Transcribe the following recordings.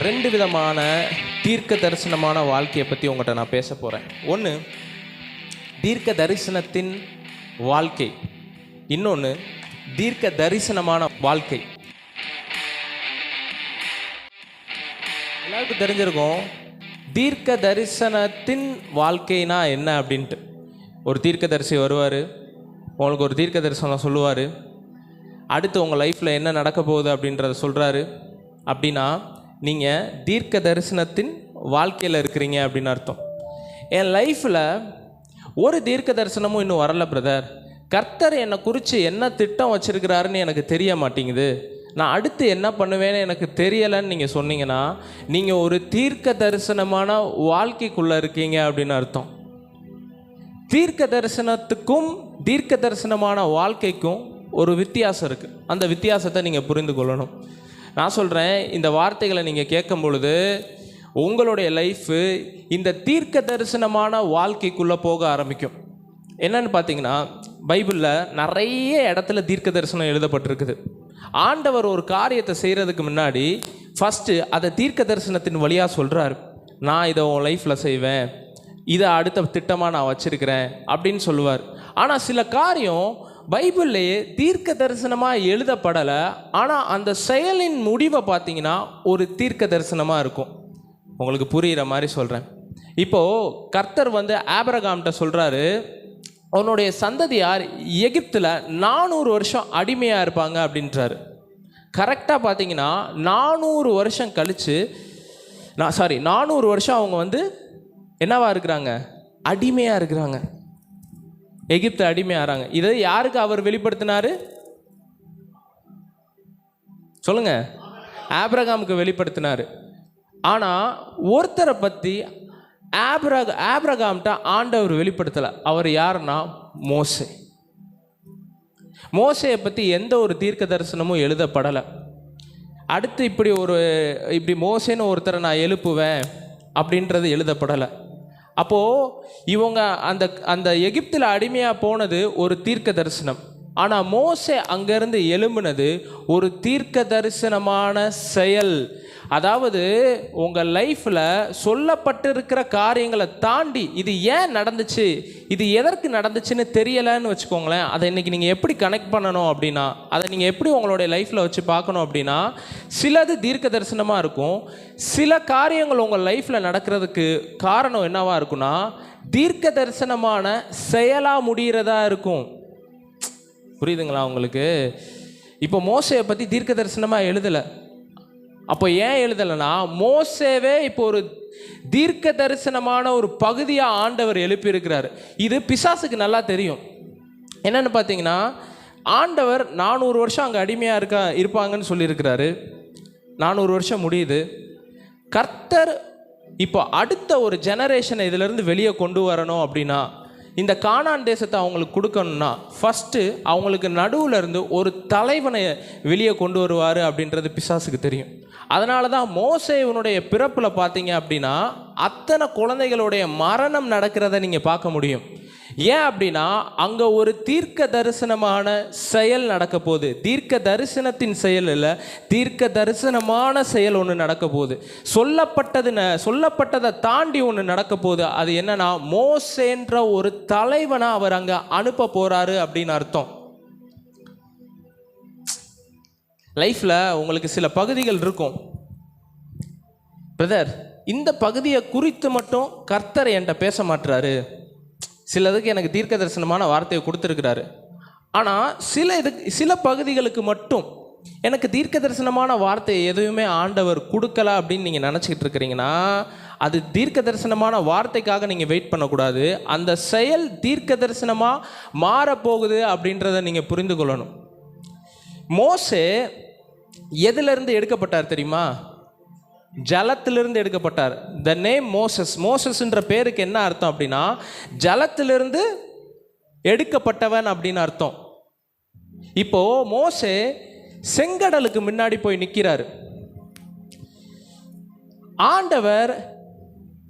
ரெண்டு விதமான தீர்க்க தரிசனமான வாழ்க்கையை பற்றி உங்கள்கிட்ட நான் பேச போகிறேன். ஒன்று தீர்க்க தரிசனத்தின் வாழ்க்கை, இன்னொன்று தீர்க்க தரிசனமான வாழ்க்கை. எல்லாருக்கும் தெரிஞ்சிருக்கும் தீர்க்க தரிசனத்தின் வாழ்க்கைனா என்ன அப்படின்ட்டு. ஒரு தீர்க்கதரிசி வருவார், உங்களுக்கு ஒரு தீர்க்க தரிசனம் சொல்லுவார், அடுத்து உங்கள் லைஃப்பில் என்ன நடக்க போகுது அப்படின்றத சொல்கிறாரு. அப்படின்னா நீங்கள் தீர்க்க தரிசனத்தின் வாழ்க்கையில் இருக்கிறீங்க அப்படின்னு அர்த்தம். என் லைஃப்பில் ஒரு தீர்க்க தரிசனமும் இன்னும் வரல பிரதர். கர்த்தர் என்னை குறித்து என்ன திட்டம் வச்சுருக்கிறாருன்னு எனக்கு தெரிய மாட்டேங்குது, நான் அடுத்து என்ன பண்ணுவேன்னு எனக்கு தெரியலைன்னு நீங்கள் சொன்னீங்கன்னா நீங்கள் ஒரு தீர்க்க தரிசனமான வாழ்க்கைக்குள்ளே இருக்கீங்க அப்படின்னு அர்த்தம். தீர்க்க தரிசனத்துக்கும் தீர்க்க தரிசனமான வாழ்க்கைக்கும் ஒரு வித்தியாசம் இருக்குது. அந்த வித்தியாசத்தை நீங்கள் புரிந்து கொள்ளணும். நான் சொல்கிறேன், இந்த வார்த்தைகளை நீங்கள் கேட்கும் பொழுது உங்களுடைய லைஃபு இந்த தீர்க்க தரிசனமான வாழ்க்கைக்குள்ளே போக ஆரம்பிக்கும். என்னன்னு பார்த்தீங்கன்னா, பைபிளில் நிறைய இடத்துல தீர்க்க தரிசனம் எழுதப்பட்டிருக்குது. ஆண்டவர் ஒரு காரியத்தை செய்கிறதுக்கு முன்னாடி ஃபஸ்ட்டு அதை தீர்க்க தரிசனத்தின் வழியாக சொல்கிறார். நான் இதை உன் லைஃப்பில் செய்வேன், இதை அடுத்த திட்டமாக நான் வச்சுருக்கிறேன் அப்படின்னு சொல்லுவார். ஆனால் சில காரியம் பைபிள்லேயே தீர்க்க தரிசனமாக எழுதப்படலை, ஆனால் அந்த செயலின் முடிவை பார்த்தீங்கன்னா ஒரு தீர்க்க தரிசனமாக இருக்கும். உங்களுக்கு புரிகிற மாதிரி சொல்கிறேன். இப்போது கர்த்தர் ஆபிரகாம்கிட்ட சொல்கிறாரு, அவனுடைய சந்ததியார் எகிப்தில் 400 வருஷம் அடிமையாக இருப்பாங்க அப்படின்றாரு. கரெக்டாக பார்த்தீங்கன்னா 400 வருஷம் கழித்து 400 வருஷம் அவங்க என்னவா இருக்கிறாங்க? அடிமையாக இருக்கிறாங்க, எகிப்து அடிமையாகிறாங்க. இதை யாருக்கு அவர் வெளிப்படுத்தினார் சொல்லுங்க? ஆபிரகாமுக்கு வெளிப்படுத்தினார். ஆனால் ஒருத்தரை பற்றி ஆபிரகாம்கிட்ட ஆண்டவர் வெளிப்படுத்தலை. அவர் யாருன்னா மோசே. மோசையை பற்றி எந்த ஒரு தீர்க்க தரிசனமும் எழுதப்படலை. அடுத்து இப்படி மோசேன்னு ஒருத்தரை நான் எழுப்புவேன் அப்படின்றது எழுதப்படலை. அப்போது இவங்க அந்த எகிப்தில் அடிமையாக போனது ஒரு தீர்க்க தரிசனம். ஆனால் மோசே அங்கேருந்து எழும்பினது ஒரு தீர்க்க தரிசனமான செயல். அதாவது உங்கள் லைஃப்பில் சொல்லப்பட்டிருக்கிற காரியங்களை தாண்டி இது ஏன் நடந்துச்சு, இது எதற்கு நடந்துச்சுன்னு தெரியலைன்னு வச்சுக்கோங்களேன். அதை இன்றைக்கி நீங்கள் எப்படி கனெக்ட் பண்ணணும் அப்படின்னா, அதை நீங்கள் எப்படி உங்களுடைய லைஃப்பில் வச்சு பார்க்கணும் அப்படின்னா, சிலது தீர்க்க தரிசனமாக இருக்கும். சில காரியங்கள் உங்கள் லைஃப்பில் நடக்கிறதுக்கு காரணம் என்னவாக இருக்குன்னா தீர்க்க தரிசனமான செயலாக முடிகிறதா இருக்கும். புரியுதுங்களா உங்களுக்கு? இப்போ மோசையை பற்றி தீர்க்க தரிசனமாக எழுதலை. அப்போ ஏன் எழுதலைன்னா, மோசேவே இப்போ ஒரு தீர்க்க தரிசனமான ஒரு பகுதியாக ஆண்டவர் எழுப்பியிருக்கிறார். இது பிசாசுக்கு நல்லா தெரியும். என்னென்னு பார்த்தீங்கன்னா, ஆண்டவர் 400 வருஷம் அங்கே அடிமையாக இருப்பாங்கன்னு சொல்லியிருக்கிறாரு. 400 வருஷம் முடியுது. கர்த்தர் இப்போ அடுத்த ஒரு ஜெனரேஷனை இதிலேருந்து வெளியே கொண்டு வரணும் அப்படின்னா, இந்த கானான் தேசத்தை அவங்களுக்கு கொடுக்கணும்னா ஃபஸ்ட்டு அவங்களுக்கு நடுவில் இருந்து ஒரு தலைவனை வெளியே கொண்டு வருவார் அப்படின்றது பிசாசுக்கு தெரியும். அதனால தான் மோசேயினுடைய பிறப்பில் பார்த்தீங்க அப்படின்னா அத்தனை குழந்தைகளுடைய மரணம் நடக்கிறத நீங்கள் பார்க்க முடியும். ஏன் அப்படின்னா அங்கே ஒரு தீர்க்க தரிசனமான செயல் நடக்க போகுது. தீர்க்க தரிசனத்தின் செயல் இல்லை, தீர்க்க தரிசனமான செயல் ஒன்று நடக்க போகுது. சொல்லப்பட்டதை தாண்டி ஒன்று நடக்க போகுது. அது என்னன்னா, மோசேன்ற ஒரு தலைவனை அவர் அங்கே அனுப்ப போகிறாரு அப்படின்னு அர்த்தம். லைஃப்பில் உங்களுக்கு சில பகுதிகள் இருக்கும், பிரதர் இந்த பகுதியை குறித்து மட்டும் கர்த்தர் என்கிட்ட பேச மாட்டுறாரு. சிலதுக்கு எனக்கு தீர்க்க தரிசனமான வார்த்தையை கொடுத்துருக்கிறாரு, ஆனால் சில பகுதிகளுக்கு மட்டும் எனக்கு தீர்க்க தரிசனமான வார்த்தையை எதுவுமே ஆண்டவர் கொடுக்கல அப்படின்னு நீங்கள் நினச்சிக்கிட்டு இருக்கிறீங்கன்னா, அது தீர்க்க தரிசனமான வார்த்தைக்காக நீங்கள் வெயிட் பண்ணக்கூடாது. அந்த செயல் தீர்க்க தரிசனமாக மாறப்போகுது அப்படின்றத நீங்கள் புரிந்து கொள்ளணும். மோசே எதிலிருந்து எடுக்கப்பட்டார் தெரியுமா? ஜலத்திலிருந்து எடுக்கப்பட்டார். The name Moses. மோசஸ்ன்ற பேருக்கு என்ன அர்த்தம் அப்படின்னா ஜலத்திலிருந்து எடுக்கப்பட்டவன் அப்படின்னு அர்த்தம். இப்போ மோசே செங்கடலுக்கு முன்னாடி போய் நிற்கிறாரு. ஆண்டவர்,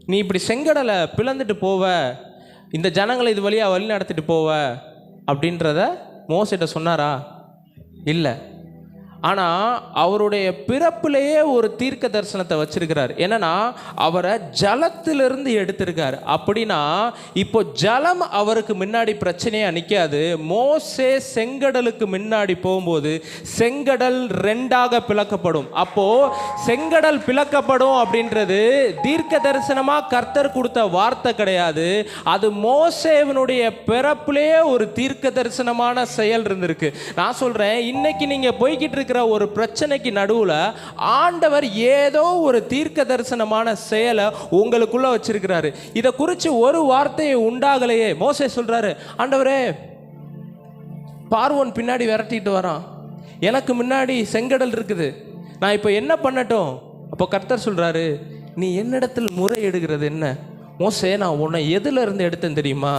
நீ இப்படி செங்கடலை பிளந்துட்டு போவ, இந்த ஜனங்களை இது வழியாக வழி நடத்திட்டு போவ அப்படின்றத மோசேட்ட சொன்னாரா? இல்லை. ஆனால் அவருடைய பிறப்பிலேயே ஒரு தீர்க்க தரிசனத்தை வச்சிருக்கிறார். என்னன்னா அவரை ஜலத்திலிருந்து எடுத்திருக்கார். அப்படின்னா இப்போ ஜலம் அவருக்கு முன்னாடி பிரச்சனையாக நிற்காது. மோசே செங்கடலுக்கு முன்னாடி போகும்போது செங்கடல் ரெண்டாக பிளக்கப்படும். அப்போ செங்கடல் பிளக்கப்படும் அப்படின்றது தீர்க்க தரிசனமாக கர்த்தர் கொடுத்த வார்த்தை கிடையாது. அது மோசேவனுடைய பிறப்பிலேயே ஒரு தீர்க்க தரிசனமான செயல் இருந்திருக்கு. நான் சொல்றேன், இன்னைக்கு நீங்க போய்கிட்டு இருக்கிற ஒரு பிரச்சனைக்கு நடுவுல ஆண்டவர் ஏதோ ஒரு தீர்க்க தரிசனமான செயலை உங்களுக்குள்ள வச்சிருக்கிறாரு. இதை குறித்து ஒரு வார்த்தையை உண்டாகலையே. மோசே சொல்றாரு, ஆண்டவரே பார்வோன் பின்னாடி விரட்டிட்டு வரான், எனக்கு முன்னாடி செங்கடல் இருக்குது, நான் இப்போ என்ன பண்ணட்டும்? அப்போ கர்த்தர் சொல்றாரு, நீ என்னிடத்தில் முறையிடுகிறது என்ன? மோசே, நான் உன்னை எதுல இருந்து எடுத்தேன் தெரியுமா?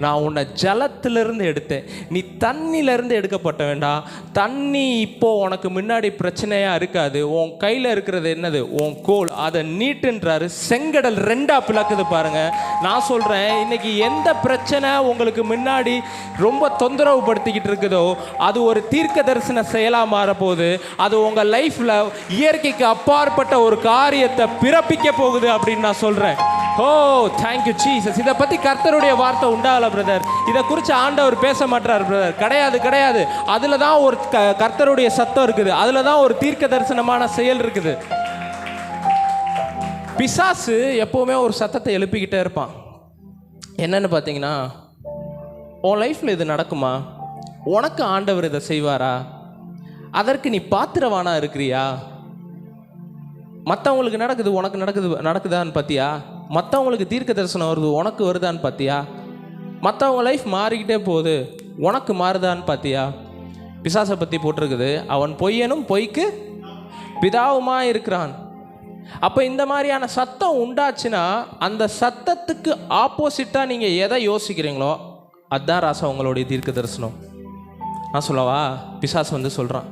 நான் உன்னை ஜலத்திலிருந்து எடுத்தேன். நீ தண்ணியிலிருந்து எடுக்கப்பட்ட வேண்டாம். தண்ணி இப்போ உனக்கு முன்னாடி பிரச்சனையா இருக்காது. உன் கையில் இருக்கிறது என்னது? உன் கோல். அதை நீட்டுன்றாரு. செங்கடல் ரெண்டா பிளக்குது பாருங்க. நான் சொல்றேன், இன்னைக்கு எந்த பிரச்சனை உங்களுக்கு முன்னாடி ரொம்ப தொந்தரவு படுத்திக்கிட்டு இருக்குதோ அது ஒரு தீர்க்க தரிசன செயலா மாறப்போகுது. அது உங்க லைஃப்ல இயற்கைக்கு அப்பாற்பட்ட ஒரு காரியத்தை பிறப்பிக்க போகுது அப்படின்னு நான் சொல்றேன். ஓ தேங்க்யூ ஜீசஸ். இதை பற்றி கர்த்தருடைய வார்த்தை உண்டாகல பிரதர். இதை குறித்து ஆண்டவர் பேச மாட்டார் பிரதர். கிடையாது கிடையாது. அதில் தான் ஒரு கர்த்தருடைய சத்தம் இருக்குது. அதில் தான் ஒரு தீர்க்க தரிசனமான செயல் இருக்குது. பிசாசு எப்போவுமே ஒரு சத்தத்தை எழுப்பிக்கிட்டே இருப்பான். என்னன்னு பார்த்தீங்கன்னா, உன் லைஃப்பில் இது நடக்குமா? உனக்கு ஆண்டவர் இதை செய்வாரா? அதற்கு நீ பாத்திரவானா இருக்கிறியா? மற்றவங்களுக்கு நடக்குது, உனக்கு நடக்குதான்னு பார்த்தியா? மற்றவங்களுக்கு தீர்க்க தரிசனம் வருது, உனக்கு வருதான்னு பார்த்தியா? மற்றவங்க லைஃப் மாறிக்கிட்டே போகுது, உனக்கு மாறுதான்னு பார்த்தியா? பிசாசை பற்றி போட்டிருக்குது, அவன் பொய்யனும் பொய்க்கு பிதாவுமா இருக்கிறான். அப்போ இந்த மாதிரியான சத்தம் உண்டாச்சுன்னா அந்த சத்தத்துக்கு ஆப்போசிட்டாக நீங்கள் எதை யோசிக்கிறீங்களோ அதுதான் ராசா உங்களுடைய தீர்க்க தரிசனம். நான் சொல்லவா? பிசாசு வந்து சொல்கிறான்,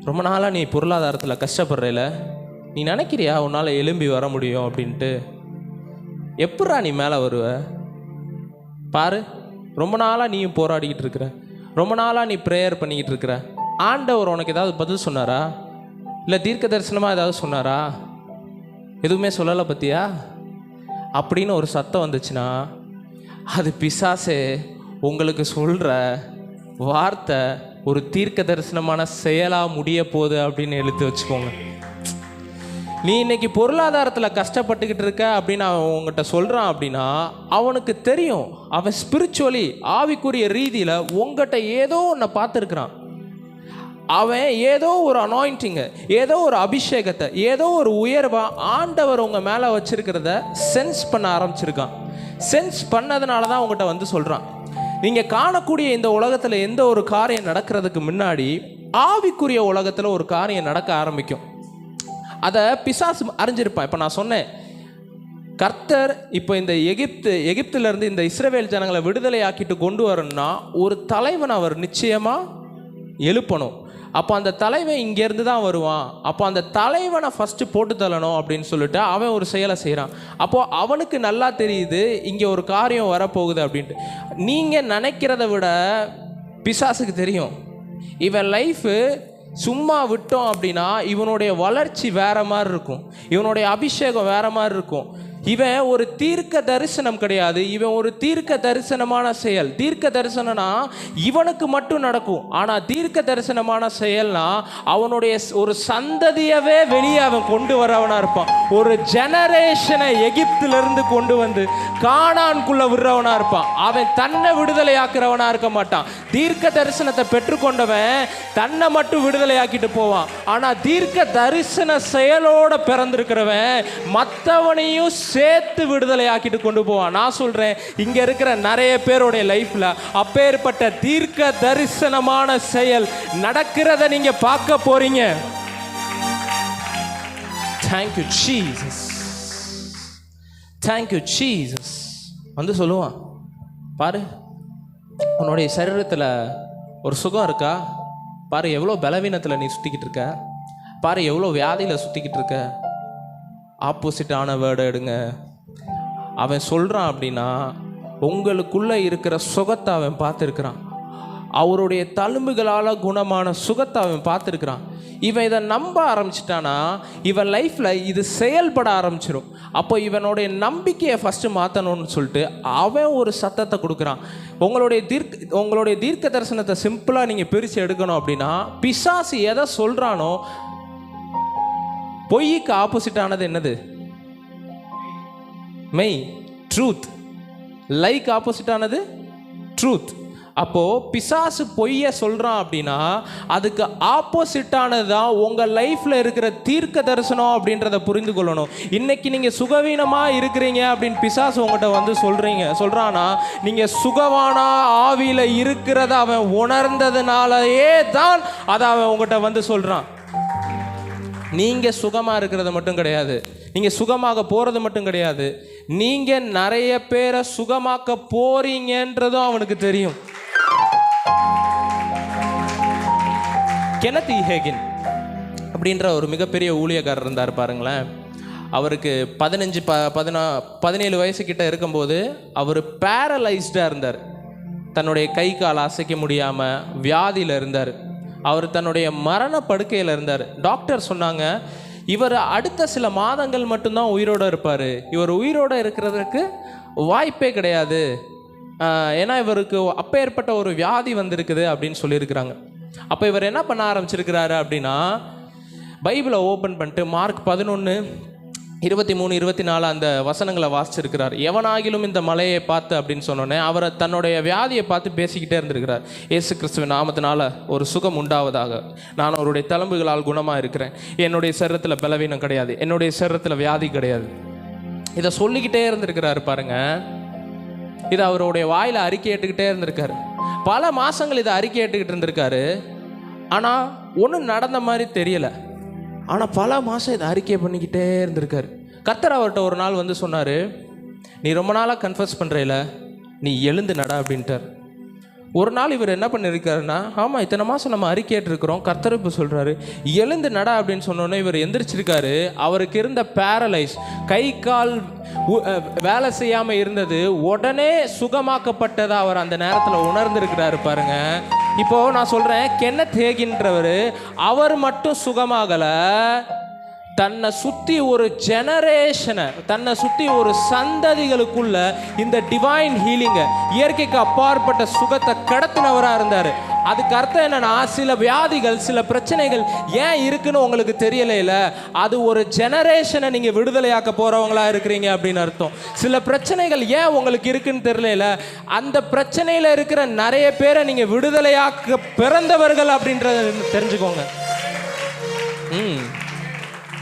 ரொம்ப நாளாக நீ பொருளாதாரத்தில் கஷ்டப்படுறல, நீ நினைக்கிறியா உன்னால் எழும்பி வர முடியும் அப்படின்ட்டு? எப்படா நீ மேலே வருவ? பாரு, ரொம்ப நாளாக நீயும் போராடிக்கிட்டு இருக்கிற, ரொம்ப நாளாக நீ ப்ரேயர் பண்ணிக்கிட்டு இருக்கிற. ஆண்டவர் உனக்கு ஏதாவது பதில் சொன்னாரா? இல்லை தீர்க்க தரிசனமாக ஏதாவது சொன்னாரா? எதுவுமே சொல்லலை பற்றியா அப்படின்னு ஒரு சத்தம் வந்துச்சுன்னா அது பிசாசே உங்களுக்கு சொல்கிற வார்த்தை ஒரு தீர்க்க தரிசனமான செயலாக முடிய போகுது அப்படின்னு எழுத்து வச்சுக்கோங்க. நீ இன்னைக்கு பொருளாதாரத்தில் கஷ்டப்பட்டுக்கிட்டு இருக்க அப்படின்னு அவன் உங்ககிட்ட சொல்கிறான் அப்படின்னா அவனுக்கு தெரியும், அவன் ஸ்பிரிச்சுவலி ஆவிக்குரிய ரீதியில் உங்ககிட்ட ஏதோ ஒன்றை பார்த்துருக்குறான். அவன் ஏதோ ஒரு அனாயிண்டிங்கை, ஏதோ ஒரு அபிஷேகத்தை, ஏதோ ஒரு உயர்வை ஆண்டவர் உங்கள் மேலே வச்சிருக்கிறத சென்ஸ் பண்ண ஆரம்பிச்சிருக்கான். சென்ஸ் பண்ணதுனால தான் உங்கள்கிட்ட வந்து சொல்கிறான். நீங்கள் காணக்கூடிய இந்த உலகத்தில் எந்த ஒரு காரியம் நடக்கிறதுக்கு முன்னாடி ஆவிக்குரிய உலகத்தில் ஒரு காரியம் நடக்க ஆரம்பிக்கும். அதை பிசாசு அறிஞ்சிருப்பான். இப்போ நான் சொன்னேன், கர்த்தர் இப்போ இந்த எகிப்திலேருந்து இந்த இஸ்ரவேல் ஜனங்களை விடுதலை ஆக்கிட்டு கொண்டு வரணும்னா ஒரு தலைவன் அவர் நிச்சயமாக எழுப்பணும். அப்போ அந்த தலைவன் இங்கேருந்து தான் வருவான். அப்போ அந்த தலைவனை ஃபஸ்ட்டு போட்டு தள்ளணும் அப்படின்னு சொல்லிட்டு அவன் ஒரு செயலை செய்கிறான். அப்போது அவனுக்கு நல்லா தெரியுது இங்கே ஒரு காரியம் வரப்போகுது அப்படின்ட்டு. நீங்கள் நினைக்கிறத விட பிசாசுக்கு தெரியும், இவன் லைஃபு சும்மா விட்டோம் அப்படின்னா இவனுடைய வளர்ச்சி வேற மாதிரி இருக்கும், இவனுடைய அபிஷேகம் வேற மாதிரி இருக்கும். இவன் ஒரு தீர்க்க தரிசனம் கிடையாது, இவன் ஒரு தீர்க்க தரிசனமான செயல். தீர்க்க தரிசனம்னா இவனுக்கு மட்டும் நடக்கும். ஆனால் தீர்க்க தரிசனமான செயல்னா அவனுடைய ஒரு சந்ததியவே வெளியே அவன் கொண்டு வரவனா இருப்பான். ஒரு ஜெனரேஷனை எகிப்திலிருந்து கொண்டு வந்து கானான்குள்ள விடுறவனா இருப்பான். அவன் தன்னை விடுதலை ஆக்குறவனா இருக்க மாட்டான். தீர்க்க தரிசனத்தை பெற்றுக்கொண்டவன் தன்னை மட்டும் விடுதலை ஆக்கிட்டு போவான். ஆனால் தீர்க்க தரிசன செயலோட பிறந்திருக்கிறவன் மற்றவனையும் சேர்த்து விடுதலை ஆக்கிட்டு கொண்டு போவான். நான் சொல்றேன், இங்க இருக்கிற நிறைய பேருடைய லைஃப்ல அப்பேற்பட்ட தீர்க்க தரிசனமான செயல் நடக்கிறத நீங்க பார்க்க போறீங்க. Thank you Jesus. Thank you Jesus. வந்து சொல்லுவான், பாரு உன்னுடைய சரீரத்தில் ஒரு சுகம் இருக்கா? பாரு எவ்வளோ பலவீனத்தில் நீ சுற்றிக்கிட்டு இருக்க, பாரு எவ்வளோ வியாதியில் சுற்றிக்கிட்டு இருக்க. ஆப்போசிட்டான வேர்டை எடுங்க. அவன் சொல்கிறான் அப்படின்னா உங்களுக்குள்ளே இருக்கிற சுகத்தை அவன் பார்த்துருக்கிறான். அவருடைய தழும்புகளால் குணமான சுகத்தை அவன் பார்த்துருக்குறான். இவன் இதை நம்ப ஆரம்பிச்சிட்டானா இவன் லைஃப்பில் இது செயல்பட ஆரம்பிச்சிடும். அப்போ இவனுடைய நம்பிக்கையை ஃபஸ்ட்டு மாற்றணும்னு சொல்லிட்டு அவன் ஒரு சத்தத்தை கொடுக்குறான். உங்களுடைய தீர்க்க தரிசனத்தை சிம்பிளாக நீங்கள் பிரித்து எடுக்கணும் அப்படின்னா, பிசாசு எதை சொல்கிறானோ, பொய்க்கு ஆப்போசிட்டானது என்னது? மெய், ட்ரூத். Like ஆப்போசிட்டானது truth. அப்போது பிசாசு பொய்யை சொல்கிறான் அப்படின்னா அதுக்கு ஆப்போசிட்டானது தான் உங்கள் லைஃப்பில் இருக்கிற தீர்க்க தரிசனம் அப்படின்றத புரிந்து கொள்ளணும். இன்றைக்கி நீங்கள் சுகவீனமாக இருக்கிறீங்க அப்படின்னு பிசாசு உங்கள்கிட்ட வந்து சொல்கிறான்னா நீங்கள் சுகவானா ஆவியில் இருக்கிறத அவன் உணர்ந்ததுனாலேயே தான் அதை அவன் உங்கள்கிட்ட வந்து சொல்கிறான். நீங்கள் சுகமாக இருக்கிறது மட்டும் கிடையாது, நீங்கள் சுகமாக போகிறது மட்டும் கிடையாது, நீங்கள் நிறைய பேரை சுகமாக்க போறீங்கன்றதும் அவனுக்கு தெரியும். கெனத் ஹேகின் அப்படின்ற ஒரு மிகப்பெரிய ஊழியக்காரர் இருந்தார் பாருங்களேன். அவருக்கு 17 வயசு கிட்ட இருக்கும்போது அவர் பேரலைஸ்டாக இருந்தார். தன்னுடைய கை கால் அசைக்க முடியாமல் வியாதியில் இருந்தார். அவர் தன்னுடைய மரண படுக்கையில் இருந்தார். டாக்டர் சொன்னாங்க, இவர் அடுத்த சில மாதங்கள் மட்டும்தான் உயிரோடு இருப்பார், இவர் உயிரோடு இருக்கிறதுக்கு வாய்ப்பே கிடையாது, ஏன்னா இவருக்கு அப்பேற்பட்ட ஒரு வியாதி வந்திருக்குது அப்படின்னு சொல்லியிருக்கிறாங்க. அப்போ இவர் என்ன பண்ண ஆரம்பிச்சிருக்கிறாரு அப்படின்னா, பைபிளை ஓப்பன் பண்ணிட்டு மார்க் 11:23-24 அந்த வசனங்களை வாசிச்சிருக்கிறார். எவனாகிலும் இந்த மலையை பார்த்து அப்படின்னு சொன்னோன்னே அவரை தன்னுடைய வியாதியை பார்த்து பேசிக்கிட்டே இருந்திருக்கிறார். இயேசு கிறிஸ்துவின் நாமத்தினால ஒரு சுகம் உண்டாவதாக, நான் அவருடைய தழும்புகளால் குணமாக இருக்கிறேன், என்னுடைய சரீரத்தில் பலவீனம் கிடையாது, என்னுடைய சரீரத்தில் வியாதி கிடையாது. இதை சொல்லிக்கிட்டே இருந்திருக்கிறாரு பாருங்க. இதை அவருடைய வாயில் அறிக்கையிட்டுக்கிட்டே இருந்திருக்காரு. பல மாதங்கள் இதை அறிக்கையிட்டுக்கிட்டு இருந்திருக்காரு. ஆனால் ஒன்றும் நடந்த மாதிரி தெரியலை. ஆனால் பல மாதம் இதை அறிக்கை பண்ணிக்கிட்டே இருந்திருக்காரு. கர்த்தர் அவர்கிட்ட ஒரு நாள் வந்து சொன்னார், நீ ரொம்ப நாளாக கன்ஃபஸ் பண்ணுறேல, நீ எழுந்து நட அப்படின்ட்டார். ஒரு நாள் இவர் என்ன பண்ணியிருக்காருன்னா, ஆமாம் இத்தனை மாதம் நம்ம அறிக்கையிட்டிருக்கிறோம், கர்த்தர் இப்போ சொல்கிறாரு எழுந்து நட அப்படின்னு சொன்னோன்னே இவர் எந்திரிச்சிருக்காரு. அவருக்கு இருந்த பேரலைஸ், கை கால் வேலை செய்யாமல் இருந்தது உடனே சுகமாக்கப்பட்டதை அவர் அந்த நேரத்தில் உணர்ந்திருக்கிறாரு பாருங்க. இப்போது நான் சொல்கிறேன், கென்னத் ஹேகின்றவர் அவர் மட்டும் சுகமாகலை, தன்னை சுற்றி ஒரு ஜெனரேஷனை, தன்னை சுற்றி ஒரு சந்ததிகளுக்குள்ள இந்த டிவைன் ஹீலிங்கை, இயற்கைக்கு அப்பாற்பட்ட சுகத்தை கடத்தினவராக இருந்தார். அதுக்கு அர்த்தம் என்னன்னா, சில வியாதிகள் சில பிரச்சனைகள் ஏன் இருக்குன்னு உங்களுக்கு தெரியல, அது ஒரு ஜெனரேஷனை நீங்கள் விடுதலையாக்க போகிறவங்களா இருக்கிறீங்க அப்படின்னு அர்த்தம். சில பிரச்சனைகள் ஏன் உங்களுக்கு இருக்குன்னு தெரியல, அந்த பிரச்சனையில் இருக்கிற நிறைய பேரை நீங்கள் விடுதலையாக்க பிறந்தவர்கள் அப்படின்றத தெரிஞ்சுக்கோங்க.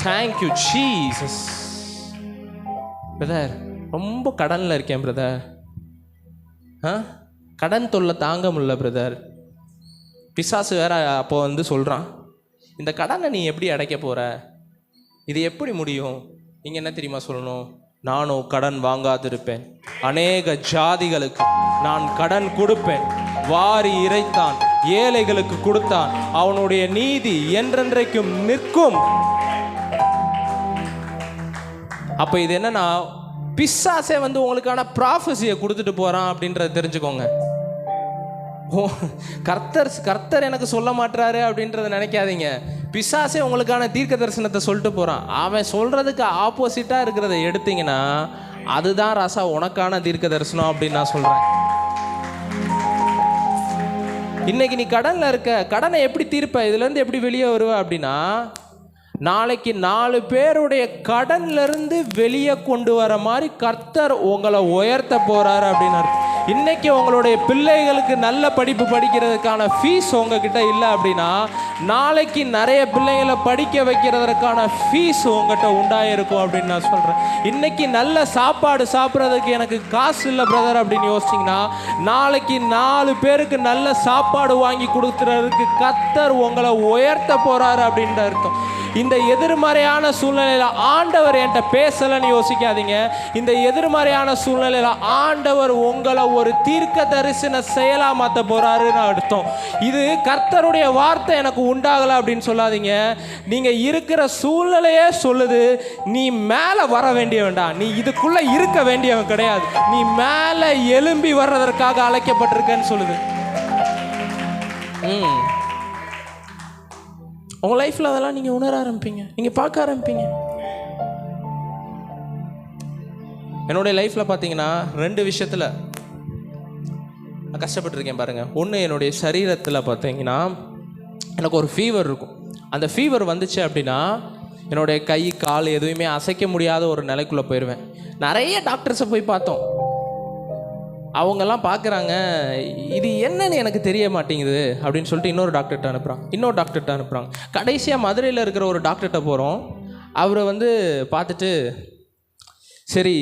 Thank you Jesus. பிரதர், ரொம்ப கடனில் இருக்கேன் பிரதர், கடன் தொல்லை தாங்க முடியல பிரதர். பிசாசு வேற அப்போ வந்து சொல்கிறான், இந்த கடனை நீ எப்படி அடைக்க போகிற, இது எப்படி முடியும்? நீங்கள் என்ன தெரியுமா சொல்லணும், நானும் கடன் வாங்காதிருப்பேன், அநேக ஜாதிகளுக்கு நான் கடன் கொடுப்பேன், வாரி இறைத்தான் ஏழைகளுக்கு கொடுத்தான், அவனுடைய நீதி என்றென்றைக்கும் நிற்கும். அப்போ இது என்னன்னா, பிசாசே வந்து உங்களுக்கான ப்ராஃபஸியை கொடுத்துட்டு போகிறான் அப்படின்றத தெரிஞ்சுக்கோங்க. கர்த்தர் எனக்கு சொல்ல மாட்டாரு அப்படின்றத நினைக்காதீங்க. பிசாசே உங்களுக்கான தீர்க்க தரிசனத்தை சொல்லிட்டு போகிறான். அவன் சொல்கிறதுக்கு ஆப்போசிட்டாக இருக்கிறத எடுத்தீங்கன்னா அதுதான் ராசா உனக்கான தீர்க்க தரிசனம் அப்படின்னு நான் சொல்கிறேன். இன்னைக்கு நீ கடனில் இருக்க, கடனை எப்படி தீர்ப்ப, இதுலேருந்து எப்படி வெளியே வருவ அப்படின்னா, நாளைக்கு 4 பேருடைய கடன்லேருந்து வெளியே கொண்டு வர மாதிரி கர்த்தர் உங்களை உயர்த்த போகிறாரு அப்படின்னு அர்த்தம். இன்றைக்கி உங்களுடைய பிள்ளைகளுக்கு நல்ல படிப்பு படிக்கிறதுக்கான ஃபீஸ் உங்ககிட்ட இல்லை அப்படின்னா, நாளைக்கு நிறைய பிள்ளைகளை படிக்க வைக்கிறதுக்கான ஃபீஸ் உங்ககிட்ட உண்டாயிருக்கும் அப்படின்னு நான் சொல்கிறேன். இன்றைக்கி நல்ல சாப்பாடு சாப்பிட்றதுக்கு எனக்கு காசு இல்லை பிரதர் அப்படின்னு யோசிச்சிங்கன்னா, நாளைக்கு 4 பேருக்கு நல்ல சாப்பாடு வாங்கி கொடுக்குறதுக்கு கர்த்தர் உங்களை உயர்த்த போகிறாரு அப்படின்ற அர்த்தம். இந்த எதிர்மறையான சூழ்நிலையில் ஆண்டவர் என்கிட்ட பேசலைன்னு யோசிக்காதீங்க. இந்த எதிர்மறையான சூழ்நிலையில் ஆண்டவர் உங்களை ஒரு தீர்க்க தரிசன செயலாக மாற்ற போகிறாருன்னு அர்த்தம். இது கர்த்தருடைய வார்த்தை எனக்கு உண்டாகலை அப்படின்னு சொல்லாதீங்க. நீங்கள் இருக்கிற சூழ்நிலையே சொல்லுது, நீ மேலே வர வேண்டிய வேண்டாம், நீ இதுக்குள்ளே இருக்க வேண்டியவன் கிடையாது, நீ மேலே எழும்பி வர்றதற்காக அழைக்கப்பட்டிருக்கேன்னு சொல்லுது. ம் உங்கள் லைஃப்பில் அதெல்லாம் நீங்கள் உணர ஆரம்பிப்பீங்க, நீங்கள் பார்க்க ஆரம்பிப்பீங்க. என்னுடைய லைஃப்பில் பார்த்தீங்கன்னா 2 விஷயத்தில் நான் கஷ்டப்பட்டுருக்கேன் பாருங்கள். ஒன்று, என்னுடைய சரீரத்தில் பார்த்தீங்கன்னா எனக்கு ஒரு ஃபீவர் இருக்கும். அந்த ஃபீவர் வந்துச்சு அப்படின்னா என்னுடைய கை கால் எதுவுமே அசைக்க முடியாத ஒரு நிலைக்குள்ளே போயிடுவேன். நிறைய டாக்டர்ஸை போய் பார்த்தோம். அவங்கெல்லாம் பார்க்குறாங்க, இது என்னன்னு எனக்கு தெரிய மாட்டேங்குது அப்படின்னு சொல்லிட்டு இன்னொரு டாக்டர்கிட்ட அனுப்புகிறாங்க. கடைசியாக மதுரையில் இருக்கிற ஒரு டாக்டர்கிட்ட போகிறோம். அவரை பார்த்துட்டு, சரி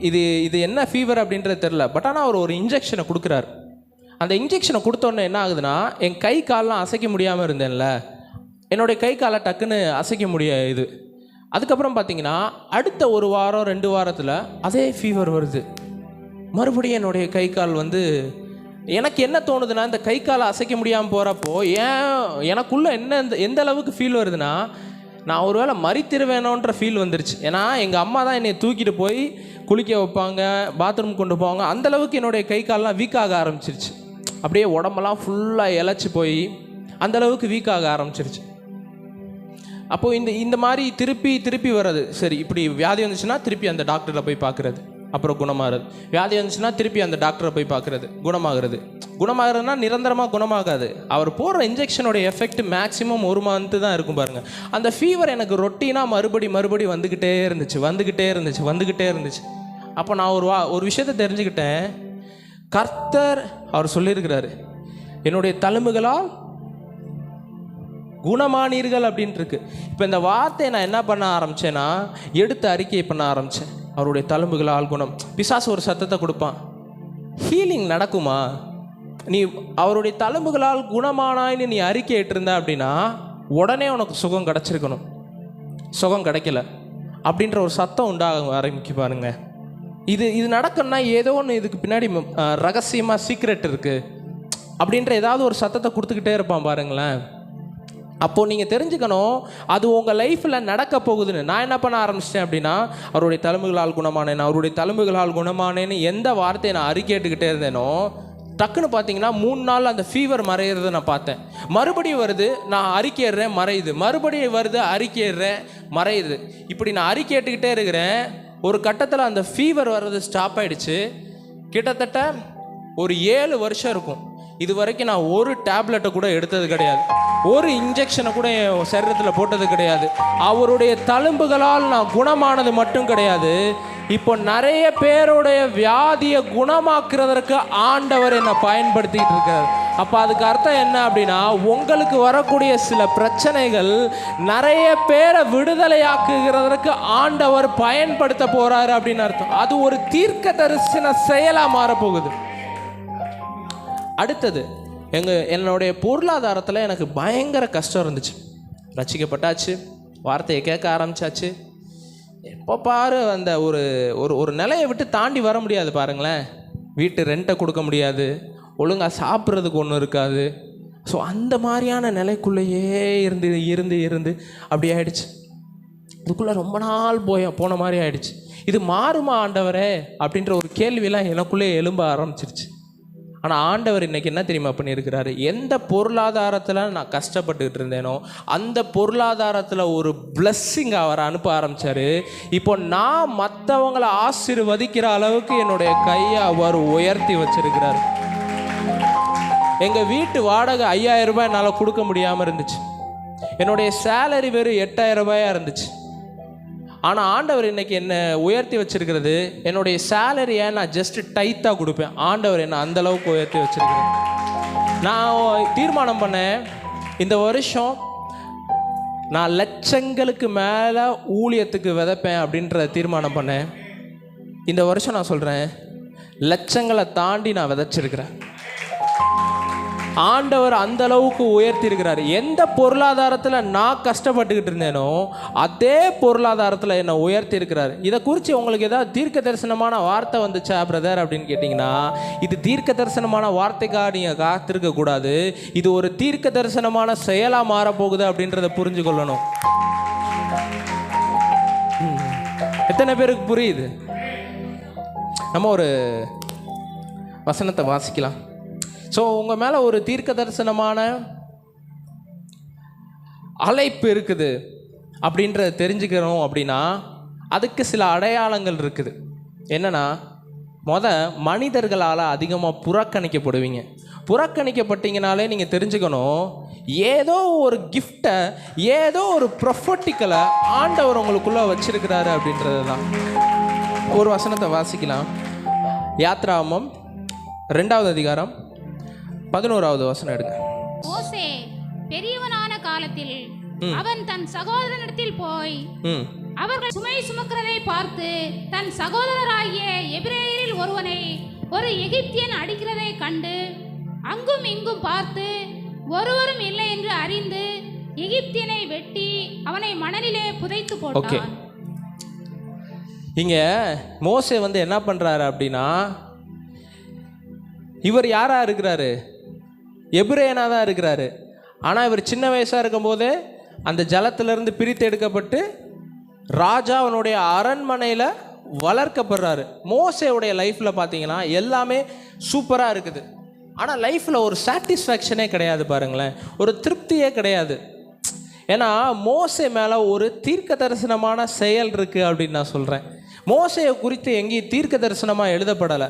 இது என்ன ஃபீவர் அப்படின்றது தெரில, பட் ஆனால் அவர் ஒரு இன்ஜெக்ஷனை கொடுக்குறாரு. அந்த இன்ஜெக்ஷனை கொடுத்தோன்னே என்ன ஆகுதுன்னா, என் கை காலெலாம் அசைக்க முடியாமல் இருந்தேன்ல, என்னுடைய கை காலை டக்குன்னு அசைக்க முடியாது. அதுக்கப்புறம் பார்த்தீங்கன்னா அடுத்த 1 வாரம் 2 வாரத்தில் அதே ஃபீவர் வருது. மறுபடியும் என்னுடைய கை கால் எனக்கு என்ன தோணுதுன்னா, இந்த கை காலை அசைக்க முடியாமல் போகிறப்போ எனக்குள்ளே எந்த அளவுக்கு ஃபீல் வருதுன்னா, நான் ஒரு வேளை மறித்திருவேணுன்ற ஃபீல் வந்துருச்சு. ஏன்னா எங்கள் அம்மா தான் என்னை தூக்கிட்டு போய் குளிக்க வைப்பாங்க, பாத்ரூம் கொண்டு போவாங்க. அந்தளவுக்கு என்னுடைய கை கால்லாம் வீக்காக ஆரம்பிச்சிருச்சு. அப்படியே உடம்பெல்லாம் ஃபுல்லாக இழைச்சி போய் அந்தளவுக்கு வீக்காக ஆரம்பிச்சிருச்சு. அப்போது இந்த மாதிரி திருப்பி வர்றது. சரி, இப்படி வியாதி வந்துச்சுன்னா திருப்பி அந்த டாக்டரை போய் பார்க்குறது, அப்புறம் குணமாகிறது. வியாதி வந்துச்சுன்னா திருப்பி அந்த டாக்டரை போய் பார்க்குறது, குணமாகிறதுனா நிரந்தரமாக குணமாகாது. அவர் போடுற இன்ஜெக்ஷனோட எஃபெக்ட் மேக்ஸிமம் 1 மந்த்து தான் இருக்கும் பாருங்கள். அந்த ஃபீவர் எனக்கு ரொட்டீனாக மறுபடி வந்துக்கிட்டே இருந்துச்சு. அப்போ நான் ஒரு விஷயத்தை தெரிஞ்சுக்கிட்டேன். கர்த்தர் அவர் சொல்லியிருக்கிறாரு, என்னுடைய தழும்புகளால் குணமானீர்கள் அப்படின்ட்டு இருக்கு. இப்போ இந்த வார்த்தையை நான் என்ன பண்ண ஆரம்பித்தேன்னா, எடுத்து அறிக்கை பண்ண ஆரம்பித்தேன். அவருடைய தழும்புகளால் குணம். பிசாசு ஒரு சத்தத்தை கொடுப்பான், ஹீலிங் நடக்குமா, நீ அவருடைய தழும்புகளால் குணமானாயின்னு நீ அறிக்கை இட்டிருந்த அப்படின்னா உடனே உனக்கு சுகம் கிடச்சிருக்கணும். சுகம் கிடைக்கல அப்படின்ற ஒரு சத்தம் உண்டாக ஆரம்பிக்க பாருங்க. இது நடக்கணும்னா ஏதோ ஒன்று இதுக்கு பின்னாடி ரகசியமாக சீக்ரெட் இருக்குது அப்படின்ற ஏதாவது ஒரு சத்தத்தை கொடுத்துக்கிட்டே இருப்பான் பாருங்களேன். அப்போது நீங்கள் தெரிஞ்சுக்கணும், அது உங்கள் லைஃப்பில் நடக்க போகுதுன்னு. நான் என்ன பண்ண ஆரம்பிச்சிட்டேன் அப்படின்னா, அவருடைய தழும்புகளால் குணமானேன்னு எந்த வார்த்தையை நான் அறிக்கைட்டுக்கிட்டே இருந்தேனோ, டக்குன்னு பார்த்தீங்கன்னா 3 நாள் அந்த ஃபீவர் மறையிறதை நான் பார்த்தேன். மறுபடியும் வருது, நான் அறிக்கையிடுறேன், மறையுது, மறுபடியும் வருது, அறிக்கையிடுறேன், மறையுது. இப்படி நான் அறிக்கைட்டுக்கிட்டே இருக்கிறேன். ஒரு கட்டத்தில் அந்த ஃபீவர் வர்றது ஸ்டாப் ஆகிடுச்சு. கிட்டத்தட்ட ஒரு 7 வருஷம் இருக்கும். இது வரைக்கும் நான் ஒரு டேப்லெட்டை கூட எடுத்தது கிடையாது, ஒரு இன்ஜெக்ஷனை கூட என் சரீரத்தில் போட்டது கிடையாது. அவருடைய தழும்புகளால் நான் குணமானது மட்டும் கிடையாது, இப்போ நிறைய பேருடைய வியாதியை குணமாக்குறதற்கு ஆண்டவர் என்னை பயன்படுத்திக்கிட்டு இருக்கார். அப்போ அதுக்கு அர்த்தம் என்ன அப்படின்னா, உங்களுக்கு வரக்கூடிய சில பிரச்சனைகள் நிறைய பேரை விடுதலையாக்குகிறதற்கு ஆண்டவர் பயன்படுத்த போகிறாரு அப்படின்னு அர்த்தம். அது ஒரு தீர்க்க தரிசன செயலாக மாறப்போகுது. அடுத்தது, என்னுடைய பொருளாதாரத்தில் எனக்கு பயங்கர கஷ்டம் இருந்துச்சு. ரட்சிக்கப்பட்டாச்சு, வார்த்தையை கேட்க ஆரம்பித்தாச்சு. எப்போ பாரு அந்த ஒரு நிலையை விட்டு தாண்டி வர முடியாது பாருங்களேன். வீட்டு ரெண்ட்டை கொடுக்க முடியாது, ஒழுங்காக சாப்பிட்றதுக்கு ஒன்றும் இருக்காது. ஸோ அந்த மாதிரியான நிலைக்குள்ளேயே இருந்து அப்படி ஆயிடுச்சு. இதுக்குள்ளே ரொம்ப நாள் போன மாதிரி ஆயிடுச்சு. இது மாறுமா ஆண்டவரே அப்படின்ற ஒரு கேள்வியெல்லாம் எனக்குள்ளே எழும்ப ஆரம்பிச்சிருச்சு. ஆனால் ஆண்டவர் இன்றைக்கி என்ன தெரியுமா பண்ணியிருக்கிறாரு, எந்த பொருளாதாரத்தில் நான் கஷ்டப்பட்டுக்கிட்டு இருந்தேனோ அந்த பொருளாதாரத்தில் ஒரு பிளஸ்ஸிங் அவர் அனுப்ப ஆரம்பித்தார். இப்போ நான் மற்றவங்களை ஆசீர்வதிக்கிற அளவுக்கு என்னுடைய கையை அவர் உயர்த்தி வச்சிருக்கிறார். எங்கள் வீட்டு வாடகை 5000 ரூபாய் என்னால் கொடுக்க முடியாமல் இருந்துச்சு. என்னுடைய சேலரி வெறும் 8000 ரூபாயாக இருந்துச்சு. ஆனால் ஆண்டவர் இன்றைக்கி என்னை உயர்த்தி வச்சிருக்கிறது, என்னுடைய சேலரியை நான் ஜஸ்ட்டு டைத்தாக கொடுப்பேன். ஆண்டவர் என்னை அந்தளவுக்கு உயர்த்தி வச்சிருக்கிறேன். நான் தீர்மானம் பண்ணேன், இந்த வருஷம் நான் லட்சங்களுக்கு மேலே ஊழியத்துக்கு விதைப்பேன் அப்படின்ற தீர்மானம் பண்ணேன். இந்த வருஷம் நான் சொல்கிறேன், லட்சங்களை தாண்டி நான் விதைச்சிருக்கிறேன். ஆண்டவர் அந்த அளவுக்கு உயர்த்தி இருக்கிறார். எந்த பொருளாதாரத்தில் நான் கஷ்டப்பட்டுக்கிட்டு இருந்தேனோ அதே பொருளாதாரத்தில் என்னை உயர்த்தி இருக்கிறார். இதை குறித்து உங்களுக்கு ஏதாவது தீர்க்க தரிசனமான வார்த்தை வந்துச்சா பிரதர் அப்படின்னு கேட்டிங்கன்னா, இது தீர்க்க தரிசனமான வார்த்தைக்காக நீங்கள் காத்திருக்கக்கூடாது. இது ஒரு தீர்க்க தரிசனமான செயலாக மாறப்போகுது அப்படின்றத புரிஞ்சு கொள்ளணும். எத்தனை பேருக்கு புரியுது? நம்ம ஒரு வசனத்தை வாசிக்கலாம். ஸோ உங்கள் மேலே ஒரு தீர்க்க தரிசனமான அழைப்பு இருக்குது அப்படின்றத தெரிஞ்சுக்கணும் அப்படின்னா அதுக்கு சில அடையாளங்கள் இருக்குது. என்னென்னா, மனிதர்களால் அதிகமாக புறக்கணிக்கப்படுவீங்க. புறக்கணிக்கப்பட்டீங்கனாலே நீங்கள் தெரிஞ்சுக்கணும், ஏதோ ஒரு கிஃப்டை, ஏதோ ஒரு ப்ரொஃபட்டிக்கலை ஆண்டவர் உங்களுக்குள்ளே வச்சிருக்கிறாரு அப்படின்றது தான். ஒரு வசனத்தை வாசிக்கலாம். யாத்ராகமம் 2வது அதிகாரம் 11வது வசனம் எடுங்க. மோசே பெரியவனான காலத்தில் அவன் தன் சகோதரனிடத்தில் போய் அவர்கள் சுமை சுமக்கிறதை பார்த்து தன் சகோதரராகிய எபிரேயரில் ஒருவனை ஒரு எகிப்தியன் அடிக்கிறதை கண்டு அங்கும் இங்கும் பார்த்து ஒருவரும் இல்லை என்று அறிந்து எகிப்தியனை வெட்டி அவனை மணலிலே புதைத்து போட்டான். இங்க மோசே என்ன பண்றாரு அப்படின்னா, இவர் யாரா இருக்கிறாரு? எபிரேயனா தான் இருக்கிறாரு. ஆனால் இவர் சின்ன வயசாக இருக்கும்போதே அந்த ஜலத்திலிருந்து பிரித்து எடுக்கப்பட்டு ராஜா அவனுடைய அரண்மனையில் வளர்க்கப்படுறாரு. மோசேவுடைய லைஃப்பில் பார்த்தீங்கன்னா எல்லாமே சூப்பராக இருக்குது. ஆனால் லைஃப்பில் ஒரு சாட்டிஸ்ஃபேக்ஷனே கிடையாது. பாருங்களேன், ஒரு திருப்தியே கிடையாது. ஏன்னா மோசே மேலே ஒரு தீர்க்க தரிசனமான செயல் இருக்குது அப்படின்னு நான் சொல்கிறேன். மோசையை குறித்து எங்கேயும் தீர்க்க தரிசனமாக எழுதப்படலை.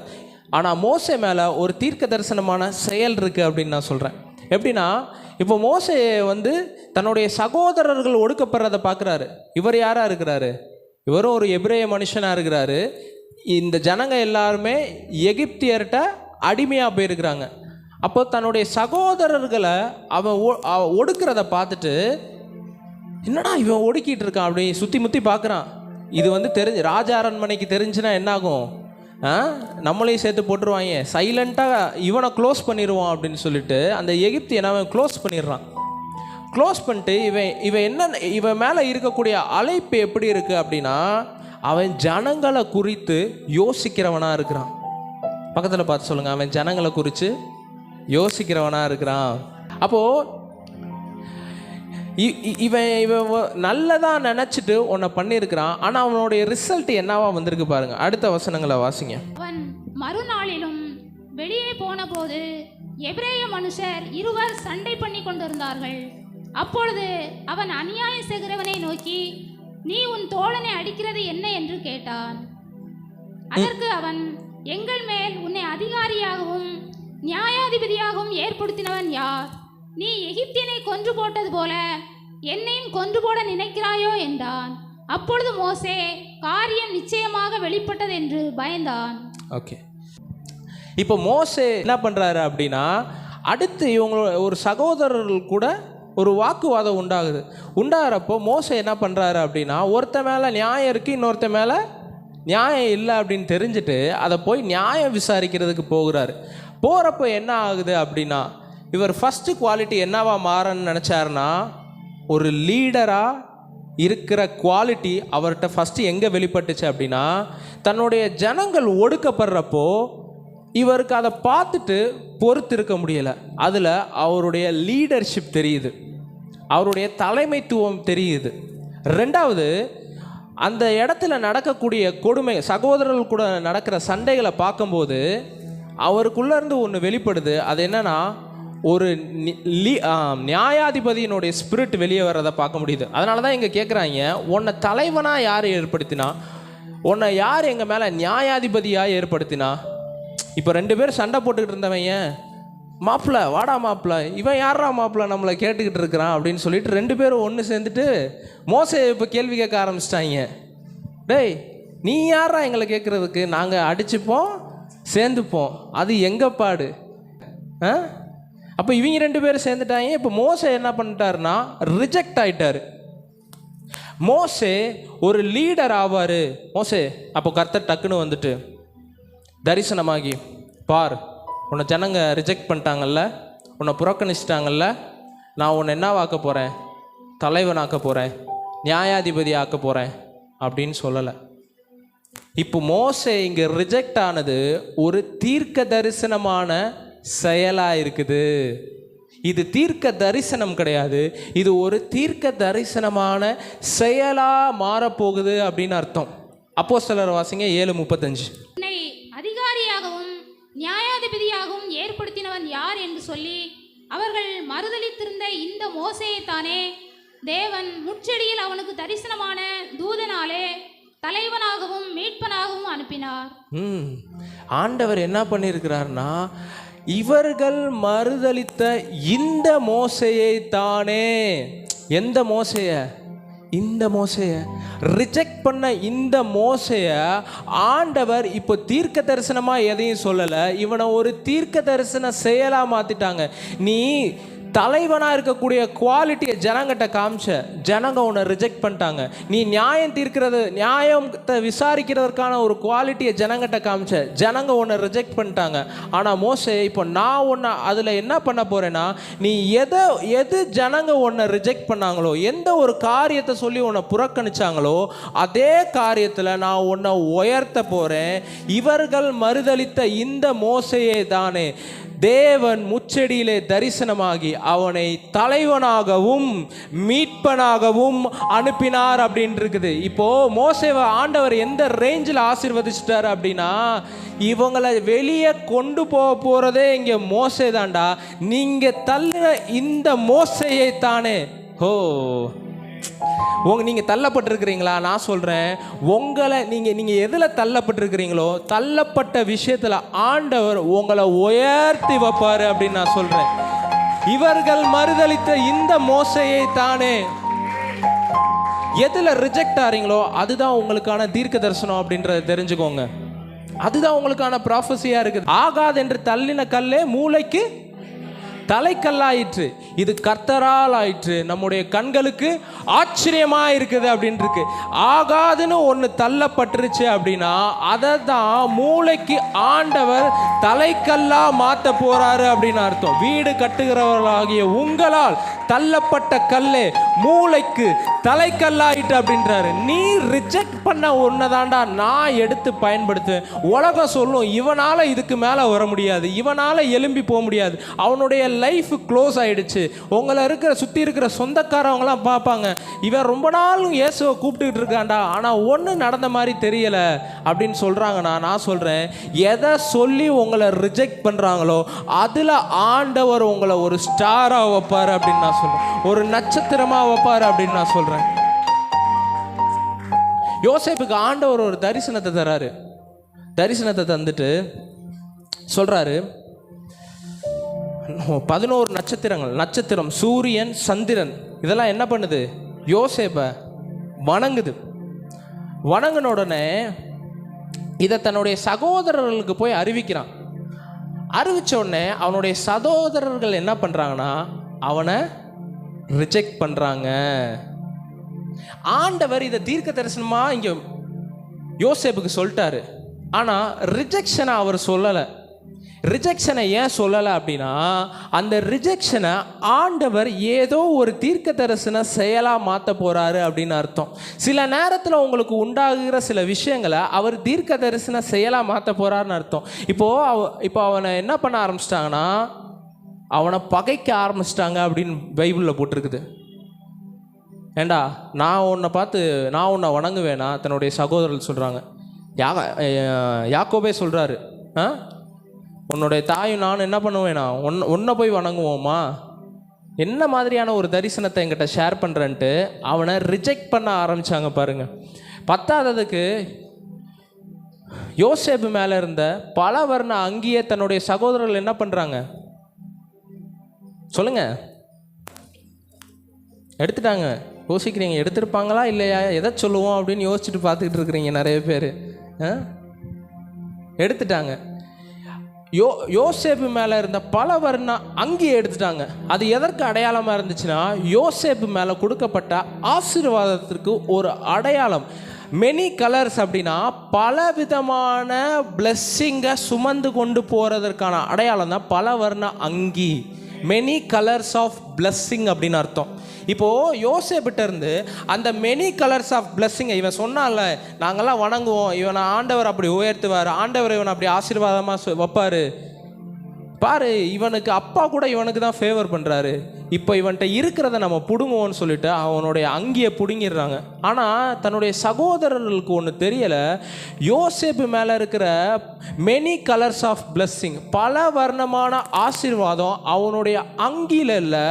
ஆனால் மோசே மேலே ஒரு தீர்க்க தரிசனமான செயல் இருக்குது அப்படின்னு நான் சொல்கிறேன். எப்படின்னா, இப்போ மோசே தன்னுடைய சகோதரர்கள் ஒடுக்கப்படுறதை பார்க்குறாரு. இவர் யாராக இருக்கிறாரு? இவரும் ஒரு எபிரேய மனுஷனாக இருக்கிறாரு. இந்த ஜனங்க எல்லாருமே எகிப்தியர்கிட்ட அடிமையாக போயிருக்கிறாங்க. அப்போ தன்னுடைய சகோதரர்களை அவன் ஒடுக்கிறத பார்த்துட்டு, என்னடா இவன் ஒடுக்கிட்டு இருக்கான் அப்படி சுற்றி முற்றி பார்க்குறான். இது தெரிஞ்சு ராஜா அரண்மனைக்கு தெரிஞ்சுன்னா என்னாகும்? நம்மளையும் சேர்த்து போட்டுருவாங்க. சைலண்ட்டாக இவனை க்ளோஸ் பண்ணிடுவான் அப்படின்னு சொல்லிட்டு அந்த எகிப்தியனை அவன் க்ளோஸ் பண்ணிடுறான். க்ளோஸ் பண்ணிட்டு இவன் மேலே இருக்கக்கூடிய அழைப்பு எப்படி இருக்குது அப்படின்னா, அவன் ஜனங்களை குறித்து யோசிக்கிறவனாக இருக்கிறான். பக்கத்தில் பார்த்து சொல்லுங்கள், அவன் ஜனங்களை குறித்து யோசிக்கிறவனாக இருக்கிறான். அப்போது இவன் நல்லதாக நினச்சிட்டு உன்னை பண்ணியிருக்கிறான். ஆனால் அவனுடைய ரிசல்ட் என்னவா வந்திருக்கு பாருங்க. அடுத்த வசனங்களை வாசிங்க. அவன் மறுநாளிலும் வெளியே போன போது எபிரேய மனுஷர் இருவர் சண்டை பண்ணி கொண்டிருந்தார்கள். அப்பொழுது அவன் அநியாயம் செய்கிறவனை நோக்கி, நீ உன் தோழனை அடிக்கிறது என்ன என்று கேட்டான். அதற்கு அவன், எங்கள் மேல் உன்னை அதிகாரியாகவும் நியாயாதிபதியாகவும் ஏற்படுத்தினவன் யார்? நீ எகிப்தியனை கொன்று போட்டது போல என்னையும் கொன்று போட நினைக்கிறாயோ என்றான். அப்பொழுது மோசே காரியம் நிச்சயமாக வெளிப்பட்டது என்று பயந்தான். ஓகே, இப்போ மோசே என்ன பண்ணுறாரு அப்படின்னா, அடுத்து இவங்களோட ஒரு சகோதரர்கள் கூட ஒரு வாக்குவாதம் உண்டாகிறப்போ மோசே என்ன பண்ணுறாரு அப்படின்னா, ஒருத்த மேலே நியாயம் இருக்குது, இன்னொருத்த மேலே நியாயம் இல்லை அப்படின்னு தெரிஞ்சுட்டு அதை போய் நியாயம் விசாரிக்கிறதுக்கு போகிறப்போ என்ன ஆகுது அப்படின்னா, இவர் ஃபஸ்ட்டு குவாலிட்டி என்னவா மாறன்னு நினச்சாருன்னா, ஒரு லீடராக இருக்கிற குவாலிட்டி அவர்கிட்ட ஃபஸ்ட்டு எங்கே வெளிப்பட்டுச்சு அப்படின்னா, தன்னுடைய ஜனங்கள் ஒடுக்கப்படுறப்போ இவருக்கு அதை பார்த்துட்டு பொறுத்திருக்க முடியலை. அதில் அவருடைய லீடர்ஷிப் தெரியுது, அவருடைய தலைமைத்துவம் தெரியுது. ரெண்டாவது, அந்த இடத்துல நடக்கக்கூடிய கொடுமை, சகோதரர்கள் கூட நடக்கிற சண்டைகளை பார்க்கும்போது அவருக்குள்ளேருந்து ஒன்று வெளிப்படுது. அது என்னன்னா, ஒரு நியாயாதிபதியினுடைய ஸ்பிரிட் வெளியே வர்றதை பார்க்க முடியுது. அதனால தான் இங்கே கேட்குறாங்க, உன்னை தலைவனாக யார் ஏற்படுத்தினா? உன்னை யார் எங்கள் மேலே நியாயாதிபதியாக ஏற்படுத்தினா? இப்போ 2 பேர் சண்டை போட்டுக்கிட்டு இருந்தவங்க, மாப்பிள்ள வாடா மாப்பிள்ள, இவன் யாரா மாப்பிள்ள நம்மளை கேட்டுக்கிட்டு இருக்கிறான் அப்படின்னு சொல்லிட்டு 2 பேரும் ஒன்று சேர்ந்துட்டு மோசே இப்போ கேள்வி கேட்க ஆரம்பிச்சிட்டாங்க. டேய், நீ யாரா எங்களை கேட்குறதுக்கு? நாங்கள் அடிச்சுப்போம், சேர்ந்துப்போம், அது எங்கள் பாடு. அப்போ இவங்க 2 பேரும் சேர்ந்துட்டாங்க. இப்போ மோசே என்ன பண்ணிட்டாருன்னா, ரிஜெக்ட் ஆகிட்டார். மோசே ஒரு லீடர் ஆவார். மோசே அப்போ கர்த்தர் டக்குன்னு தரிசனமாகி, பார், உன்னை ஜனங்க ரிஜெக்ட் பண்ணிட்டாங்கல்ல, உன்னை புறக்கணிச்சிட்டாங்கல்ல, நான் உன்னை என்னவாக்க போகிறேன்? தலைவனாக்க போகிறேன், நியாயாதிபதி ஆக்க போகிறேன் அப்படின்னு சொல்லலை. இப்போ மோசே இங்கே ரிஜெக்ட் ஆனது ஒரு தீர்க்க தரிசனமான செயலாக இருக்குது. இது தீர்க்க தரிசனம் கிடையாது, இது ஒரு தீர்க்க தரிசனமான செயலாக மாறப்போகுது அப்படின்னு அர்த்தம். அப்போஸ்தலர் வாசிங்க 7:35. அதிகாரியாகவும் நியாயாதிபதியாகவும் ஏற்படுத்தினவன் யார் யார் என்று சொல்லி அவர்கள் மறுதலித்திருந்த இந்த மோசேயைத்தானே தேவன் முட்செடியில் அவனுக்கு தரிசனமான தூதனாலே தலைவனாகவும் மீட்பனாகவும் அனுப்பினார். ஆண்டவர் என்ன பண்ணியிருக்கிறார்னா, இவர்கள் மறுதலித்த இந்த மோசையை தானே, எந்த மோசைய, இந்த மோசைய ரிஜெக்ட் பண்ண இந்த மோசைய ஆண்டவர் இப்போ தீர்க்க தரிசனமா எதையும் சொல்லலை, இவனை ஒரு தீர்க்க தரிசன செயலா மாத்திட்டாங்க. நீ தலைவனாக இருக்கக்கூடிய குவாலிட்டியை ஜனங்கிட்ட காமிச்ச, ஜனங்க உன்னை ரிஜெக்ட் பண்ணிட்டாங்க. நீ நியாயத்தை விசாரிக்கிறதுக்கான ஒரு குவாலிட்டியை ஜனங்கிட்ட காமிச்ச, ஜனங்க உன்னை ரிஜெக்ட் பண்ணிட்டாங்க. ஆனால் மோசே, இப்போ நான் உன்னை அதில் என்ன பண்ண போகிறேன்னா, நீ எது ஜனங்க உன்னை ரிஜெக்ட் பண்ணாங்களோ, எந்த ஒரு காரியத்தை சொல்லி உன்னை புறக்கணிச்சாங்களோ, அதே காரியத்தில் நான் உன்னை உயர்த்த போகிறேன். இவர்கள் மறுதலித்த இந்த மோசையே தானே தேவன் முச்செடியிலே தரிசனமாகி அவனை தலைவனாகவும் மீட்பனாகவும் அனுப்பினார் அப்படின்னு இருக்குது. இப்போ மோசேவை ஆண்டவர் எந்த ரேஞ்சில் ஆசீர்வதிச்சிட்டார் அப்படின்னா, இவங்களை வெளியே கொண்டு போறதே இங்கே மோசே தான்டா, நீங்க தள்ளின இந்த மோசையை தானே. நீங்கள் தள்ளப்பட்டிருக்கிறீங்களா? நான் சொல்கிறேன், உங்களை நீங்கள் எதில் தள்ளப்பட்டிருக்கிறீங்களோ, தள்ளப்பட்ட விஷயத்தில் ஆண்டவர் உங்களை உயர்த்தி வைப்பார் அப்படின்னு நான் சொல்கிறேன். இவர்கள் மறுதலித்த இந்த மோசையை தானே, எதில் ரிஜெக்ட் ஆகிறீங்களோ அதுதான் உங்களுக்கான தீர்க்க தரிசனம் அப்படின்றத தெரிஞ்சுக்கோங்க. அதுதான் உங்களுக்கான ப்ராஃபஸியாக இருக்குது. ஆகாது என்று தள்ளின கல்லே மூளைக்கு தலைக்கல்லாயிற்று, இது கர்த்தரால் ஆயிற்று, நம்முடைய கண்களுக்கு ஆச்சரியமா இருக்குது அப்படின்னு இருக்கு. ஆகாதுன்னு ஒன்று தள்ளப்பட்டுருச்சு அப்படின்னா அதை தான் மூளைக்கு ஆண்டவர் தலைக்கல்லா மாற்ற போறாரு அப்படின்னு அர்த்தம். வீடு கட்டுகிறவர்களாகிய உங்களால் தள்ளப்பட்ட கல்லே மூளைக்கு தலைக்கல்லாயிட்டு அப்படின்றாரு. நீ ரிஜெக்ட் பண்ண ஒன்னதாண்டா நான் எடுத்து பயன்படுத்துவேன். உலகம் சொல்லும், இவனால இதுக்கு மேலே வர முடியாது, இவனால எழும்பி போக முடியாது, அவனுடைய லைஃப் க்ளோஸ் ஆயிடுச்சு. உங்களை சுற்றி இருக்கிற சொந்தக்காரவங்களாம் பார்ப்பாங்க, இவன் ரொம்ப நாளும் இயேசுவை கூப்பிட்டுக்கிட்டு இருக்காண்டா, ஆனால் ஒன்றும் நடந்த மாதிரி தெரியலை அப்படின்னு சொல்கிறாங்கண்ணா. நான் சொல்கிறேன், எதை சொல்லி உங்களை ரிஜெக்ட் பண்ணுறாங்களோ அதில் ஆண்டவர் உங்களை ஒரு ஸ்டாராக வைப்பார் அப்படின்னு நான் சொல்கிறேன், ஒரு நட்சத்திரமாக வைப்பார் அப்படின்னு நான் சொல்கிறேன். யோசேப்புக்கு ஆண்டவர் ஒரு தரிசனத்தை தராரு. தரிசனத்தை தந்துட்டு சொல்கிறாரு, 11 நட்சத்திரங்கள், நட்சத்திரம், சூரியன், சந்திரன் இதெல்லாம் என்ன பண்ணுது? யோசேப்பை வணங்குது. வணங்கின உடனே இதை தன்னுடைய சகோதரர்களுக்கு போய் அறிவிக்கிறான். அறிவித்த உடனே அவனுடைய சகோதரர்கள் என்ன பண்ணுறாங்கன்னா அவனை ரிஜெக்ட் பண்ணுறாங்க. ஆண்டவர் இதை தீர்க்க தரிசனமாக இங்கே யோசேப்புக்கு சொல்லிட்டாரு. ஆனால் ரிஜெக்ஷனை அவர் சொல்லலை. ரிஜெக்ஷனை ஏன் சொல்லலை அப்படின்னா, அந்த ரிஜெக்ஷனை ஆண்டவர் ஏதோ ஒரு தீர்க்க தரிசன செயலாக மாற்ற போகிறாரு அப்படின்னு அர்த்தம். சில நேரத்தில் உங்களுக்கு உண்டாகுகிற சில விஷயங்களை அவர் தீர்க்க தரிசன செயலாக மாற்ற போகிறாருன்னு அர்த்தம். இப்போ அவனை என்ன பண்ண ஆரம்பிச்சிட்டாங்கன்னா, அவனை பகைக்க ஆரம்பிச்சிட்டாங்க அப்படின்னு பைபிளில் போட்டிருக்குது. ஏண்டா நான் உன்னை வணங்குவேனா? தன்னுடைய சகோதரர்கள் சொல்கிறாங்க. யாக்கோபே சொல்கிறாரு, உன்னுடைய தாயும் நான் என்ன பண்ணுவேனா, உன்னை போய் வணங்குவோமா? என்ன மாதிரியான ஒரு தரிசனத்தை என்கிட்ட ஷேர் பண்ணுறேன்ட்டு அவனை ரிஜெக்ட் பண்ண ஆரம்பித்தாங்க பாருங்க. பத்தாததுக்கு யோசேப்பு மேலே இருந்த பல வர்ண அங்கேயே தன்னுடைய சகோதரர்கள் என்ன பண்ணுறாங்க சொல்லுங்க, எடுத்துட்டாங்க. யோசிக்கிறீங்க, எடுத்துருப்பாங்களா இல்லையா, எதை சொல்லுவோம் அப்படின்னு யோசிச்சுட்டு பார்த்துக்கிட்டு இருக்கிறீங்க நிறைய பேர். எடுத்துட்டாங்க. யோசேப்பு மேலே இருந்த பல வர்ண அங்கேயே எடுத்துட்டாங்க. அது எதற்கு அடையாளமாக இருந்துச்சுன்னா, யோசேப்பு மேலே கொடுக்கப்பட்ட ஆசீர்வாதத்திற்கு ஒரு அடையாளம். மெனி கலர்ஸ் அப்படின்னா பல விதமான பிளெஸ்ஸிங்கை சுமந்து கொண்டு போகிறதற்கான அடையாளம் தான் பல வர்ண அங்கி. மெனி கலர்ஸ் ஆஃப் பிளெஸ்ஸிங் அப்படின்னு அர்த்தம். இப்போது யோசேப்பிட்ட இருந்து அந்த மெனி கலர்ஸ் ஆஃப் பிளெஸ்ஸிங்கை இவன் சொன்னால, நாங்கள்லாம் வணங்குவோம், இவனை ஆண்டவர் அப்படி உயர்த்துவார், ஆண்டவர் இவனை அப்படி ஆசீர்வாதமாக வைப்பார், பாரு இவனுக்கு அப்பா கூட இவனுக்கு தான் ஃபேவர் பண்ணுறாரு, இப்போ இவன்கிட்ட இருக்கிறத நம்ம பிடுங்குவோன்னு சொல்லிட்டு அவனுடைய அங்கியை பிடுங்கிடுறாங்க. ஆனால் தன்னுடைய சகோதரர்களுக்கு ஒன்று தெரியலை, யோசேப்பு மேலே இருக்கிற மெனி கலர்ஸ் ஆஃப் பிளஸ்ஸிங், பல வர்ணமான ஆசீர்வாதம் அவனுடைய அங்கியில் இல்லை,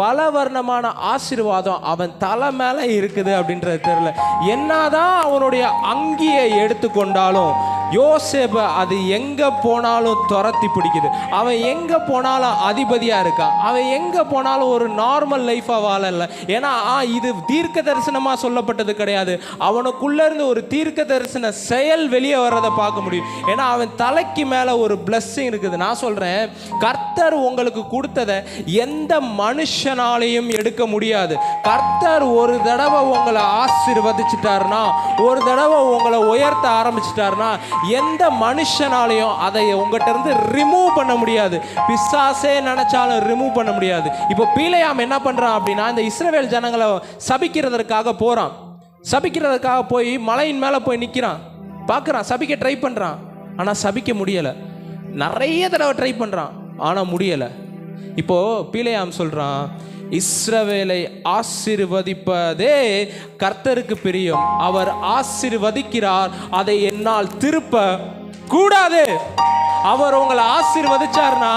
பல வர்ணமான ஆசீர்வாதம் அவன் தலை மேலே இருக்குது அப்படின்றது தெரியல. என்னதான் அவனுடைய அங்கியை எடுத்துக்கொண்டாலும் யோசேப்பு அது எங்கே போனாலும் துரத்தி பிடிக்குது. அவன் எங்கே போனாலும் அதிபதியாக இருக்கான். அவன் எங்கே போனாலும் ஒரு நார்மல் லைஃபாக வாழல. ஏன்னா இது தீர்க்க தரிசனமாக சொல்லப்பட்டது கிடையாது. அவனுக்குள்ளேருந்து ஒரு தீர்க்க தரிசன செயல் வெளியே வர்றதை பார்க்க முடியும். ஏன்னா அவன் தலைக்கு மேலே ஒரு பிளஸ்ஸிங் இருக்குது. நான் சொல்கிறேன், கர்த்தர் உங்களுக்கு கொடுத்ததை எந்த மனுஷனாலையும் எடுக்க முடியாது. கர்த்தர் ஒரு தடவை உங்களை ஆசீர்வதிச்சிட்டாருன்னா, ஒரு தடவை உங்களை உயர்த்த ஆரம்பிச்சிட்டாருன்னா, எந்த மனுஷனாலையும் அதை உங்கள்கிட்ட இருந்து ரிமூவ் பண்ண முடியாது. பிசாசே நினைச்சாலும் ரிமூவ் பண்ண முடியாது. இப்போ பீலேயாம் என்ன பண்றான் அப்படின்னா, இந்த இஸ்ரவேல் ஜனங்களை சபிக்கிறதற்காக போறான். சபிக்கிறதுக்காக போய் மலையின் மேலே போய் நிற்கிறான், பார்க்குறான், சபிக்க ட்ரை பண்ணுறான். ஆனால் சபிக்க முடியலை. நிறைய தடவை ட்ரை பண்ணுறான், ஆனால் முடியலை. இப்போது பீலேயாம் சொல்கிறான், இஸ்ரவேலை ஆசீர்வதிப்பதே கர்த்தருக்கு பிரியம், அவர் ஆசீர்வதிக்கிறார், அதை என்னால் திருப்ப கூடாது. அவர் உங்களை ஆசீர்வதிச்சார்னா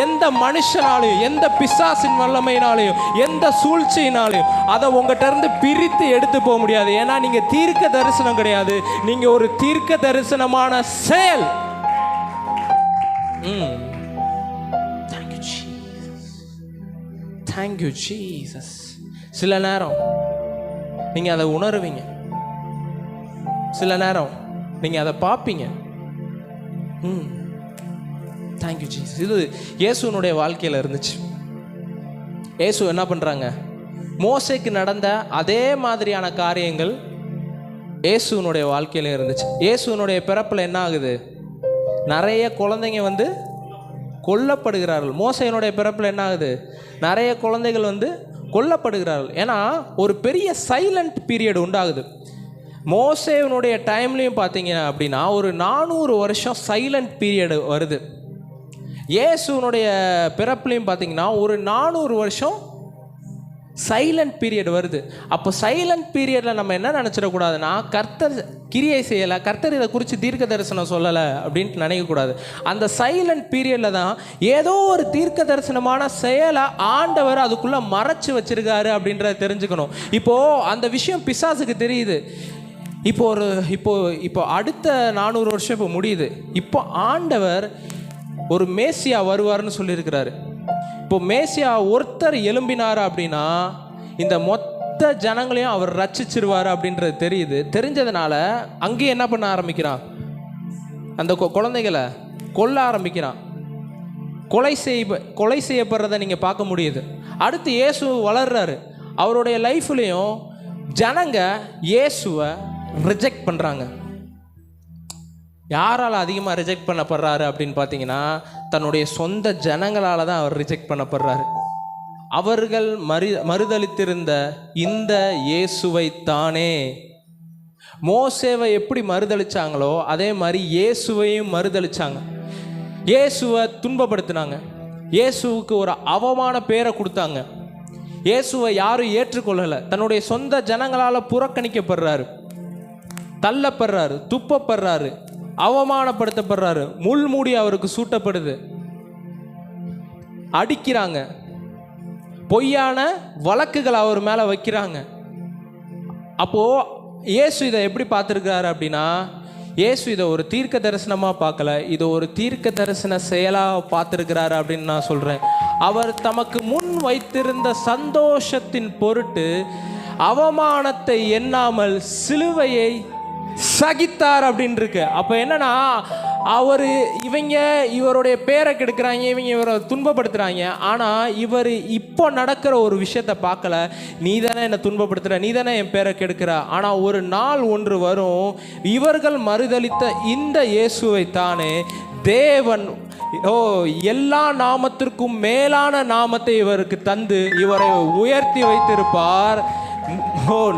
எந்த மனுஷனாலையும், எந்த பிசாசின் வல்லமையினாலையும், எந்த சூழ்ச்சியினாலையும் அதை உங்கள்கிட்ட இருந்து பிரித்து எடுத்து போக முடியாது. ஏன்னா நீங்க தீர்க்க தரிசனம் கிடையாது, நீங்க ஒரு தீர்க்க தரிசனமான செயல். Thank you Jesus. சில நேரம் நீங்க அதை உணருவீங்க, சில நேரம் நீங்க அதை பார்ப்பீங்க. Thank you Jesus. இது இயேசுனுடைய வாழ்க்கையில் இருந்துச்சு. இயேசு என்ன பண்ணுறாங்க, மோசேக்கு நடந்த அதே மாதிரியான காரியங்கள் இயேசுனுடைய வாழ்க்கையில் இருந்துச்சு. இயேசுனுடைய பிறப்பில் என்ன ஆகுது, நிறைய குழந்தைங்க வந்து கொல்லப்படுகிறார்கள். மோசேனுடைய பிறப்பில் என்ன ஆகுது, நிறைய குழந்தைகள் வந்து கொல்லப்படுகிறார்கள். ஏன்னா ஒரு பெரிய சைலண்ட் பீரியட் உண்டாகுது. மோசேனுடைய டைம்லையும் பார்த்தீங்க அப்படின்னா ஒரு 400 வருஷம் சைலண்ட் பீரியட் வருது. இயேசுனுடைய பிறப்புலையும் பார்த்தீங்கன்னா ஒரு 400 வருஷம் சைலண்ட் பீரியட் வருது. அப்போ சைலண்ட் பீரியடில் நம்ம என்ன நினச்சிடக்கூடாதுன்னா, கர்த்தர் கிரியை செய்யலை, கர்த்தர் இதை குறித்து தீர்க்க தரிசனம் சொல்லலை அப்படின்ட்டு நினைக்கக்கூடாது. அந்த சைலண்ட் பீரியடில் தான் ஏதோ ஒரு தீர்க்க தரிசனமான செயலை ஆண்டவர் அதுக்குள்ளே மறைச்சி வச்சிருக்காரு அப்படின்றத தெரிஞ்சுக்கணும். இப்போது அந்த விஷயம் பிசாசுக்கு தெரியுது. இப்போ அடுத்த 400 வருஷம் இப்போ முடியுது. இப்போ ஆண்டவர் ஒரு மேசியா வருவார்னு சொல்லியிருக்கிறாரு. இப்போ மேசியா ஒருத்தர் எழும்பினார் அப்படின்னா இந்த மொத்த ஜனங்களையும் அவர் ரட்சிச்சிருவார் அப்படின்றது தெரியுது. தெரிஞ்சதுனால அங்கேயே என்ன பண்ண ஆரம்பிக்கிறான், அந்த குழந்தைகளை கொல்ல ஆரம்பிக்கிறான். கொலை செய்யப்படுறதை நீங்கள் பார்க்க முடியுது. அடுத்து இயேசு வளர்றாரு. அவருடைய லைஃப்லேயும் ஜனங்க இயேசுவை ரிஜெக்ட் பண்ணுறாங்க. யாரால் அதிகமாக ரிஜெக்ட் பண்ணப்படுறாரு அப்படின்னு பார்த்தீங்கன்னா, தன்னுடைய சொந்த ஜனங்களால் தான் அவர் ரிஜெக்ட் பண்ணப்படுறாரு. அவர்கள் மறுதலித்திருந்த இந்த இயேசுவை தானே. மோசேவை எப்படி மறுதளிச்சாங்களோ அதே மாதிரி இயேசுவையும் மறுதளிச்சாங்க. இயேசுவை துன்பப்படுத்தினாங்க. இயேசுவுக்கு ஒரு அவமான பேரை கொடுத்தாங்க. இயேசுவை யாரும் ஏற்றுக்கொள்ளலை. தன்னுடைய சொந்த ஜனங்களால் புறக்கணிக்கப்படுறாரு, தள்ளப்படுறாரு, துப்பப்படுறாரு, அவமானப்படுத்தப்படுறாரு, முள்மூடி அவருக்கு சூட்டப்படுது, அடிக்கிறாங்க, பொய்யான வழக்குகள் அவர் மேலே வைக்கிறாங்க. அப்போது இயேசு இதை எப்படி பார்த்துருக்கிறாரு அப்படின்னா, இயேசு இதை ஒரு தீர்க்க தரிசனமாக பார்க்கல, இதை ஒரு தீர்க்க தரிசன செயலாக பார்த்துருக்கிறாரு அப்படின்னு நான் சொல்கிறேன். அவர் தமக்கு முன் வைத்திருந்த சந்தோஷத்தின் பொருட்டு அவமானத்தை எண்ணாமல் சிலுவையை சகித்தார் அப்படின்னு இருக்கு. அப்போ என்னன்னா, இவருடைய பேரை கெடுக்கிறாங்க, இவரை துன்பப்படுத்துகிறாங்க. ஆனால் இவர் இப்போ நடக்கிற ஒரு விஷயத்தை பார்க்கல. நீ தானே என்னை துன்பப்படுத்துகிற, நீ தானே என் பேரை கெடுக்கிற. ஆனால் ஒரு நாள் ஒன்று வரும், இவர்கள் மறுதலித்த இந்த இயேசுவை தானே தேவன் எல்லா நாமத்திற்கும் மேலான நாமத்தை இவருக்கு தந்து இவரை உயர்த்தி வைத்திருப்பார்.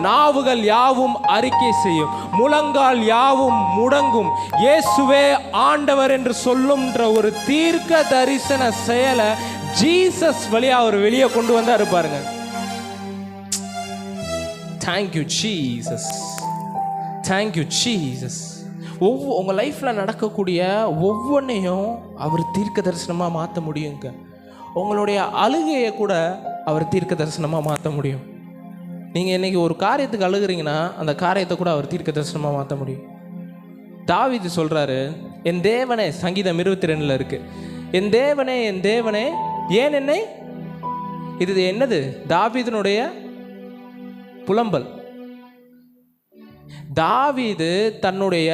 நாவுகள் யாவும் அறிக்கை செய்யும், முழங்கால் யாவும் முடங்கும், இயேசுவே ஆண்டவர் என்று சொல்லும்ன்ற ஒரு தீர்க்க தரிசன செயலை ஜீசஸ் வழியா அவர் வெளியே கொண்டு வந்தாரு பாருங்க. Thank you Jesus, thank you Jesus. உங்கள் லைஃப்பில் நடக்கக்கூடிய ஒவ்வொன்றையும் அவர் தீர்க்க தரிசனமாக மாற்ற முடியுங்க. உங்களுடைய அழுகையை கூட அவர் தீர்க்க தரிசனமாக மாற்ற முடியும். நீங்கள் இன்றைக்கி ஒரு காரியத்துக்கு அழுகிறீங்கன்னா அந்த காரியத்தை கூட அவர் தீர்க்க தரிசனமாக மாற்ற முடியும். தாவீது சொல்கிறாரு, என் தேவனே, சங்கீதம் 22 இருக்குது, என் தேவனே என் தேவனே ஏன் என்னை, இது என்னது? தாவீதினுடைய புலம்பல். தாவீது தன்னுடைய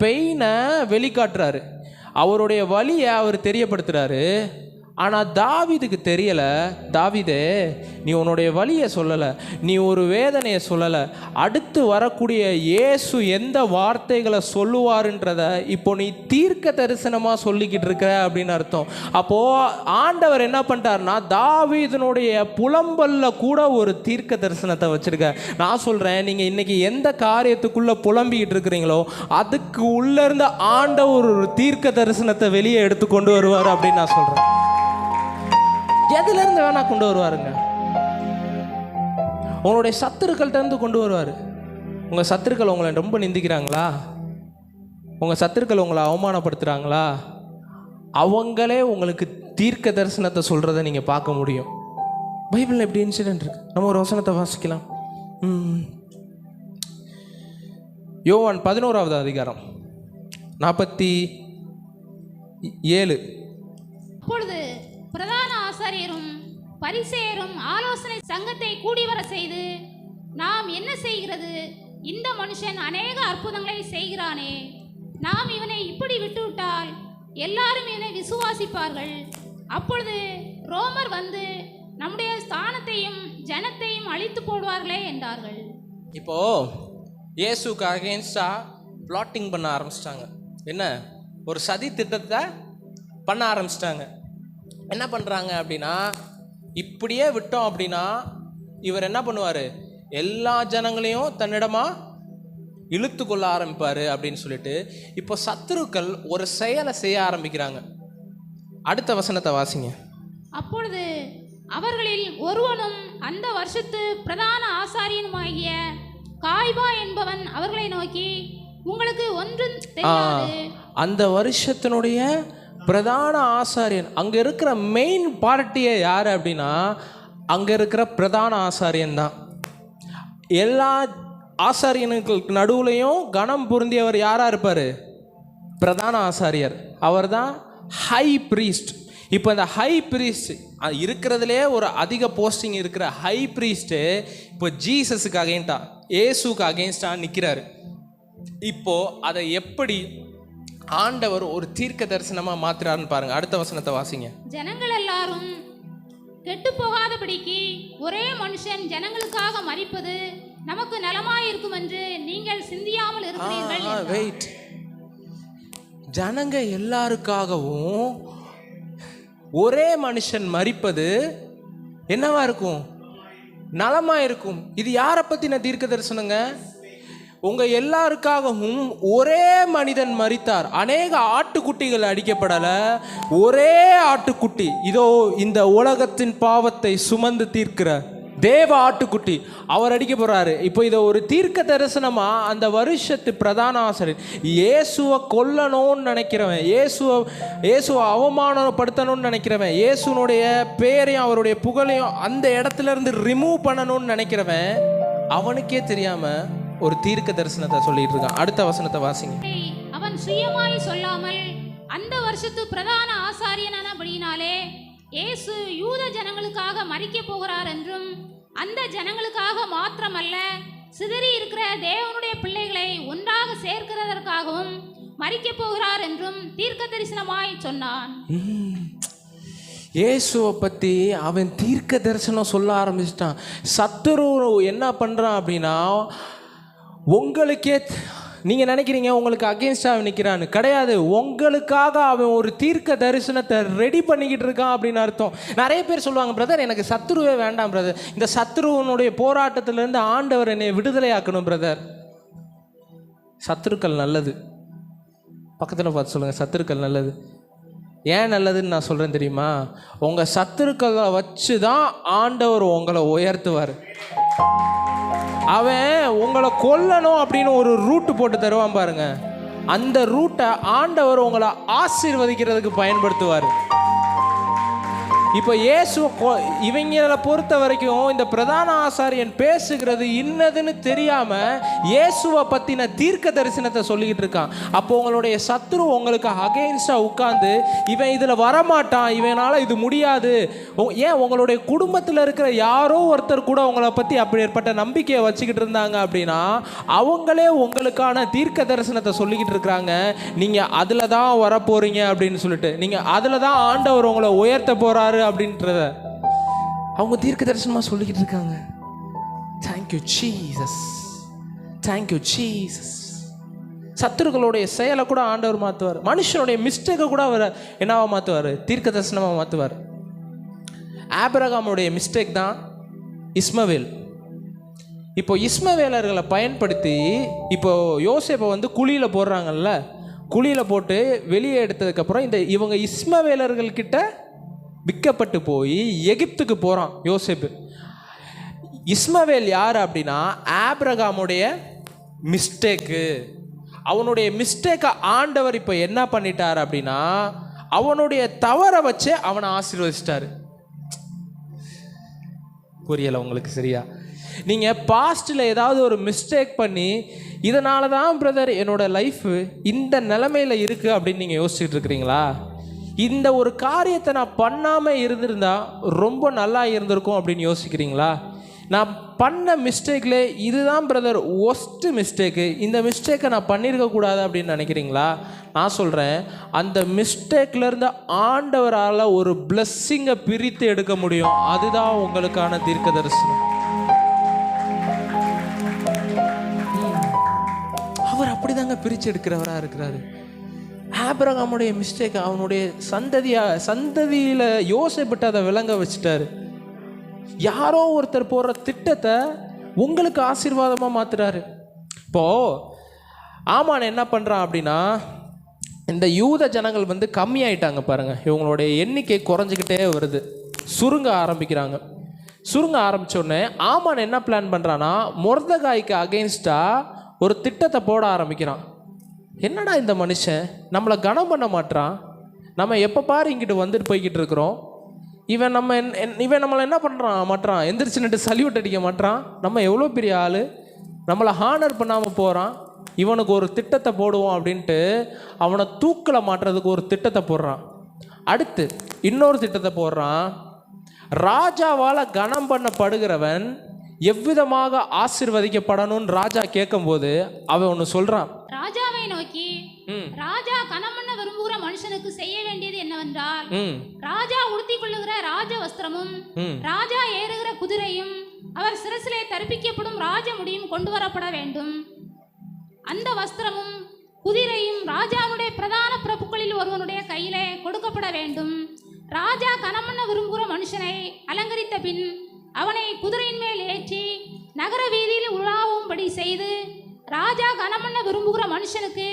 பெயினை வெளிக்காட்டுறாரு, அவருடைய வலியை அவர் தெரியப்படுத்துகிறாரு. ஆனால் தாவீதுக்கு தெரியலை, தாவீதே நீ உன்னுடைய வலியை சொல்லலை, நீ ஒரு வேதனையை சொல்லலை, அடுத்து வரக்கூடிய இயேசு எந்த வார்த்தைகளை சொல்லுவாருன்றத இப்போ நீ தீர்க்க தரிசனமாக சொல்லிக்கிட்டு இருக்க அப்படின்னு அர்த்தம். அப்போது ஆண்டவர் என்ன பண்ணிட்டாருன்னா தாவீதினுடைய புலம்பலில் கூட ஒரு தீர்க்க தரிசனத்தை வச்சுருக்க. நான் சொல்கிறேன், நீங்கள் இன்றைக்கி எந்த காரியத்துக்குள்ளே புலம்பிக்கிட்டு இருக்கிறீங்களோ அதுக்கு உள்ளேருந்து ஆண்டவர் ஒரு தீர்க்க தரிசனத்தை வெளியே எடுத்து கொண்டு வருவார் அப்படின்னு நான் சொல்கிறேன். எதுலேருந்து வேணா கொண்டு வருவாருங்க. உங்களுடைய சத்துருக்கள்கிட்ட இருந்து கொண்டு வருவார். உங்கள் சத்துருக்கள் உங்களை ரொம்ப நிந்திக்கிறாங்களா, உங்கள் சத்துருக்கள் உங்களை அவமானப்படுத்துகிறாங்களா, அவங்களே உங்களுக்கு தீர்க்க தரிசனத்தை சொல்கிறத நீங்கள் பார்க்க முடியும். பைபிளில் எப்படி இன்சிடென்ட் இருக்கு. நம்ம ஒரு வசனத்தை வாசிக்கலாம். யோவான் 11வது அதிகாரம் 47. அப்பொழுது பிரதான ஆசாரியரும் பரிசேயரும் ஆலோசனை சங்கத்தை கூடி வர செய்து, நாம் என்ன செய்கிறது? இந்த மனுஷன் அநேக அற்புதங்களை செய்கிறானே, நாம் இவனை இப்படி விட்டுவிட்டால் எல்லாரும் இவனை விசுவாசிப்பார்கள். அப்பொழுது ரோமர் வந்து நம்முடைய ஸ்தானத்தையும் ஜனத்தையும் அழித்து போடுவார்களே என்றார்கள். இப்போ இயேசுக்கு அகேன்ஸ்டா பிளாட்டிங் பண்ண ஆரம்பிச்சிட்டாங்க. என்ன, ஒரு சதி திட்டத்தை பண்ண ஆரம்பிச்சிட்டாங்க. என்ன பண்ணுறாங்க அப்படின்னா, இப்படியே விட்டோம் அப்படின்னா இவர் என்ன பண்ணுவார், எல்லா ஜனங்களையும் தன்னிடமா இழுத்து கொள்ள ஆரம்பிப்பார் அப்படின்னு சொல்லிட்டு இப்போ சத்துருக்கள் ஒரு செயலை செய்ய ஆரம்பிக்கிறாங்க. அடுத்த வசனத்தை வாசிங்க. அப்பொழுது அவர்களில் ஒருவனும் அந்த வருஷத்து பிரதான ஆசாரியனுமாகிய காய்பா என்பவன் அவர்களை நோக்கி, உங்களுக்கு ஒன்றும் தெரியாது. அந்த வருஷத்தினுடைய பிரதான ஆசாரியன், அங்கே இருக்கிற மெயின் பார்ட்டியே யார் அப்படின்னா அங்கே இருக்கிற பிரதான ஆசாரியன் தான். எல்லா ஆசாரியனுக்கு நடுவுலையும் கனம் பொருந்தியவர் யாராக இருப்பார்? பிரதான ஆசாரியர். அவர் தான் ஹை ப்ரீஸ்ட். இப்போ இந்த ஹை ப்ரீஸ்ட் இருக்கிறதுலே ஒரு அதிக போஸ்டிங் இருக்கிற ஹை ப்ரீஸ்ட்டு இப்போ ஜீசஸுக்கு அகேன்ஸ்டா, இயேசுக்கு அகேன்ஸ்டா நிற்கிறாரு. இப்போ அதை எப்படி ஆண்டவர் ஒரு தீர்க்க தரிசனமா மாத்துறாருன்னு பாருங்க. அடுத்த வசனத்தை வாசிங்க. ஜனங்கள் எல்லாரும் கெட்டு போகாதபடிக்கு ஒரே மனுஷன் ஜனங்களுக்காக மரிப்பது நமக்கு நலமாயிருக்கும் என்று நீங்கள் சிந்தியாமல் இருக்கிறீர்கள். வெயிட், ஜனங்க எல்லாருக்காகவும் ஒரே மனுஷன் மரிப்பது என்னவா இருக்கும்? நலமா இருக்கும். இது யாரை பத்தின தீர்க்க தரிசனங்க? உங்க எல்லாருக்காகவும் ஒரே மனிதன் மரித்தார். அநேக ஆட்டுக்குட்டிகள் அடிக்கப்படல, ஒரே ஆட்டுக்குட்டி, இதோ இந்த உலகத்தின் பாவத்தை சுமந்து தீர்க்கிற தேவ ஆட்டுக்குட்டி, அவர் அடிக்க போறாரு. இப்போ இதை ஒரு தீர்க்க தரிசனமா அந்த வருஷத்து பிரதான ஆசாரியர் இயேசுவை கொல்லணும்னு நினைக்கிறவன், இயேசுவை அவமானப்படுத்தணும்னு நினைக்கிறவன், இயேசுனுடைய பேரையும் அவருடைய புகழையும் அந்த இடத்துல இருந்து ரிமூவ் பண்ணணும்னு நினைக்கிறவன், அவனுக்கே தெரியாம ஒரு தீர்க்க தரிசனத்தை சொல்லிட்டு இருக்கான். அடுத்த வசனத்தை வாசிங்க. அவன் சுயமாய் சொல்லாமல் அந்த வருஷத்து பிரதான ஆசாரியனானபடியினாலே இயேசு யூத ஜனங்களுக்காக மரிக்க போகிறார் என்றும், அந்த ஜனங்களுக்காக மாத்திரமல்ல சிதறி இருக்கிற தேவனுடைய பிள்ளைகளை ஒன்றாக சேர்க்கிறதற்காகவும் மரிக்க போகிறார் என்றும் தீர்க்க தரிசனமாய் சொன்னான். இயேசுவை பற்றி அவன் தீர்க்க தரிசனம் சொல்ல ஆரம்பிச்சிட்டான். சத்துரு என்ன பண்ணுறான் அப்படின்னா, உங்களுக்கே நீங்கள் நினைக்கிறீங்க உங்களுக்கு அகேன்ஸ்டாக நிற்கிறான்னு, கிடையாது. உங்களுக்காக அவன் ஒரு தீர்க்க தரிசனத்தை ரெடி பண்ணிக்கிட்டு இருக்கான் அப்படின்னு அர்த்தம். நிறைய பேர் சொல்லுவாங்க, பிரதர் எனக்கு சத்துருவே வேண்டாம் பிரதர், இந்த சத்துருவனுடைய போராட்டத்திலேருந்து ஆண்டவர் என்னை விடுதலையாக்கணும் பிரதர். சத்துருக்கள் நல்லது. பக்கத்தில் பார்த்து சொல்லுங்கள், சத்துருக்கள் நல்லது. ஏன் நல்லதுன்னு நான் சொல்கிறேன் தெரியுமா? உங்கள் சத்துருக்களை வச்சு தான் ஆண்டவர் உங்களை உயர்த்துவார். அவன் உங்களை கொல்லணும் அப்படின்னு ஒரு ரூட்டு போட்டு தருவான் பாருங்க, அந்த ரூட்டை ஆண்டவர் உங்களை ஆசீர்வதிக்கிறதுக்கு பயன்படுத்துவார். இப்போ இயேசு இவங்களை பொறுத்த வரைக்கும் இந்த பிரதான ஆசாரியன் பேசுகிறது இன்னதுன்னு தெரியாமல் இயேசுவை பற்றின தீர்க்க தரிசனத்தை சொல்லிக்கிட்டு இருக்கான். அப்போ உங்களுடைய சத்துரு உங்களுக்கு அகெயின்ஸ்டாக உட்காந்து இவன் இதில் வரமாட்டான், இவனால் இது முடியாது, ஏன் உங்களுடைய குடும்பத்தில் இருக்கிற யாரோ ஒருத்தர் கூட உங்களை பற்றி அப்படிப்பட்ட நம்பிக்கையை வச்சுக்கிட்டு இருந்தாங்க அப்படின்னா அவங்களே உங்களுக்கான தீர்க்க தரிசனத்தை சொல்லிக்கிட்டு இருக்கிறாங்க. நீங்கள் அதில் தான் வரப்போகிறீங்க அப்படின்னு சொல்லிட்டு, நீங்கள் அதில் தான் ஆண்டவர் உங்களை உயர்த்த போகிறாரு அப்படின்றத அவங்க தீர்க்க தரிசனமாக சொல்லிக்கிட்டு இருக்காங்க. Thank you Jesus, thank you Jesus. சத்துருக்களுடைய செயலை கூட ஆண்டவர் மாற்றுவார். மனுஷனுடைய மிஸ்டேக்கை கூட அவர் என்னவா மாற்றுவார்? தீர்க்க தரிசனமாக மாற்றுவார். ஆபிரகாமுடைய மிஸ்டேக் தான் இஸ்மவேல். இப்போ இஸ்மவேலர்களை பயன்படுத்தி இப்போ யோசேப்பை வந்து குழியில் போடுறாங்கல்ல, குழியில் போட்டு வெளியே எடுத்ததுக்கப்புறம் இவங்க இஸ்மவேலர்கள்கிட்ட விற்கப்பட்டு போய் எகிப்துக்கு போகிறான் யோசேப்பு. இஸ்மவேல் யார் அப்படின்னா ஆபிரகாமுடைய மிஸ்டேக்கு. அவனுடைய மிஸ்டேக்கை ஆண்டவர் இப்போ என்ன பண்ணிட்டார் அப்படின்னா அவனுடைய தவறை வச்சு அவனை ஆசீர்வதிச்சிட்டாரு. புரியலை உங்களுக்கு சரியா? நீங்கள் பாஸ்ட்டில் ஏதாவது ஒரு மிஸ்டேக் பண்ணி இதனால தான் பிரதர் என்னோட லைஃப் இந்த நிலைமையில் இருக்குது அப்படின்னு நீங்கள் யோசிச்சுட்டு இருக்கிறீங்களா? இந்த ஒரு காரியத்தை நான் பண்ணாமல் இருந்திருந்தா ரொம்ப நல்லா இருந்திருக்கும் அப்படின்னு யோசிக்கிறீங்களா? நான் பண்ண மிஸ்டேக்கில் இதுதான் பிரதர் ஒஸ்ட்டு மிஸ்டேக்கு, இந்த மிஸ்டேக்கை நான் பண்ணியிருக்கக்கூடாது அப்படின்னு நினைக்கிறீங்களா? நான் சொல்கிறேன், அந்த மிஸ்டேக்லேருந்து ஆண்டவரால் ஒரு பிளஸ்ஸிங்கை பிரித்து எடுக்க முடியும். அதுதான் உங்களுக்கான தீர்க்க தரிசனம். அவர் அப்படி தாங்க பிரித்து எடுக்கிறவராக இருக்கிறாரு. ஆபிரகாமுடைய மிஸ்டேக் அவனுடைய சந்ததியில் யோசிப்பட்டு அதை விளங்க வச்சுட்டாரு. யாரோ ஒருத்தர் போடுற திட்டத்தை உங்களுக்கு ஆசீர்வாதமாக மாற்றுறாரு. இப்போது ஆமான் என்ன பண்ணுறான் அப்படின்னா இந்த யூத ஜனங்கள் வந்து கம்மியாயிட்டாங்க பாருங்கள், இவங்களுடைய எண்ணிக்கை குறைஞ்சிக்கிட்டே வருது, சுருங்க ஆரம்பிக்கிறாங்க. சுருங்க ஆரம்பித்தோடனே ஆமான் என்ன பிளான் பண்ணுறான்னா மொர்தெகாய்க்கு அகெயின்ஸ்டாக ஒரு திட்டத்தை போட ஆரம்பிக்கிறான். என்னடா இந்த மனுஷன் நம்மளை கனம் பண்ண மாட்டான், நம்ம எப்போ பாரு இங்கிட்டு வந்துட்டு போய்கிட்டு இருக்கிறோம், இவன் நம்மளை என்ன பண்ணுறான் மாட்டான், எந்திரிச்சுன்னுட்டு சல்யூட் அடிக்க மாட்டான், நம்ம எவ்வளோ பெரிய ஆள், நம்மளை ஹானர் பண்ணாமல் போகிறான், இவனுக்கு ஒரு திட்டத்தை போடுவோம் அப்படின்ட்டு அவனை தூக்கில் மாட்டுறதுக்கு ஒரு திட்டத்தை போடுறான். அடுத்து இன்னொரு திட்டத்தை போடுறான். ராஜாவால் கனம் பண்ணப்படுகிறவன் எவ்விதமாக ஆசீர்வதிக்கப்படணும்னு ராஜா கேட்கும்போது அவன் ஒன்று சொல்றான். ராஜாவை நோக்கி, ராஜா கனம் பண்ண விரும்புகிற மனுஷனுக்கு செய்ய வேண்டியது என்னவென்றால் ராஜா உடுத்திக் கொள்ளுகிற ராஜ வஸ்திரமும் ராஜா ஏறுகிற குதிரையும் அவர் சிரசிலே தரிப்பிக்கப்படும் ராஜ முடியும் கொண்டு வரப்பட வேண்டும். அந்த வஸ்திரமும் குதிரையும் ராஜாவுடைய பிரதான பிரபுக்களில் ஒருவனுடைய கையிலே கொடுக்கப்பட வேண்டும். ராஜா கனம் பண்ண விரும்புகிற மனுஷனை அலங்கரித்த பின் அவனை குதிரையின் மேல் ஏற்றி நகர வீதியில் உலாவும்படி செய்து ராஜா கனம் பண்ண விரும்புகிற மனுஷனுக்கு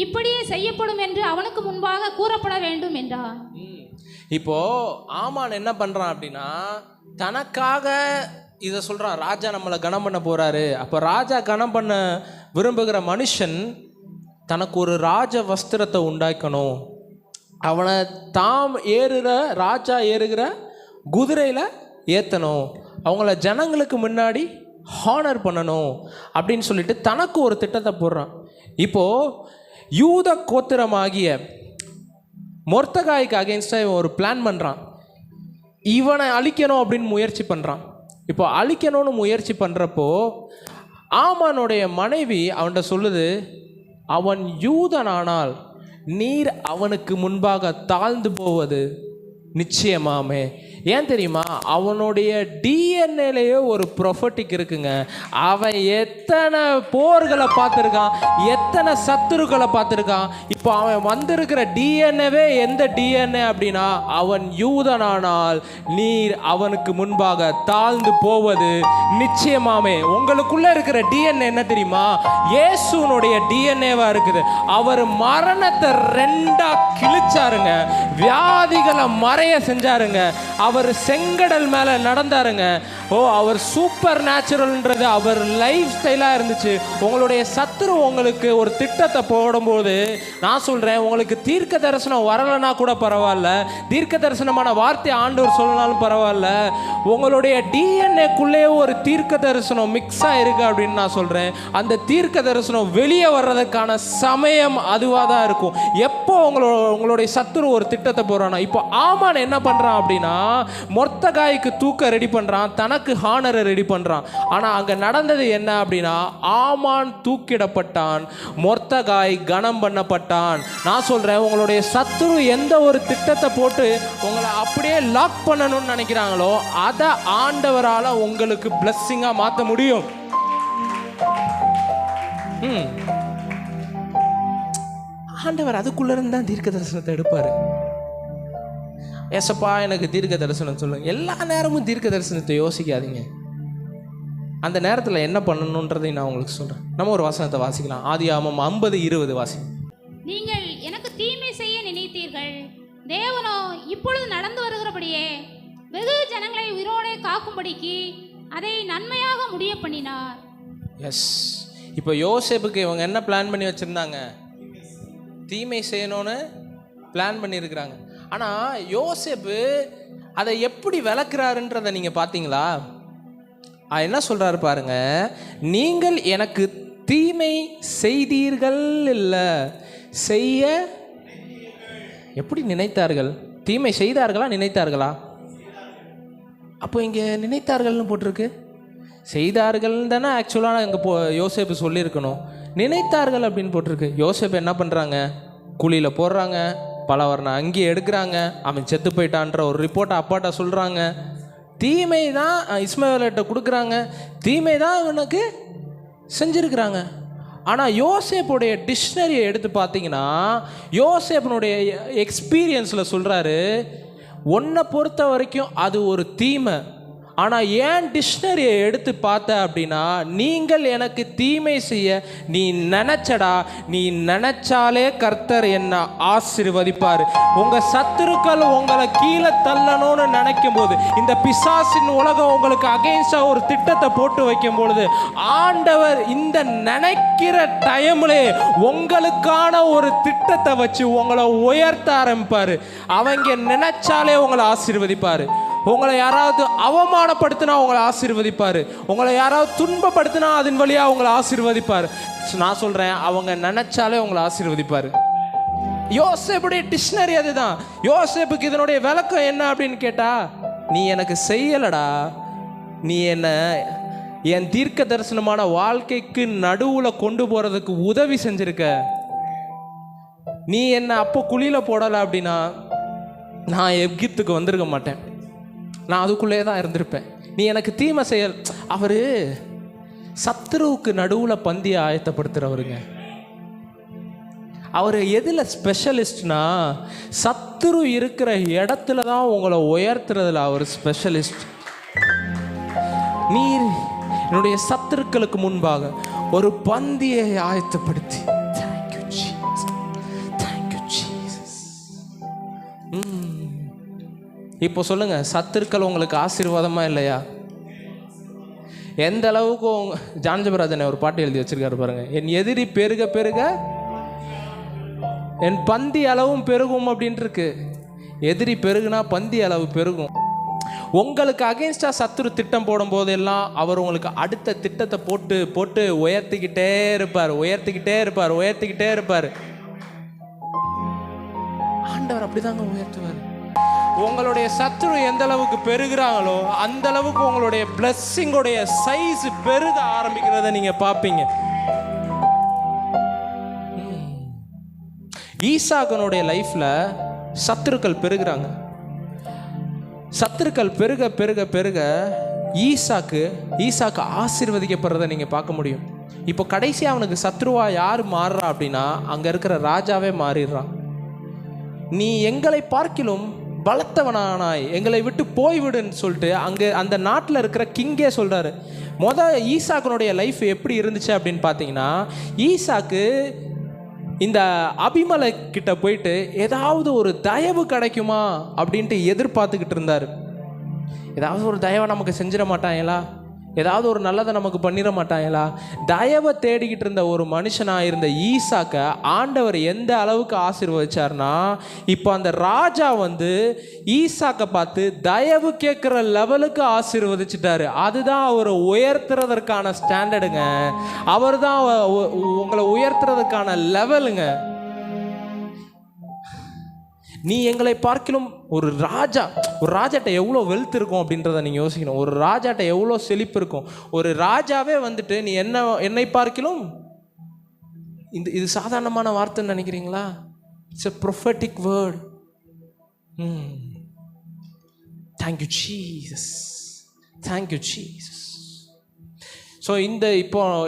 இப்படியே செய்யப்படும் என்று அவனுக்கு முன்பாக கூறப்பட வேண்டும் என்றார். இப்போ ஆமான் என்ன பண்றான் அப்படின்னா தனக்காக இதை சொல்றான், ராஜா நம்மளை கனம் பண்ண போறாரு, அப்போ ராஜா கனம் பண்ண விரும்புகிற மனுஷன் தனக்கு ஒரு ராஜ வஸ்திரத்தை உண்டாக்கணும், அவனை தாம் ராஜா ஏறுகிற குதிரையில் ஏற்றணும், அவங்கள ஜனங்களுக்கு முன்னாடி ஹானர் பண்ணணும் அப்படின்னு சொல்லிட்டு தனக்கு ஒரு திட்டத்தை போடுறான். இப்போது யூத கோத்திரமாகிய மொர்தெகாய்க்கு அகெயின்ஸ்டாக இவன் ஒரு பிளான் பண்ணுறான். இவனை அழிக்கணும் அப்படின்னு முயற்சி பண்ணுறான். இப்போ அழிக்கணும்னு முயற்சி பண்ணுறப்போ ஆமானுடைய மனைவி அவன்கிட்ட சொல்லுது, அவன் யூதனானால் நீர் அவனுக்கு முன்பாக தாழ்ந்து போவது நிச்சயமாமே, ஏன் தெரியுமா? அவனுடைய டிஎன்ஏலேயே ஒரு ப்ரொஃபட்டிக் இருக்குங்க. அவன் எத்தனை போர்களை பார்த்துருக்கான், எத்தனை சத்துருக்களை பார்த்துருக்கான். இப்போ அவன் வந்திருக்கிற டிஎன்ஏவே எந்த டிஎன்ஏ அப்படின்னா, அவன் யூதனானால் நீர் அவனுக்கு முன்பாக தாழ்ந்து போவது நிச்சயமாமே. உங்களுக்குள்ள இருக்கிற டிஎன்ஏ என்ன தெரியுமா? இயேசுனுடைய டிஎன்ஏவா இருக்குது. அவர் மரணத்தை ரெண்டா கிழிச்சாருங்க, வியாதிகளை மறைய செஞ்சாருங்க, அவர் செங்கடல் மேல நடந்தாருங்க. அவர் சூப்பர் நேச்சுரல்ன்றது அவர் லைஃப் ஸ்டைலா இருந்துச்சு. உங்களுடைய சத்துரு உங்களுக்கு ஒரு திட்டத்தை போடும்போது நான் சொல்றேன், உங்களுக்கு தீர்க்க தரிசனம் வரலனா கூட பரவாயில்ல, தீர்க்க தரிசனமான வார்த்தை ஆண்டவர் சொல்லனாலும் பரவாயில்ல, உங்களுடைய டிஎன்ஏக்குள்ளே ஒரு தீர்க்க தரிசனம் மிக்ஸ் ஆயிருக்கு அப்படின்னு நான் சொல்றேன். அந்த தீர்க்க தரிசனம் வெளியே வர்றதுக்கான சமயம் அதுவாக தான் இருக்கும். எப்போ உங்களுடைய சத்துரு ஒரு திட்டத்தை போடுறானா, இப்போ ஆமான் என்ன பண்றான் அப்படின்னா, மொர்தெகாய்க்கு தூக்க ரெடி பண்றான், தனக்கு ஹானரை ரெடி பண்றான். ஆனா அங்க நடந்தது என்ன அப்படின்னா, ஆமான் தூக்கிடப்பட்டான், மொர்தெகாய் கனம் பண்ணப்பட்டான். நான் சொல்றேன், உங்களுடைய சத்துரு எந்த ஒரு திட்டத்தை போட்டு உங்களை அப்படியே லாக் பண்ணணும்னு நினைக்கிறாங்களோ அதை ஆண்டவரால உங்களுக்கு பிளஸ்ஸிங்கா மாற்ற முடியும். ஆண்டவர் அதுக்குள்ள இருந்து தான் தீர்க்க தரிசனத்தை எடுப்பாரு. ஏசப்பா எனக்கு தீர்க்க தரிசனம் சொல்லுங்க. எல்லா நேரமும் தீர்க்க தரிசனத்தை யோசிக்காதீங்க. அந்த நேரத்தில் என்ன பண்ணணுன்றதை நான் உங்களுக்கு சொல்றேன். நம்ம ஒரு வசனத்தை வாசிக்கலாம். ஆதியாகமம் 50:20 வாசி. நீங்கள் எனக்கு தீமை செய்ய நினைத்தீர்கள், தேவனோ இப்பொழுது நடந்து வருகிறபடியே வெகு ஜனங்களை உயிரோடே காக்கும்படிக்கு அதை நன்மையாக முடிய பண்ணினார். எஸ், இப்போ யோசேப்புக்கு இவங்க என்ன பிளான் பண்ணி வச்சிருந்தாங்க? தீமை செய்யணும்னு பிளான் பண்ணியிருக்கிறாங்க. ஆனால் யோசேப்பு அதை எப்படி விளக்குறாருன்றதை நீங்கள் பார்த்தீங்களா? என்ன சொல்கிறாரு பாருங்க, நீங்கள் எனக்கு தீமை செய்தீர்கள் இல்லை, செய்ய எப்படி நினைத்தார்கள்? தீமை செய்தார்களா நினைத்தார்களா? அப்போ இங்கே நினைத்தார்கள்னு போட்டிருக்கு. செய்தார்கள் தானே ஆக்சுவலாக இங்கே யோசேப்பு சொல்லியிருக்கணும். நினைத்தார்கள் அப்படின்னு போட்டிருக்கு. யோசேப்பு என்ன பண்ணுறாங்க? குழியில் போடுறாங்க, பலவர்ண அங்கேயே எடுக்கிறாங்க, அவன் செத்து போயிட்டான்ற ஒரு ரிப்போர்ட்டை அப்பாட்ட சொல்கிறாங்க. தீமை தான் இஸ்மவேல்கிட்ட கொடுக்குறாங்க, தீமை தான் அவனுக்கு செஞ்சுருக்கிறாங்க. ஆனால் யோசேப்புடைய டிக்ஷனரியை எடுத்து பார்த்தீங்கன்னா, யோசேப்பனுடைய எக்ஸ்பீரியன்ஸில் சொல்கிறாரு, உன்னை பொறுத்த வரைக்கும் அது ஒரு தீமை. ஆனால் ஏன் டிக்ஷனரியை எடுத்து பார்த்த அப்படின்னா, நீங்கள் எனக்கு தீமை செய்ய நீ நினச்சடா, நீ நினச்சாலே கர்த்தர் என்ன ஆசீர்வதிப்பார். உங்கள் சத்துருக்கள் உங்களை கீழே தள்ளணும்னு நினைக்கும் போது, இந்த பிசாசின் உலகம் உங்களுக்கு அகெயின்ஸ்டாக ஒரு திட்டத்தை போட்டு வைக்கும் பொழுது, ஆண்டவர் இந்த நினைக்கிற டைம்லே உங்களுக்கான ஒரு திட்டத்தை வச்சு உங்களை உயர்த்த ஆரம்பிப்பார். அவங்க நினைச்சாலே உங்களை ஆசீர்வதிப்பார். உங்களை யாராவது அவமானப்படுத்தினா உங்களை ஆசீர்வதிப்பார். உங்களை யாராவது துன்பப்படுத்தினா அதன் வழியாக உங்களை ஆசீர்வதிப்பார். நான் சொல்கிறேன், அவங்க நினைச்சாலே உங்களை ஆசீர்வதிப்பார். யோசேப்புடைய டிக்ஷனரி அதுதான். யோசேப்புக்கு இதனுடைய விளக்கம் என்ன அப்படின்னு கேட்டா, நீ எனக்கு செய்யலடா, நீ என்ன என் தீர்க்க தரிசனமான வாழ்க்கைக்கு நடுவில் கொண்டு போகிறதுக்கு உதவி செஞ்சிருக்க. நீ என்ன அப்போ குழியில் போடலை அப்படின்னா நான் எகிப்துக்கு வந்திருக்க மாட்டேன், நான் அதுக்குள்ளே தான் இருந்திருப்பேன். நீ எனக்கு தீமை செய்ய. அவர் சத்துருவுக்கு நடுவில் பந்தியை ஆயத்தப்படுத்துகிறவருங்க. அவர் எதில் ஸ்பெஷலிஸ்ட்னா, சத்துரு இருக்கிற இடத்துல தான் உங்களை உயர்த்துறதுல அவர் ஸ்பெஷலிஸ்ட். நீர் என்னுடைய சத்துருக்களுக்கு முன்பாக ஒரு பந்தியை ஆயத்தப்படுத்தி. இப்போ சொல்லுங்க, சத்துருக்கள் உங்களுக்கு ஆசீர்வாதமா இல்லையா? எந்த அளவுக்கு ஜான் ஜெபராஜன் ஒரு பாட்டு எழுதி வச்சிருக்காரு பாருங்க, என் எதிரி பெருக பெருக என் பந்தி அளவும் பெருகும் அப்படின்ட்டு இருக்கு. எதிரி பெருகுனா பந்தி அளவு பெருகும். உங்களுக்கு அகெயின்ஸ்டா சத்துரு திட்டம் போடும் போதெல்லாம் அவர் உங்களுக்கு அடுத்த திட்டத்தை போட்டு போட்டு உயர்த்திக்கிட்டே இருப்பார், உயர்த்திக்கிட்டே இருப்பார், உயர்த்திக்கிட்டே இருப்பார். ஆண்டவர் அப்படிதாங்க உயர்த்துவார். உங்களுடைய சத்துரு எந்த அளவுக்கு பெருகிறாங்களோ அந்த அளவுக்கு உங்களுடைய பிளஸ்ஸிங்கோடைய சைஸ் பெருக ஆரம்பிக்கிறத நீங்க பார்ப்பீங்க. ஈசாக்கனுடைய லைஃப்ல சத்துருக்கள் பெருகிறாங்க. சத்துருக்கள் பெருக பெருக பெருக ஈசாக்கு ஆசீர்வதிக்கப்படுறதை நீங்கள் பார்க்க முடியும். இப்போ கடைசியாக அவனுக்கு சத்ருவா யார் மாறுறா அப்படின்னா அங்கே இருக்கிற ராஜாவே மாறிடுறான். நீ எங்களை பார்க்கிலும் பலத்தவனானாய், எங்களை விட்டு போய்விடுன்னு சொல்லிட்டு அங்கே அந்த நாட்டில் இருக்கிற கிங்கே சொல்கிறாரு. ஈசாக்குனுடைய லைஃப் எப்படி இருந்துச்சு அப்படின்னு பார்த்தீங்கன்னா, ஈசாக்கு இந்த அபிமலைக் கிட்ட போயிட்டு ஏதாவது ஒரு தயவு கிடைக்குமா அப்படின்ட்டு எதிர்பார்த்துக்கிட்டு இருந்தார். ஏதாவது ஒரு தயவை நமக்கு செஞ்சிட மாட்டாங்களா, ஏதாவது ஒரு நல்லதை நமக்கு பண்ணிட மாட்டாங்களா, தயவை தேடிக்கிட்டு இருந்த ஒரு மனுஷனாக இருந்த ஈசாக்க ஆண்டவர் எந்த அளவுக்கு ஆசீர்வதிச்சார்னா, இப்போ அந்த ராஜா ஈசாக்க பார்த்து தயவு கேட்குற லெவலுக்கு ஆசீர்வதிச்சிட்டாரு. அதுதான் அவரை உயர்த்துறதற்கான ஸ்டாண்டர்டுங்க. அவர் தான் உங்களை உயர்த்துறதுக்கான லெவலுங்க. நீ எங்களை பார்க்கிலும் ஒரு ராஜாட்ட எவ்வளோ வெல்த் இருக்கும் அப்படின்றத நீங்கள் யோசிக்கணும். ஒரு ராஜாட்ட எவ்வளோ செழிப்பு இருக்கும். ஒரு ராஜாவே நீ என்னை பார்க்கிலும், இது சாதாரணமான வார்த்தைன்னு நினைக்கிறீங்களா? It's a prophetic word. Thank you Jesus, thank you Jesus. So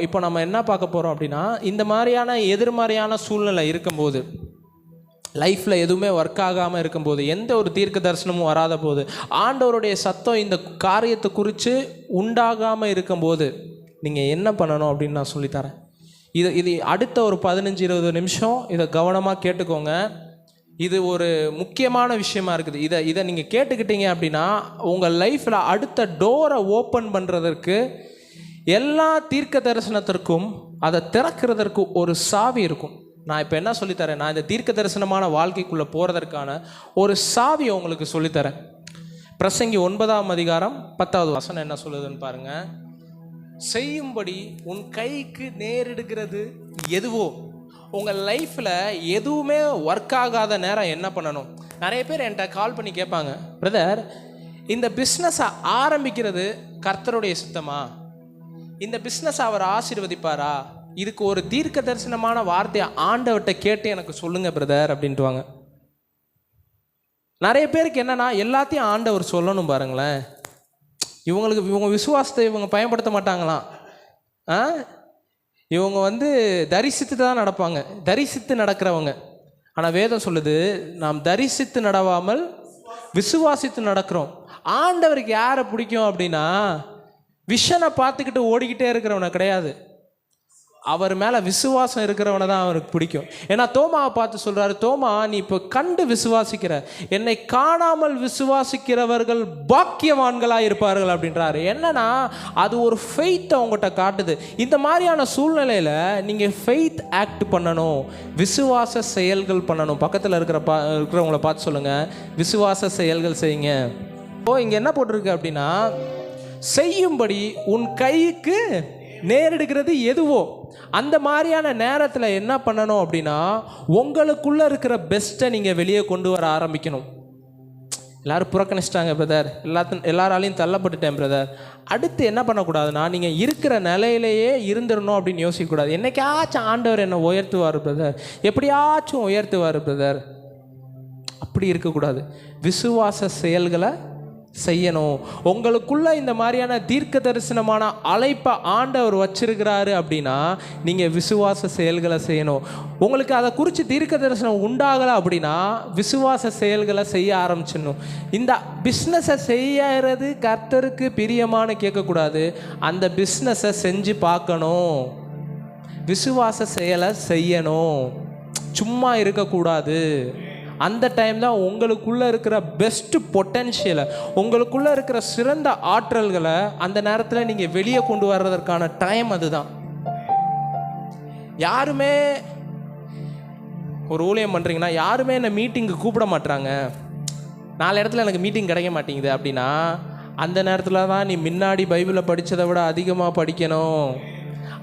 இப்போ நம்ம என்ன பார்க்க போகிறோம் அப்படின்னா, இந்த மாதிரியான எதிர்மறையான சூழ்நிலை இருக்கும்போது, லைஃப்பில் எதுவுமே ஒர்க் ஆகாமல் இருக்கும்போது, எந்த ஒரு தீர்க்க தரிசனமும் வராத போது, ஆண்டவருடைய சத்தம் இந்த காரியத்தை குறித்து உண்டாகாமல் இருக்கும்போது நீங்கள் என்ன பண்ணணும் அப்படின்னு நான் சொல்லித்தரேன். இது அடுத்த ஒரு 15-20 நிமிஷம் இதை கவனமாக கேட்டுக்கோங்க. இது ஒரு முக்கியமான விஷயமா இருக்குது. இதை நீங்கள் கேட்டுக்கிட்டீங்க அப்படின்னா உங்கள் லைஃப்பில் அடுத்த டோரை ஓப்பன் பண்ணுறதற்கு, எல்லா தீர்க்க தரிசனத்திற்கும் அதை திறக்கிறதற்கு ஒரு சாவி இருக்கும். நான் இப்போ என்ன சொல்லித்தரேன், நான் இந்த தீர்க்க தரிசனமான வாழ்க்கைக்குள்ளே போகிறதற்கான ஒரு சாவியை உங்களுக்கு சொல்லித்தரேன். பிரசங்கி 9ஆம் அதிகாரம் 10வது வசனம் என்ன சொல்லுதுன்னு பாருங்க. செய்யும்படி உன் கைக்கு நேரிடுகிறது எதுவோ. உங்கள் லைஃப்பில் எதுவுமே ஒர்க் ஆகாத நேரம் என்ன பண்ணணும்? நிறைய பேர் என்கிட்ட கால் பண்ணி கேட்பாங்க, பிரதர் இந்த பிஸ்னஸை ஆரம்பிக்கிறது கர்த்தருடைய சித்தமா? இந்த பிஸ்னஸ் அவர் ஆசீர்வதிப்பாரா? இதுக்கு ஒரு தீர்க்க தரிசனமான வார்த்தையை ஆண்டவர்கிட்ட கேட்டு எனக்கு சொல்லுங்க பிரதர் அப்படின்ட்டுவாங்க. நிறைய பேருக்கு என்னன்னா, எல்லாத்தையும் ஆண்டவர் சொல்லணும் பாருங்களேன். இவங்க விசுவாசத்தை இவங்க பயன்படுத்த மாட்டாங்களாம். இவங்க தரிசித்து தான் நடப்பாங்க, தரிசித்து நடக்கிறவங்க. ஆனால் வேதம் சொல்லுது, நாம் தரிசித்து நடவாமல் விசுவாசித்து நடக்கிறோம். ஆண்டவருக்கு யாரை பிடிக்கும் அப்படின்னா, விஷனை பார்த்துக்கிட்டு ஓடிக்கிட்டே இருக்கிறவனை கிடையாது, அவர் மேலே விசுவாசம் இருக்கிறவனை தான் அவருக்கு பிடிக்கும். ஏன்னா தோமாவை பார்த்து சொல்கிறாரு, தோமா நீ இப்போ கண்டு விசுவாசிக்கிற, என்னை காணாமல் விசுவாசிக்கிறவர்கள் பாக்கியவான்களாக இருப்பார்கள் அப்படின்றாரு. என்னன்னா அது ஒரு ஃபெய்த்தை அவங்ககிட்ட காட்டுது. இந்த மாதிரியான சூழ்நிலையில் நீங்கள் ஃபெய்த் ஆக்ட் பண்ணணும், விசுவாச செயல்கள் பண்ணணும். பக்கத்தில் இருக்கிறவங்கள பார்த்து சொல்லுங்கள், விசுவாச செயல்கள் செய்யுங்க. இங்கே என்ன போட்டிருக்கு அப்படின்னா, செய்யும்படி உன் கைக்கு நேரிடுகிறது எதுவோ. அந்த மாதிரியான நேரத்தில் என்ன பண்ணணும் அப்படின்னா, உங்களுக்குள்ளே இருக்கிற பெஸ்ட்டை நீங்கள் வெளியே கொண்டு வர ஆரம்பிக்கணும். எல்லோரும் புறக்கணிச்சிட்டாங்க பிரதர், எல்லாராலையும் தள்ளப்பட்டுட்டேன் பிரதர். அடுத்து என்ன பண்ணக்கூடாதுன்னா, நீங்கள் இருக்கிற நிலையிலேயே இருந்துடணும் அப்படின்னு யோசிக்கக்கூடாது. என்னைக்காச்சும் ஆண்டவர் என்னை உயர்த்துவார் பிரதர், எப்படியாச்சும் உயர்த்துவார் பிரதர், அப்படி இருக்கக்கூடாது. விசுவாச செயல்களை செய்யணும். உங்களுக்குள்ள இந்த மாதிரியான தீர்க்க தரிசனமான அழைப்பை ஆண்டவர் வச்சிருக்கிறாரு அப்படின்னா நீங்கள் விசுவாச செயல்களை செய்யணும். உங்களுக்கு அதை குறித்து தீர்க்க தரிசனம் உண்டாகலை அப்படின்னா விசுவாச செயல்களை செய்ய ஆரம்பிச்சிடணும். இந்த பிஸ்னஸை செய்யறது கர்த்தருக்கு பிரியமானு கேட்கக்கூடாது, அந்த பிஸ்னஸை செஞ்சு பார்க்கணும். விசுவாச செயலை செய்யணும், சும்மா இருக்கக்கூடாது. அந்த டைம் தான் உங்களுக்குள்ளே இருக்கிற பெஸ்ட் பொட்டென்ஷியலை, உங்களுக்குள்ளே இருக்கிற சிறந்த ஆற்றல்களை அந்த நேரத்தில் நீங்கள் வெளியே கொண்டு வர்றதற்கான டைம் அதுதான். யாருமே ஒரு ஊழியம் பண்ணுறீங்கன்னா யாருமே என்னை மீட்டிங்கு கூப்பிட மாட்டாங்க, 4 இடத்துல எனக்கு மீட்டிங் கிடைக்க மாட்டேங்குது அப்படின்னா, அந்த நேரத்தில் தான் நீ முன்னாடி பைபிளை படித்ததை விட அதிகமாக படிக்கணும்.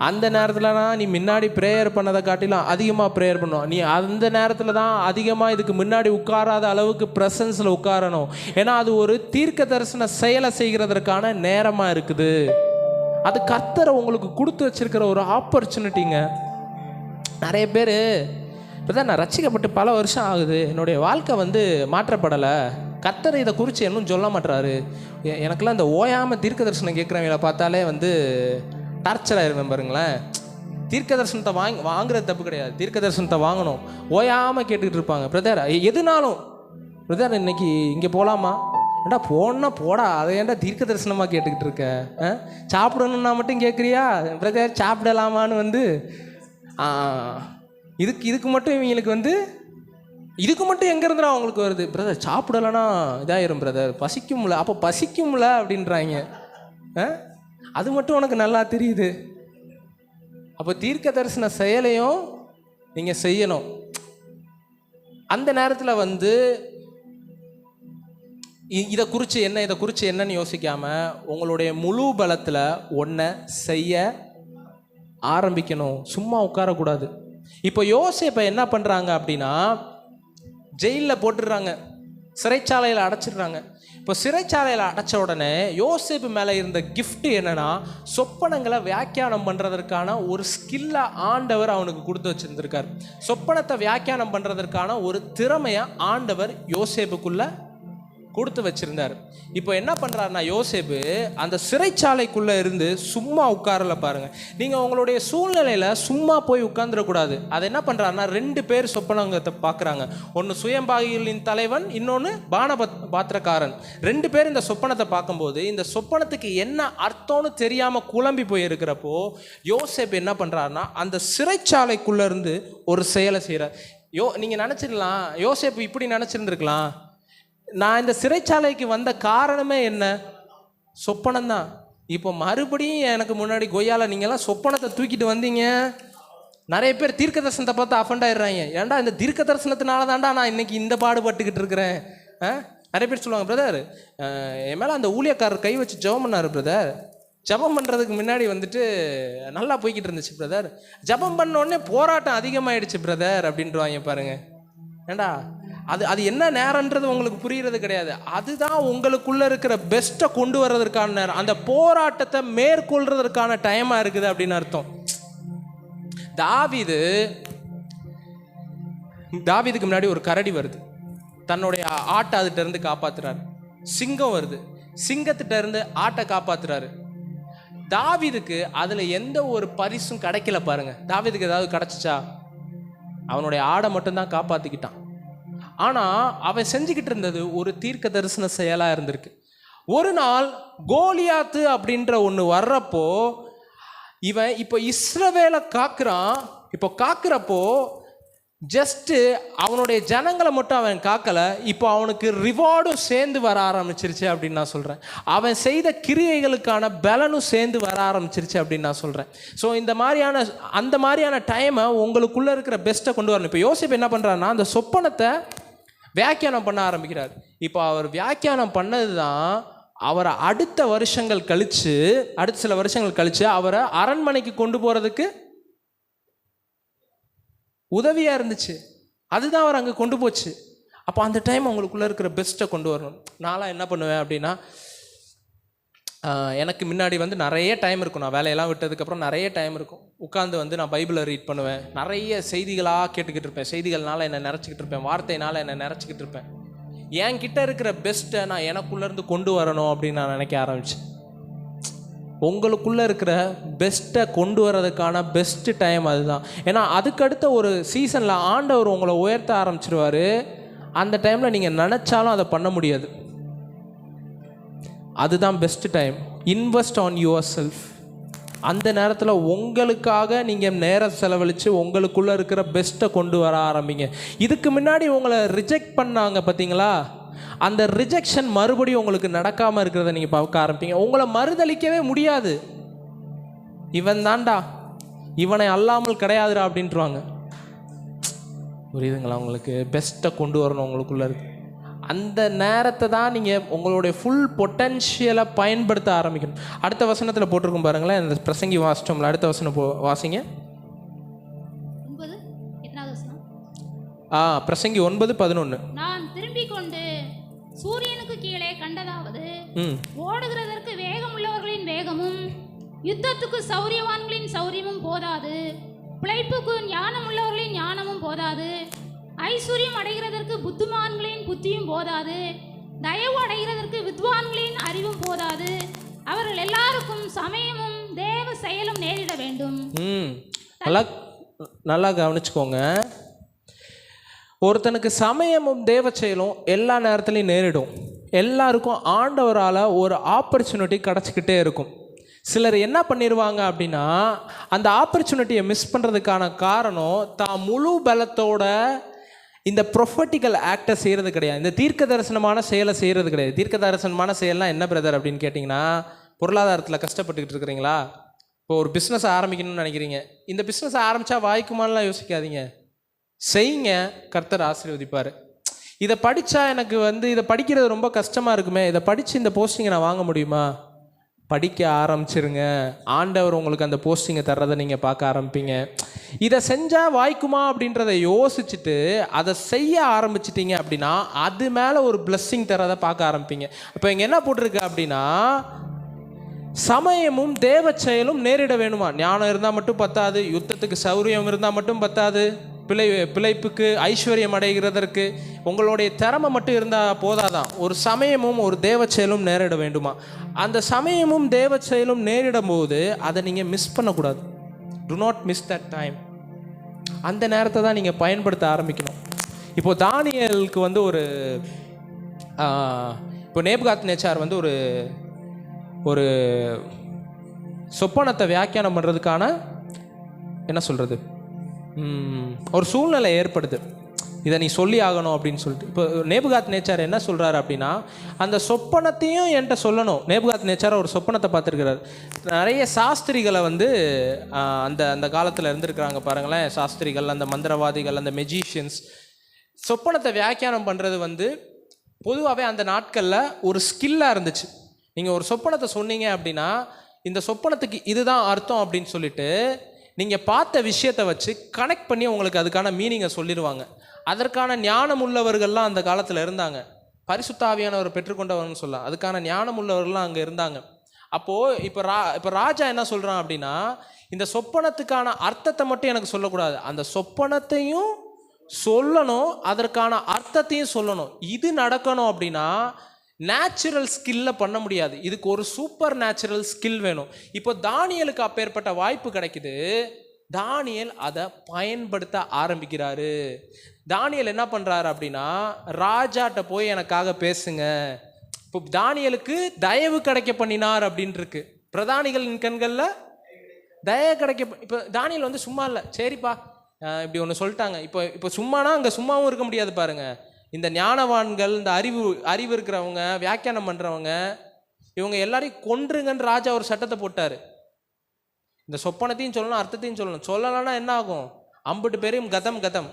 அந்த நேரத்தில் தான் நீ முன்னாடி ப்ரேயர் பண்ணதை காட்டிலும் அதிகமாக ப்ரேயர் பண்ணும். நீ அந்த நேரத்தில் தான் அதிகமாக இதுக்கு முன்னாடி உட்காராத அளவுக்கு ப்ரெசன்ஸில் உட்காரணும். ஏன்னா அது ஒரு தீர்க்க தரிசன செயலை செய்கிறதற்கான நேரமாக இருக்குது. அது கர்த்தரை உங்களுக்கு கொடுத்து வச்சிருக்கிற ஒரு ஆப்பர்ச்சுனிட்டிங்க. நிறைய பேர் இப்போதான் நான் ரட்சிக்கப்பட்டு பல வருஷம் ஆகுது, என்னுடைய வாழ்க்கை மாற்றப்படலை, கர்த்தர் இதை குறித்து இன்னும் சொல்ல மாட்டுறாரு. எனக்கெல்லாம் இந்த ஓயாமல் தீர்க்க தரிசனம் கேட்குறவங்களை பார்த்தாலே வந்து டார்ச்சர் ஆயிருவேன் பாருங்களேன். தீர்க்க தரிசனத்தை வாங்குறது தப்பு கிடையாது, தீர்க்க தரிசனத்தை வாங்கணும். ஓயாமல் கேட்டுக்கிட்டு இருப்பாங்க, பிரதர் எதுனாலும் பிரதர் இன்னைக்கு இங்கே போகலாமா, ஏண்டா போனா போடா, அதை ஏன்டா தீர்க்க தரிசனமாக கேட்டுக்கிட்டு இருக்க, சாப்பிடணுன்னா மட்டும் கேட்குறியா பிரதர், சாப்பிடலாமான்னு வந்து இதுக்கு மட்டும் இவங்களுக்கு வந்து இதுக்கு மட்டும் எங்கே இருந்துடா அவங்களுக்கு வருது, பிரதர் சாப்பிடலைன்னா இதாயிரும் பிரதர், பசிக்கும்ல, அப்போ பசிக்கும்ல அப்படின்றாங்க. அது மட்டும் உனக்கு நல்லா தெரியுது. அப்போ தீர்க்க தரிசன செயலையும் நீங்கள் செய்யணும். அந்த நேரத்தில் வந்து இதை குறித்து என்னன்னு யோசிக்காமல் உங்களுடைய முழு பலத்தில் ஒன்றை செய்ய ஆரம்பிக்கணும். சும்மா உட்காரக்கூடாது. இப்போ யோசேப்பை என்ன பண்ணுறாங்க அப்படின்னா, ஜெயிலில் போட்டுடுறாங்க, சிறைச்சாலையில் அடைச்சிடுறாங்க. இப்போ சிறைச்சாலையில் அடைச்ச உடனே யோசேப்பு மேலே இருந்த கிஃப்ட் என்னன்னா, சொப்பனங்களை வியாக்கியானம் பண்ணுறதற்கான ஒரு ஸ்கில்லை ஆண்டவர் அவனுக்கு கொடுத்து வச்சுருந்துருக்கார். சொப்பனத்தை வியாக்கியானம் பண்ணுறதற்கான ஒரு திறமையை ஆண்டவர் யோசேப்புக்குள்ளே கொடுத்து வச்சிருந்தார். இப்போ என்ன பண்ணுறாருன்னா, யோசேப்பு அந்த சிறைச்சாலைக்குள்ளே இருந்து சும்மா உட்காரல பாருங்கள். நீங்கள் உங்களுடைய சூழ்நிலையில் சும்மா போய் உட்காந்துடக்கூடாது. அதை என்ன பண்ணுறாருன்னா, 2 பேர் சொப்பனத்தை பார்க்குறாங்க. ஒன்று சுயம்பாகிகளின் தலைவன், இன்னொன்று பானபாத்திரக்காரன். 2 பேர் இந்த சொப்பனத்தை பார்க்கும்போது இந்த சொப்பனத்துக்கு என்ன அர்த்தம்னு தெரியாமல் குழம்பி போயிருக்கிறப்போ யோசேப்பு என்ன பண்ணுறாருன்னா, அந்த சிறைச்சாலைக்குள்ளே இருந்து ஒரு செயலை செய்கிறார். நீங்கள் நினச்சிடலாம், யோசேப்பு இப்படி நினச்சிருந்துருக்கலாம், நான் இந்த சிறைச்சாலைக்கு வந்த காரணமே என்ன, சொப்பனம்தான். இப்போ மறுபடியும் எனக்கு முன்னாடி கொய்யால நீங்கள்லாம் சொப்பனத்தை தூக்கிட்டு வந்தீங்க. நிறைய பேர் தீர்க்க தரிசனத்தை பார்த்து அஃபண்ட் ஆயிடுறாங்க. ஏன்டா இந்த தீர்க்க தரிசனத்தினால தான்டா நான் இன்னைக்கு இந்த பாடுபட்டுக்கிட்டு இருக்கிறேன். நிறைய பேர் சொல்லுவாங்க, பிரதர் என் மேலே அந்த ஊழியக்காரர் கை வச்சு ஜெபம் பண்ணார் பிரதர், ஜபம் பண்ணுறதுக்கு முன்னாடி வந்துட்டு நல்லா போய்கிட்டு இருந்துச்சு பிரதர், ஜபம் பண்ண உடனே போராட்டம் அதிகமாகிடுச்சு பிரதர் அப்படின்ட்டுவாங்க பாருங்க. ஏண்டா அது என்ன நேரன்றது உங்களுக்கு புரிகிறது கிடையாது. அதுதான் உங்களுக்குள்ளே இருக்கிற பெஸ்ட்டை கொண்டு வர்றதற்கான நேரம், அந்த போராட்டத்தை மேற்கொள்றதற்கான டைமாக இருக்குது அப்படின்னு அர்த்தம். தாவீதுக்கு முன்னாடி ஒரு கரடி வருது, தன்னுடைய ஆட்டை அதுகிட்ட இருந்து காப்பாத்துறாரு. சிங்கம் வருது, சிங்கத்திட்ட இருந்து ஆட்டை காப்பாத்துறாரு. தாவீதுக்கு அதுல எந்த ஒரு பரிசும் கிடைக்கல பாருங்க. தாவீதுக்கு ஏதாவது கிடைச்சிச்சா? அவனுடைய ஆடை மட்டும்தான் காப்பாத்திக்கிட்டான். ஆனா அவன் செஞ்சுக்கிட்டு இருந்தது ஒரு தீர்க்க தரிசன செயலா இருந்திருக்கு. ஒரு நாள் கோலியாத்து அப்படின்ற ஒன்று வர்றப்போ இவன் இப்போ இஸ்ரவேலை காக்குறான். இப்போ காக்குறப்போ ஜஸ்ட்டு அவனுடைய ஜனங்களை மட்டும் அவன் காக்கலை, இப்போ அவனுக்கு ரிவார்டும் சேர்ந்து வர ஆரம்பிச்சிருச்சு அப்படின்னு நான் சொல்கிறேன். அவன் செய்த கிரியைகளுக்கான பலனும் சேர்ந்து வர ஆரம்பிச்சிருச்சு அப்படின்னு நான் சொல்கிறேன். ஸோ அந்த மாதிரியான டைமை உங்களுக்குள்ளே இருக்கிற பெஸ்ட்டை கொண்டு வரணும். இப்போ யோசேப்பு என்ன பண்ணுறாருன்னா, அந்த சொப்பனத்தை வியாக்கியானம் பண்ண ஆரம்பிக்கிறார். இப்போ அவர் வியாக்கியானம் பண்ணது தான் அவரை அடுத்த சில வருஷங்கள் கழித்து அவரை அரண்மனைக்கு கொண்டு போகிறதுக்கு உதவியாக இருந்துச்சு. அதுதான் அவர் அங்கே கொண்டு போச்சு. அப்போ அந்த டைம் அவங்களுக்குள்ளே இருக்கிற பெஸ்ட்டை கொண்டு வரணும். நான்லாம் என்ன பண்ணுவேன் அப்படின்னா, எனக்கு முன்னாடி வந்து நிறைய டைம் இருக்கும். நான் வேலையெல்லாம் விட்டதுக்கப்புறம் நிறைய டைம் இருக்கும். உட்காந்து நான் பைபிளை ரீட் பண்ணுவேன். நிறைய செய்திகளாக கேட்டுக்கிட்டு இருப்பேன். செய்திகள்னால என்னை நிறச்சிக்கிட்டு இருப்பேன், வார்த்தையினால் என்னை நிறச்சிக்கிட்டு இருப்பேன். என்கிட்ட இருக்கிற பெஸ்ட்டை நான் எனக்குள்ளேருந்து கொண்டு வரணும் அப்படின்னு நான் நினைக்க ஆரம்பித்தேன். உங்களுக்குள்ளே இருக்கிற பெஸ்ட்டை கொண்டு வர்றதுக்கான பெஸ்ட்டு டைம் அதுதான். ஏன்னா அதுக்கடுத்த ஒரு சீசனில் ஆண்டவர் உங்களை உயர்த்த ஆரம்பிச்சிருவார். அந்த டைமில் நீங்கள் நினச்சாலும் அதை பண்ண முடியாது. அதுதான் best time. Invest on your self. அந்த நேரத்தில் உங்களுக்காக நீங்கள் நேரம் செலவழித்து உங்களுக்குள்ளே இருக்கிற பெஸ்ட்டை கொண்டு வர ஆரம்பிங்க. இதுக்கு முன்னாடி உங்களை ரிஜெக்ட் பண்ணாங்க பார்த்தீங்களா, அந்த ரிஜெக்ஷன் மறுபடியும் உங்களுக்கு நடக்காமல் இருக்கிறத நீங்கள் பார்க்க ஆரம்பிங்க. உங்களை மறுதளிக்கவே முடியாது. இவன் தாண்டா, இவனை அல்லாமல் கிடையாதுடா அப்படின்ட்டுருவாங்க. புரியுதுங்களா? உங்களுக்கு பெஸ்ட்டை கொண்டு வரணும் உங்களுக்குள்ளே இருக்கு. அந்த நேரத்தை தான் நீங்கள் உங்களுடைய ஃபுல் பொட்டன்ஷியலை பயன்படுத்த ஆரம்பிக்கணும். அடுத்த வசனத்தில் போட்டிருக்கும் பாருங்களேன், இந்த பிரசங்கி வாசிச்சோம்ல, அடுத்த வசனம் வாசிங்க. பிரசங்கி 9:11. நான் திரும்பிக் கொண்டு சூரியனுக்கு கீழே கண்டதாவது, ஓடுகிறதற்கு வேகம் உள்ளவர்களின் வேகமும் யுத்தத்துக்கு சௌரியவான்களின் சௌரியமும் போதாது, பிழைப்புக்கு ஞானம் உள்ளவர்களின் ஞானமும் போதாது, ஐஸ்வர்யம் அடைகிறதற்கு புத்திமான்களின் புத்தியும் போதாது, தயவு அடைகிறதற்கு வித்வான்களின் அறிவும் போதாது. அவர்கள் எல்லாருக்கும் சமயமும் தேவ செயலும் நேரிட வேண்டும். நல்லா நல்லா கவனிச்சுக்கோங்க. ஒருத்தனுக்கு சமயமும் தேவ செயலும் எல்லா நேரத்துலையும் நேரிடும். எல்லாருக்கும் ஆண்டவரால் ஒரு ஆப்பர்ச்சுனிட்டி கிடச்சிக்கிட்டே இருக்கும். சிலர் என்ன பண்ணிடுவாங்க அப்படின்னா, அந்த ஆப்பர்ச்சுனிட்டியை மிஸ் பண்ணுறதுக்கான காரணம் தான் முழு பலத்தோட இந்த ப்ரொஃபட்டிக்கல் ஆக்டை செய்கிறது கிடையாது, இந்த தீர்க்க தரிசனமான செயலை செய்கிறது கிடையாது. தீர்க்க தரிசனமான செயல்லாம் என்ன பிரதர் அப்படின்னு கேட்டிங்கன்னா, பொருளாதாரத்தில் கஷ்டப்பட்டுக்கிட்டு இருக்கிறீங்களா? இப்போ ஒரு பிஸ்னஸ் ஆரம்பிக்கணும்னு நினைக்கிறீங்க. இந்த பிஸ்னஸ் ஆரம்பித்தா வாய்க்குமானலாம் யோசிக்காதீங்க, செய்யுங்க, கர்த்தர் ஆசீர்வதிப்பார். இதை படித்தா எனக்கு இதை படிக்கிறது ரொம்ப கஷ்டமாக இருக்குமே, இதை படித்து இந்த போஸ்டிங்கை நான் வாங்க முடியுமா? படிக்க ஆரம்பிச்சிருங்க, ஆண்டவர் உங்களுக்கு அந்த போஸ்டிங்கை தர்றதை நீங்கள் பார்க்க ஆரம்பிப்பீங்க. இதை செஞ்சால் வாய்க்குமா அப்படின்றத யோசிச்சுட்டு அதை செய்ய ஆரம்பிச்சிட்டிங்க அப்படின்னா அது மேலே ஒரு பிளஸ்ஸிங் தரதை பார்க்க ஆரம்பிப்பீங்க. இப்போ இங்கே என்ன போட்டிருக்கு அப்படின்னா, சமயமும் தேவ செயலும் நேரிட வேணுமா? ஞானம் இருந்தால் மட்டும் பத்தாது, யுத்தத்துக்கு சௌரியம் இருந்தால் மட்டும் பத்தாது, பிழைப்புக்கு ஐஸ்வர்யம் அடைகிறதற்கு உங்களுடைய திறமை மட்டும் இருந்தால் போதாதான், ஒரு சமயமும் ஒரு தேவ செயலும் நேரிட வேண்டுமா? அந்த சமயமும் தேவ செயலும் நேரிடும் போது அதை நீங்கள் மிஸ் பண்ணக்கூடாது. To not miss that time. அந்த நேரத்தை தான் நீங்கள் பயன்படுத்த ஆரம்பிக்கணும். இப்போது தானியேலுக்கு ஒரு இப்போ நேபுகாத்நேச்சார் ஒரு சொப்பனத்தை வியாக்கியானம் பண்ணுறதுக்கான என்ன சொல்கிறது ஒரு சூழ்நிலை ஏற்படுது. இதை நீ சொல்லி ஆகணும் அப்படின்னு சொல்லிட்டு இப்போ நேபுகாத்நேச்சார் என்ன சொல்கிறாரு அப்படின்னா, அந்த சொப்பனத்தையும் என்கிட்ட சொல்லணும். நேபுகாத்நேச்சார் ஒரு சொப்பனத்தை பார்த்துருக்கிறார். நிறைய சாஸ்திரிகளை அந்த அந்த காலத்தில் இருந்திருக்கிறாங்க பாருங்களேன். சாஸ்திரிகள், அந்த மந்திரவாதிகள், அந்த மெஜிஷியன்ஸ் சொப்பனத்தை வியாக்கியானம் பண்ணுறது பொதுவாகவே அந்த நாட்களில் ஒரு ஸ்கில்லாக இருந்துச்சு. நீங்கள் ஒரு சொப்பனத்தை சொன்னீங்க அப்படின்னா, இந்த சொப்பனத்துக்கு இதுதான் அர்த்தம் அப்படின்னு சொல்லிட்டு நீங்கள் பார்த்த விஷயத்தை வச்சு கனெக்ட் பண்ணி உங்களுக்கு அதுக்கான மீனிங்கை சொல்லிடுவாங்க. அதற்கான ஞானம் உள்ளவர்கள்லாம் அந்த காலத்தில் இருந்தாங்க. பரிசுத்த ஆவியானவர் பெற்றுக்கொண்டவர்னு சொல்லலாம். அதுக்கான ஞானம் உள்ளவர்கள்லாம் அங்கே இருந்தாங்க. அப்போது இப்போ ராஜா என்ன சொல்கிறான் அப்படின்னா, இந்த சொப்பனத்துக்கான அர்த்தத்தை மட்டும் எனக்கு சொல்லக்கூடாது, அந்த சொப்பனத்தையும் சொல்லணும், அதற்கான அர்த்தத்தையும் சொல்லணும். இது நடக்கணும் அப்படின்னா நேச்சுரல் ஸ்கில்ல பண்ண முடியாது, இதுக்கு ஒரு சூப்பர் நேச்சுரல் ஸ்கில் வேணும். இப்போ தானியேலுக்கு அப்பேற்பட்ட வாய்ப்பு கிடைக்குது. தானியேல் அதை பயன்படுத்த ஆரம்பிக்கிறாரு. தானியேல் என்ன பண்ணுறாரு அப்படின்னா, ராஜாட்ட போய் எனக்காக பேசுங்க. இப்போ தானியேலுக்கு தயவு கிடைக்க பண்ணினார் அப்படின்னு இருக்கு. பிரதானிகளின் கண்களில் தயவு கிடைக்க. இப்போ தானியேல் சும்மா இல்லை, சரிப்பா இப்படி ஒன்று சொல்லிட்டாங்க. இப்போ சும்மானா அங்கே சும்மாவும் இருக்க முடியாது பாருங்க. இந்த ஞானவான்கள், இந்த அறிவு இருக்கிறவங்க, வியாக்கியானம் பண்ணுறவங்க, இவங்க எல்லாரையும் கொன்றுங்கன்னு ராஜா ஒரு சட்டத்தை போட்டார். இந்த சொப்பனத்தையும் சொல்லணும், அர்த்தத்தையும் சொல்லணும். சொல்லலைன்னா என்ன ஆகும்? 50 பேரையும் கதம்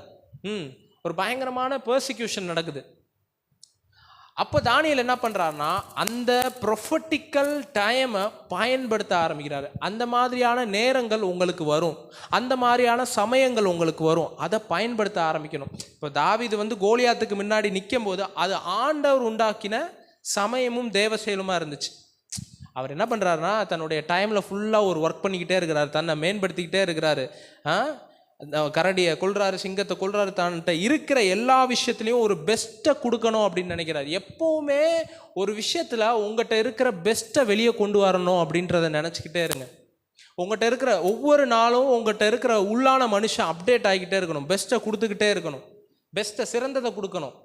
ஒரு பயங்கரமான பெர்சிக்யூஷன் நடக்குது. அப்போ தானியேல் என்ன பண்ணுறாருன்னா, அந்த ப்ரொஃபட்டிக்கல் டைமை பயன்படுத்த ஆரம்பிக்கிறாரு. அந்த மாதிரியான நேரங்கள் உங்களுக்கு வரும், அந்த மாதிரியான சமயங்கள் உங்களுக்கு வரும், அதை பயன்படுத்த ஆரம்பிக்கணும். இப்போ தாவீது கோலியாத்துக்கு முன்னாடி நிற்கும் போது அது ஆண்டவர் உண்டாக்கின சமயமும் தேவ செயலுமா இருந்துச்சு. அவர் என்ன பண்ணுறாருன்னா, தன்னுடைய டைமில் ஃபுல்லாக ஒரு ஒர்க் பண்ணிக்கிட்டே இருக்கிறாரு, தன்னை மேம்படுத்திக்கிட்டே இருக்கிறாரு. கரடியை கொள்றாரு, சிங்கத்தை கொள்றாரு, தன்கிட்ட இருக்கிற எல்லா விஷயத்துலையும் ஒரு பெஸ்ட்டை கொடுக்கணும் அப்படின்னு நினைக்கிறாரு. எப்போவுமே ஒரு விஷயத்தில் உங்கள்கிட்ட இருக்கிற பெஸ்ட்டை வெளியே கொண்டு வரணும் அப்படின்றத நினச்சிக்கிட்டே இருங்க. உங்கள்கிட்ட இருக்கிற ஒவ்வொரு நாளும் உங்கள்கிட்ட இருக்கிற உள்ளான மனுஷன் அப்டேட் ஆகிக்கிட்டே இருக்கணும், பெஸ்ட்டை கொடுத்துக்கிட்டே இருக்கணும், பெஸ்ட்டை சிறந்ததை கொடுக்கணும்.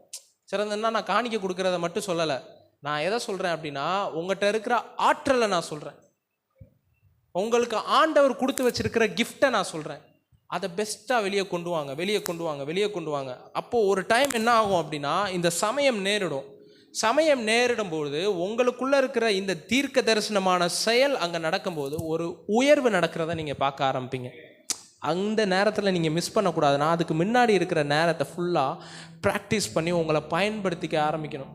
சிறந்ததுன்னா நான் காணிக்க கொடுக்குறத மட்டும் சொல்லலை. நான் எதை சொல்கிறேன் அப்படின்னா, உங்கள்கிட்ட இருக்கிற ஆற்றலை நான் சொல்கிறேன், உங்களுக்கு ஆண்டவர் கொடுத்து வச்சிருக்கிற கிஃப்டை நான் சொல்கிறேன். அதை பெஸ்ட்டாக வெளியே கொண்டு வாங்க. அப்போது ஒரு டைம் என்ன ஆகும் அப்படின்னா, இந்த சமயம் நேரிடும்போது உங்களுக்குள்ளே இருக்கிற இந்த தீர்க்க தரிசனமான செயல் அங்கே நடக்கும்போது ஒரு உயர்வு நடக்கிறத நீங்கள் பார்க்க ஆரம்பிப்பீங்க. அந்த நேரத்தில் நீங்கள் மிஸ் பண்ணக்கூடாதுன்னா, அதுக்கு முன்னாடி இருக்கிற நேரத்தை ஃபுல்லாக ப்ராக்டிஸ் பண்ணி உங்களை பயன்படுத்திக்க ஆரம்பிக்கணும்.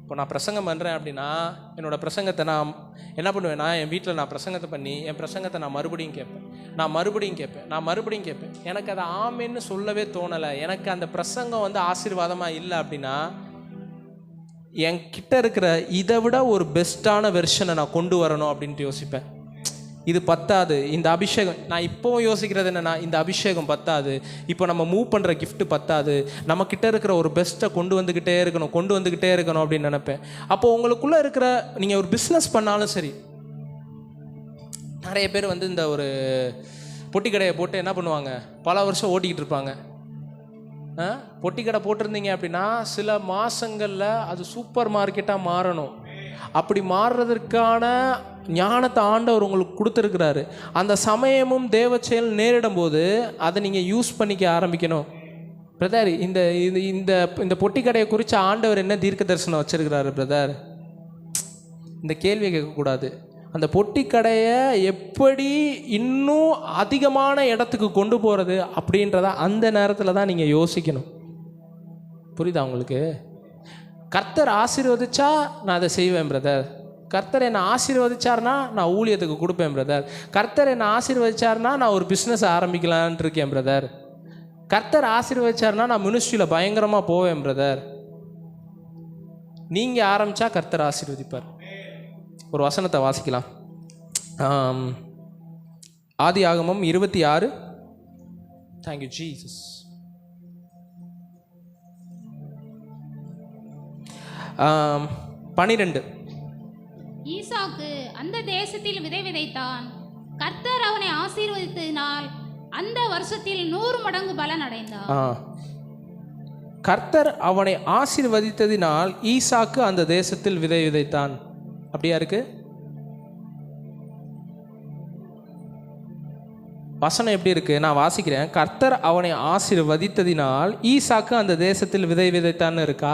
இப்போ நான் பிரசங்கம் பண்ணுறேன் அப்படின்னா, என்னோடய பிரசங்கத்தை நான் என்ன பண்ணுவேன்னா, என் வீட்டில் நான் பிரசங்கத்தை பண்ணி என் பிரசங்கத்தை நான் மறுபடியும் கேட்பேன். எனக்கு அதை ஆமேன்னு சொல்லவே தோணலை, எனக்கு அந்த பிரசங்கம் ஆசீர்வாதமாக இல்லை அப்படின்னா, என்கிட்ட இருக்கிற இதை விட ஒரு பெஸ்ட்டான வெர்ஷனை நான் கொண்டு வரணும் அப்படின்ட்டு யோசிப்பேன். இது பத்தாது, இந்த அபிஷேகம். நான் இப்போவும் யோசிக்கிறது என்னென்னா, இந்த அபிஷேகம் பத்தாது, இப்போ நம்ம மூவ் பண்ணுற கிஃப்ட்டு பத்தாது, நம்மக்கிட்ட இருக்கிற ஒரு பெஸ்ட்டை கொண்டு வந்துக்கிட்டே இருக்கணும் அப்படின்னு நினைப்பேன். அப்போது உங்களுக்குள்ளே இருக்கிற, நீங்கள் ஒரு பிஸ்னஸ் பண்ணாலும் சரி, நிறைய பேர் வந்து இந்த ஒரு பொட்டி கடையை போட்டு என்ன பண்ணுவாங்க, பல வருஷம் ஓட்டிக்கிட்டு இருப்பாங்க. பொட்டி கடை போட்டிருந்தீங்க அப்படின்னா சில மாதங்களில் அது சூப்பர் மார்க்கெட்டாக மாறணும். அப்படி மாறுறதற்கான ஞானத்தை ஆண்டவர் உங்களுக்கு கொடுத்துருக்கிறாரு. அந்த சமயமும் தேவ செயல் நேரிடும் போது அதை நீங்கள் யூஸ் பண்ணிக்க ஆரம்பிக்கணும். பிரதர், இந்த இந்த இந்த பொட்டி கடையை குறித்து ஆண்டவர் என்ன தீர்க்க தரிசனம் வச்சிருக்கிறாரு பிரதர்? இந்த கேள்வியை கேட்கக்கூடாது. அந்த பொட்டி கடையை எப்படி இன்னும் அதிகமான இடத்துக்கு கொண்டு போகிறது அப்படின்றத அந்த நேரத்தில் தான் நீங்கள் யோசிக்கணும். புரியுதா உங்களுக்கு? கர்த்தர் ஆசீர்வதிச்சா நான் அதை செய்வேன் பிரதர். கர்த்தர் என்னை ஆசீர்வதிச்சார்னா நான் ஊழியத்துக்கு கொடுப்பேன் பிரதர். கர்த்தர் என்னை ஆசீர்வதிச்சார்னா நான் ஒரு பிஸ்னஸ் ஆரம்பிக்கலான் இருக்கேன் பிரதர். கர்த்தர் ஆசீர்வதிச்சார்னா நான் மினிஸ்ட்ரியில் பயங்கரமாக போவேன் பிரதர். நீங்கள் ஆரம்பித்தா கர்த்தர் ஆசீர்வதிப்பார். ஒரு வசனத்தை வாசிக்கலாம். ஆதியாகமம் 26. Thank you Jesus. 12. ஈசாக்கு அந்த தேசத்தில் விதை விதைத்தான். கர்த்தர் அவனை ஆசீர்வதித்ததினால் அந்த வருஷத்தில் 100 மடங்கு பலன் அடைந்தான். கர்த்தர் அவனை ஆசீர்வதித்ததினால் ஈசாக்கு அந்த தேசத்தில் விதை விதைத்தான். அப்படியா இருக்கு? வசனம் எப்படி இருக்கு? நான் வாசிக்கிறேன். கர்த்தர் அவனை ஆசீர்வதித்ததினால் ஈசாக்கு அந்த தேசத்தில் விதை விதைத்தான்னு இருக்கா?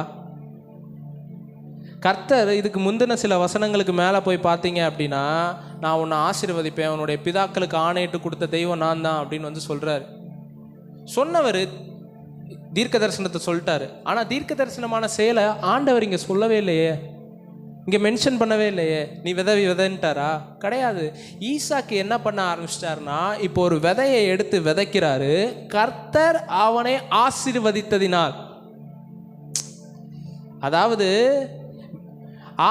கர்த்தர் இதுக்கு முந்தின சில வசனங்களுக்கு மேலே போய் பார்த்தீங்க அப்படின்னா, நான் உன்னை ஆசீர்வதிப்பேன், உன்னுடைய பிதாக்களுக்கு ஆணையிட்டு கொடுத்த தெய்வம் நான் தான் அப்படின்னு வந்து சொல்கிறார். சொன்னவர் தீர்க்க தரிசனத்தை சொல்லிட்டாரு. ஆனால் தீர்க்க தரிசனமான செயலை ஆண்டவர் இங்கே சொல்லவே இல்லையே, இங்கே மென்ஷன் பண்ணவே இல்லையே. நீ விதைன்ட்டாரா? கிடையாது. ஈசாக்கு என்ன பண்ண ஆரம்பிச்சிட்டாருன்னா, இப்போ ஒரு விதையை எடுத்து விதைக்கிறாரு. கர்த்தர் அவனை ஆசீர்வதித்ததினால், அதாவது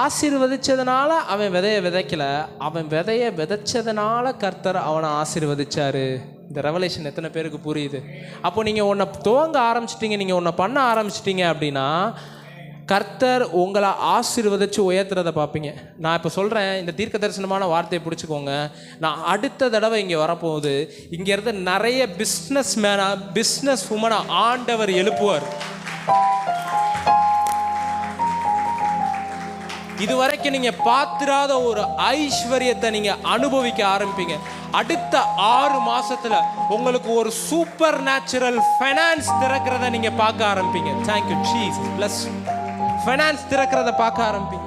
ஆசீர்வதிச்சதுனால அவன் விதையை விதைக்கல, அவன் விதையை விதைச்சதுனால கர்த்தர் அவனை ஆசீர்வதிச்சாரு. இந்த ரெவலேஷன் எத்தனை பேருக்கு புரியுது? அப்போ நீங்கள் ஒன்றை துவங்க ஆரம்பிச்சிட்டிங்க, நீங்கள் ஒன்றை பண்ண ஆரம்பிச்சிட்டிங்க அப்படின்னா கர்த்தர் உங்களை ஆசீர்வதிச்சு உயர்த்துறதை பார்ப்பீங்க. நான் இப்போ சொல்கிறேன், இந்த தீர்க்க தரிசனமான வார்த்தையை பிடிச்சிக்கோங்க. நான் அடுத்த தடவை இங்கே வரப்போகுது, இங்கேருந்து நிறைய பிஸ்னஸ் உமனை ஆண்டவர் எழுப்புவார். இதுவரைக்கும் நீங்க பார்த்திராத ஒரு ஐஸ்வர்யத்தை நீங்க அனுபவிக்க ஆரம்பிப்பீங்க. அடுத்த 6 மாசத்துல உங்களுக்கு ஒரு சூப்பர் நேச்சுரல் ஃபைனான்ஸ் திறக்கிறத நீங்க பார்க்க ஆரம்பிப்பீங்க. Thank you Jesus. பிளஸ் ஃபைனான்ஸ் திறக்கிறத பார்க்க ஆரம்பிப்பீங்க.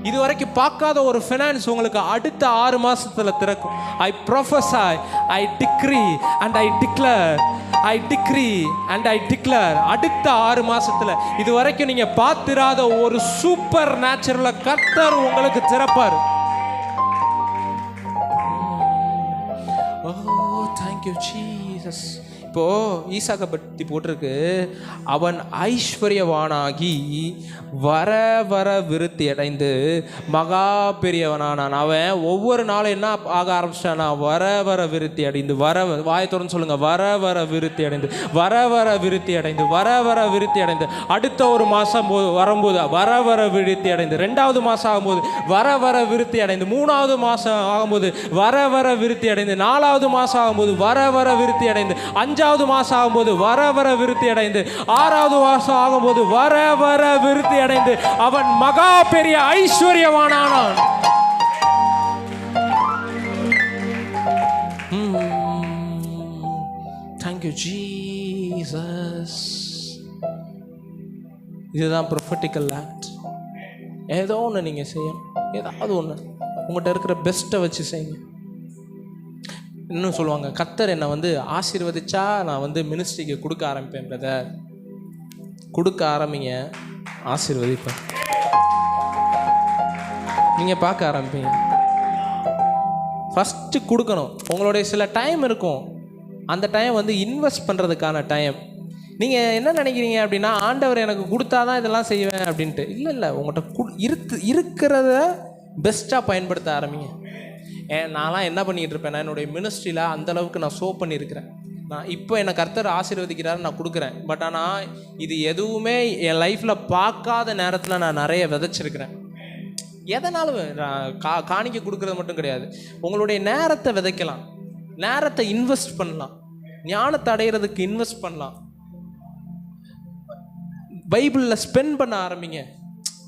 இதுவரைக்கும் பார்க்காத ஒரு ஃபைனான்ஸ் உங்களுக்கு அடுத்த 6 மாசத்துல திறக்கும். I prophesy, I decree and I declare, I decree and I declare. அடுத்த 6 மாசத்துல இதுவரைக்கும் நீங்க பார்த்திராத ஒரு சூப்பர் நேச்சுரலை கர்த்தர் உங்களுக்கு திறப்பார். ஓ தேங்க்யூ ஜீசஸ். இப்போ ஈசாக்கை பற்றி போட்டிருக்கு, அவன் ஐஸ்வர்யவானாகி வர வர விருத்தி அடைந்து மகா பெரியவனானான். அவன் ஒவ்வொரு நாளும் என்ன ஆக ஆரம்பிச்சிட்டானா, வர வர விருத்தி அடைந்து, வாயத்தோடு சொல்லுங்க, வர வர விருத்தி அடைந்து, வர வர விருத்தி அடைந்து, வர வர விருத்தி அடைந்து. அடுத்த ஒரு மாதம் வரும்போது வர வர விருத்தி அடைந்து, 2வது மாதம் ஆகும்போது வர வர விருத்தி அடைந்து, 3வது மாதம் ஆகும்போது வர வர விருத்தி அடைந்து, 4வது மாதம் ஆகும்போது வர வர விருத்தி அடைந்து, 5வது மாதம் ஆகும்போது வர வர விருத்தி அடைந்து, 6வது மாதம் ஆகும்போது வர வர விருத்தி அடைந்து அவன் மகா பெரிய ஐஸ்வர்யவானானான். Thank you Jesus. இதுதான் ப்ரொஃபட்டிக்கல் ஆக்ட். ஏதோ ஒன்று நீங்கள் செய்யணும், ஏதாவது ஒன்று உங்கள்கிட்ட இருக்கிற பெஸ்ட்டை வச்சு செய்யுங்க. இன்னும் சொல்லுவாங்க, கர்த்தர் என்னை வந்து ஆசீர்வதிச்சா நான் வந்து மினிஸ்ட்ரிக்கு கொடுக்க ஆரம்பிப்பேன் பிரதர். கொடுக்க ஆரம்பிங்க, ஆசீர்வதிப்பேன். நீங்கள் பார்க்க ஆரம்பிப்பீங்க. ஃபஸ்ட்டு கொடுக்கணும். உங்களுடைய சில டைம் இருக்கும், அந்த டைம் வந்து இன்வெஸ்ட் பண்ணுறதுக்கான டைம். நீங்கள் என்ன நினைக்கிறீங்க அப்படின்னா, ஆண்டவர் எனக்கு கொடுத்தா தான் இதெல்லாம் செய்வேன் அப்படின்ட்டு. இல்லை, உங்கள்கிட்ட இருக்கிறத பெஸ்ட்டாக பயன்படுத்த ஆரம்பிங்க. நான்லாம் என்ன பண்ணிகிட்டு இருப்பேன், என்னுடைய மினிஸ்ட்ரியில் அந்தளவுக்கு நான் ஷோ பண்ணியிருக்கிறேன். நான் இப்போ என்னை கர்த்தர் ஆசீர்வதிக்கிறாரு, நான் கொடுக்குறேன். பட் ஆனால் இது எதுவுமே என் லைஃப்பில் பார்க்காத நேரத்தில் நான் நிறைய விதைச்சிருக்கிறேன். எதனாலும் காணிக்க கொடுக்குறது மட்டும் கிடையாது, உங்களுடைய நேரத்தை விதைக்கலாம், நேரத்தை இன்வெஸ்ட் பண்ணலாம், ஞானத்தை அடைகிறதுக்கு இன்வெஸ்ட் பண்ணலாம், பைபிளில் ஸ்பெண்ட் பண்ண ஆரம்பிங்க.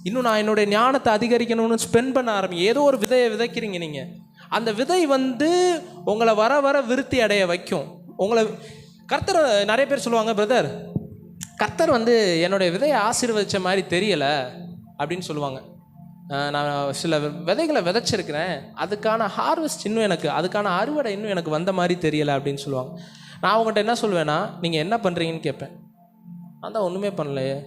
இன்னும் நான் என்னுடைய ஞானத்தை அதிகரிக்கணும்னு ஸ்பெண்ட் பண்ண ஆரம்பிங்க. ஏதோ ஒரு விதையை விதைக்கிறீங்க நீங்கள், அந்த விதை உங்களை வர வர விருத்தி அடைய வைக்கும். உங்களை கர்த்தர் நிறைய பேர் சொல்லுவாங்க, பிரதர் கர்த்தர் என்னுடைய விதையை ஆசீர்வதிச்ச மாதிரி தெரியலை அப்படின்னு சொல்லுவாங்க. நான் சில விதைகளை விதைச்சிருக்கிறேன், அதுக்கான ஹார்வெஸ்ட் இன்னும் எனக்கு, அதுக்கான அறுவடை இன்னும் எனக்கு வந்த மாதிரி தெரியலை அப்படின்னு சொல்லுவாங்க. நான் அவங்கள்ட்ட என்ன சொல்வேன்னா, நீங்கள் என்ன பண்ணுறீங்கன்னு கேட்பேன். நான் தான் ஒன்றுமே பண்ணலையே.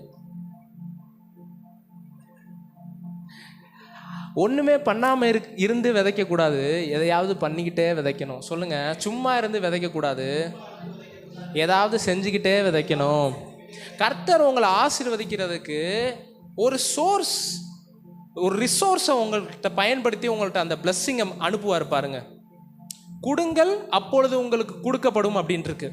ஒன்றுமே பண்ணாமல் இருந்து விதைக்கக்கூடாது, எதையாவது பண்ணிக்கிட்டே விதைக்கணும். சொல்லுங்கள், சும்மா இருந்து விதைக்கக்கூடாது, ஏதாவது செஞ்சுக்கிட்டே விதைக்கணும். கர்த்தர் உங்களை ஆசீர்வதிக்கிறதுக்கு ஒரு சோர்ஸ், ஒரு ரிசோர்ஸை உங்கள்கிட்ட பயன்படுத்தி உங்கள்கிட்ட அந்த பிளஸ்ஸிங்கை அனுப்புவார் பாருங்க. கொடுங்கள் அப்பொழுது உங்களுக்கு கொடுக்கப்படும் அப்படின்ட்டு இருக்கு.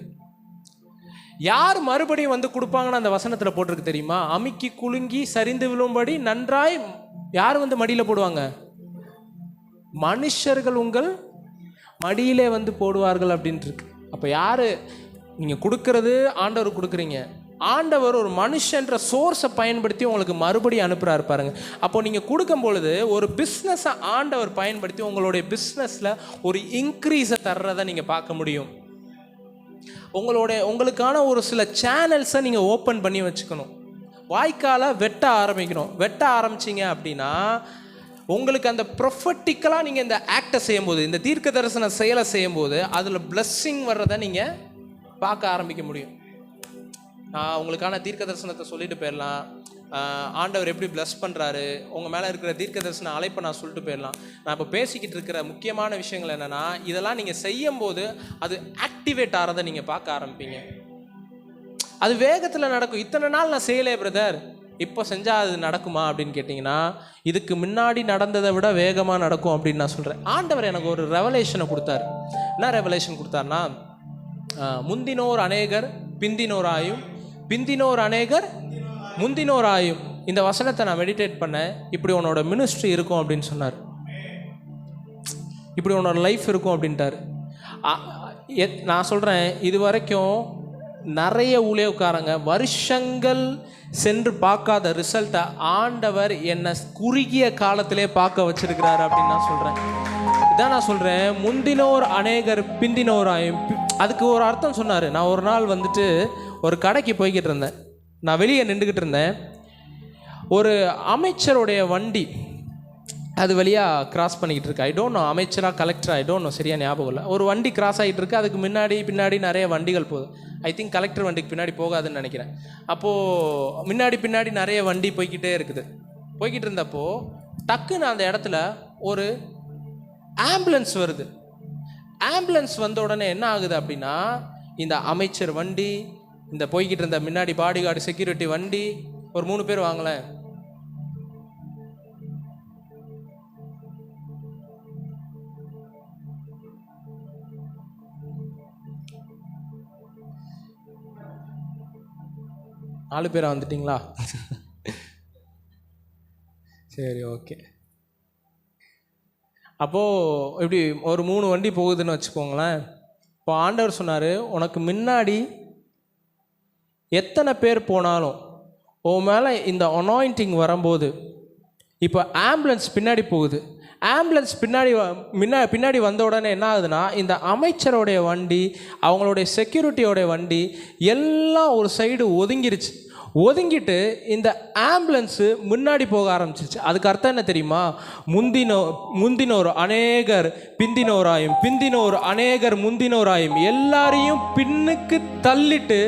யார் மறுபடியும் கொடுப்பாங்கன்னு அந்த வசனத்தில் போட்டிருக்கு தெரியுமா? அமுக்கி குலுங்கி சரிந்து விழும்படி நன்றாய் யார் மடியில் போடுவாங்க? மனுஷர்கள் உங்கள் மடியிலே போடுவார்கள் அப்படின்ட்டு இருக்கு. அப்போ யார் நீங்கள் கொடுக்கறது? ஆண்டவர் கொடுக்குறீங்க. ஆண்டவர் ஒரு மனுஷன்ற சோர்ஸை பயன்படுத்தி உங்களுக்கு மறுபடியும் அனுப்புகிறாரு பாருங்க. அப்போ நீங்கள் கொடுக்கும் பொழுது ஒரு பிஸ்னஸை ஆண்டவர் பயன்படுத்தி உங்களுடைய பிஸ்னஸில் ஒரு இன்க்ரீஸை தர்றதை நீங்கள் பார்க்க முடியும். உங்களுக்கான ஒரு சில சேனல்ஸை நீங்கள் ஓப்பன் பண்ணி வச்சுக்கணும். வாய்க்காலை வெட்ட ஆரம்பிக்கணும். வெட்ட ஆரம்பிச்சிங்க அப்படின்னா உங்களுக்கு அந்த ப்ரொஃபட்டிக்கலாக நீங்கள் இந்த ஆக்டை செய்யும்போது, இந்த தீர்க்க தரிசன செயலை செய்யும்போது அதில் பிளஸ்ஸிங் வர்றதை நீங்கள் பார்க்க ஆரம்பிக்க முடியும். உங்களுக்கான தீர்க்க தரிசனத்தை சொல்லிட்டு போயிடலாம். ஆண்டவர் எப்படி பிளஸ் பண்ணுறாரு, உங்கள் மேலே இருக்கிற தீர்க்க தரிசன அழைப்பை நான் சொல்லிட்டு போயிடலாம். நான் இப்போ பேசிக்கிட்டு இருக்கிற முக்கியமான விஷயங்கள் என்னென்னா, இதெல்லாம் நீங்கள் செய்யும்போது அது ஆக்டிவேட் ஆகிறத நீங்கள் பார்க்க ஆரம்பிப்பீங்க. அது வேகத்தில் நடக்கும். இத்தனை நாள் நான் செய்யலையே பிரதர், இப்போ செஞ்சால் அது நடக்குமா அப்படின்னு கேட்டிங்கன்னா, இதுக்கு முன்னாடி நடந்ததை விட வேகமாக நடக்கும் அப்படின்னு நான் சொல்கிறேன். ஆண்டவர் எனக்கு ஒரு ரெவலேஷனை கொடுத்தாரு. என்ன ரெவலேஷன் கொடுத்தாருன்னா, முந்தினோர் அநேகர் பிந்தினோராயும் பிந்தினோர் அநேகர் முந்தினோராயும். இந்த வசனத்தை நான் மெடிடேட் பண்ணேன். இப்படி உன்னோட மினிஸ்ட்ரி இருக்கும் அப்படின்னு சொன்னார். இப்படி உன்னோட லைஃப் இருக்கும் அப்படின்ட்டார். நான் சொல்கிறேன், இது வரைக்கும் நிறைய ஊழியக்காரங்க வருஷங்கள் சென்று பார்க்காத ரிசல்ட்டை ஆண்டவர் என்னை குறுகிய காலத்திலே பார்க்க வச்சிருக்கிறாரு அப்படின்னு நான் சொல்கிறேன். இதான் நான் சொல்கிறேன், முந்தினோர் அநேகர் பிந்தினோராயும். அதுக்கு ஒரு அர்த்தம் சொன்னார். நான் ஒரு நாள் ஒரு கடைக்கு போய்கிட்டு இருந்தேன். நான் வெளியே நின்றுக்கிட்டு இருந்தேன். ஒரு அமைச்சருடைய வண்டி அது வழியாக கிராஸ் பண்ணிக்கிட்டு இருக்கு. ஐ டோன்ட் நோ, அமைச்சரா கலெக்டரா, ஐ டோன்ட் நோ, சரியாக ஞாபகம் இல்லை. ஒரு வண்டி கிராஸ் ஆகிட்டு இருக்கு. அதுக்கு முன்னாடி பின்னாடி நிறைய வண்டிகள் போகுது. ஐ திங்க் கலெக்டர் வண்டிக்கு பின்னாடி போகாதுன்னு நினைக்கிறேன். அப்போது பின்னாடி நிறைய வண்டி போய்கிட்டே இருக்குது. போய்கிட்டு இருந்தப்போ டக்குன்னு அந்த இடத்துல ஒரு ஆம்புலன்ஸ் வருது. ஆம்புலன்ஸ் வந்த உடனே என்ன ஆகுது அப்படின்னா, இந்த அமைச்சர் வண்டி, இந்த போய்கிட்டு இருந்த முன்னாடி பாடி கார்டு செக்யூரிட்டி வண்டி, ஒரு 3 பேர் வாங்கலேன், நாலு பேரா வந்துட்டிங்களா? சரி, ஓகே. அப்போது இப்படி ஒரு 3 வண்டி போகுதுன்னு வச்சுக்கோங்களேன். இப்போ ஆண்டவர் சொன்னார், உனக்கு முன்னாடி எத்தனை பேர் போனாலும் உன் மேலே இந்த அனாயிண்டிங் வரும்போது, இப்போ ஆம்புலன்ஸ் பின்னாடி போகுது. ஆம்புலன்ஸ் பின்னாடி வந்த உடனே என்ன ஆகுதுன்னா, இந்த அமைச்சரோடைய வண்டி, அவங்களுடைய செக்யூரிட்டியோடைய வண்டி எல்லாம் ஒரு சைடு ஒதுங்கிருச்சு. ஒதுங்கிட்டு இந்த ஆம்புலன்ஸு முன்னாடி போக ஆரம்பிச்சிருச்சு. அதுக்கு அர்த்தம் என்ன தெரியுமா? முந்தினோர் அநேகர் பிந்தினோராயும் பிந்தினோர் அநேகர் முந்தினோராயும், எல்லாரையும் பின்னுக்கு தள்ளிட்டு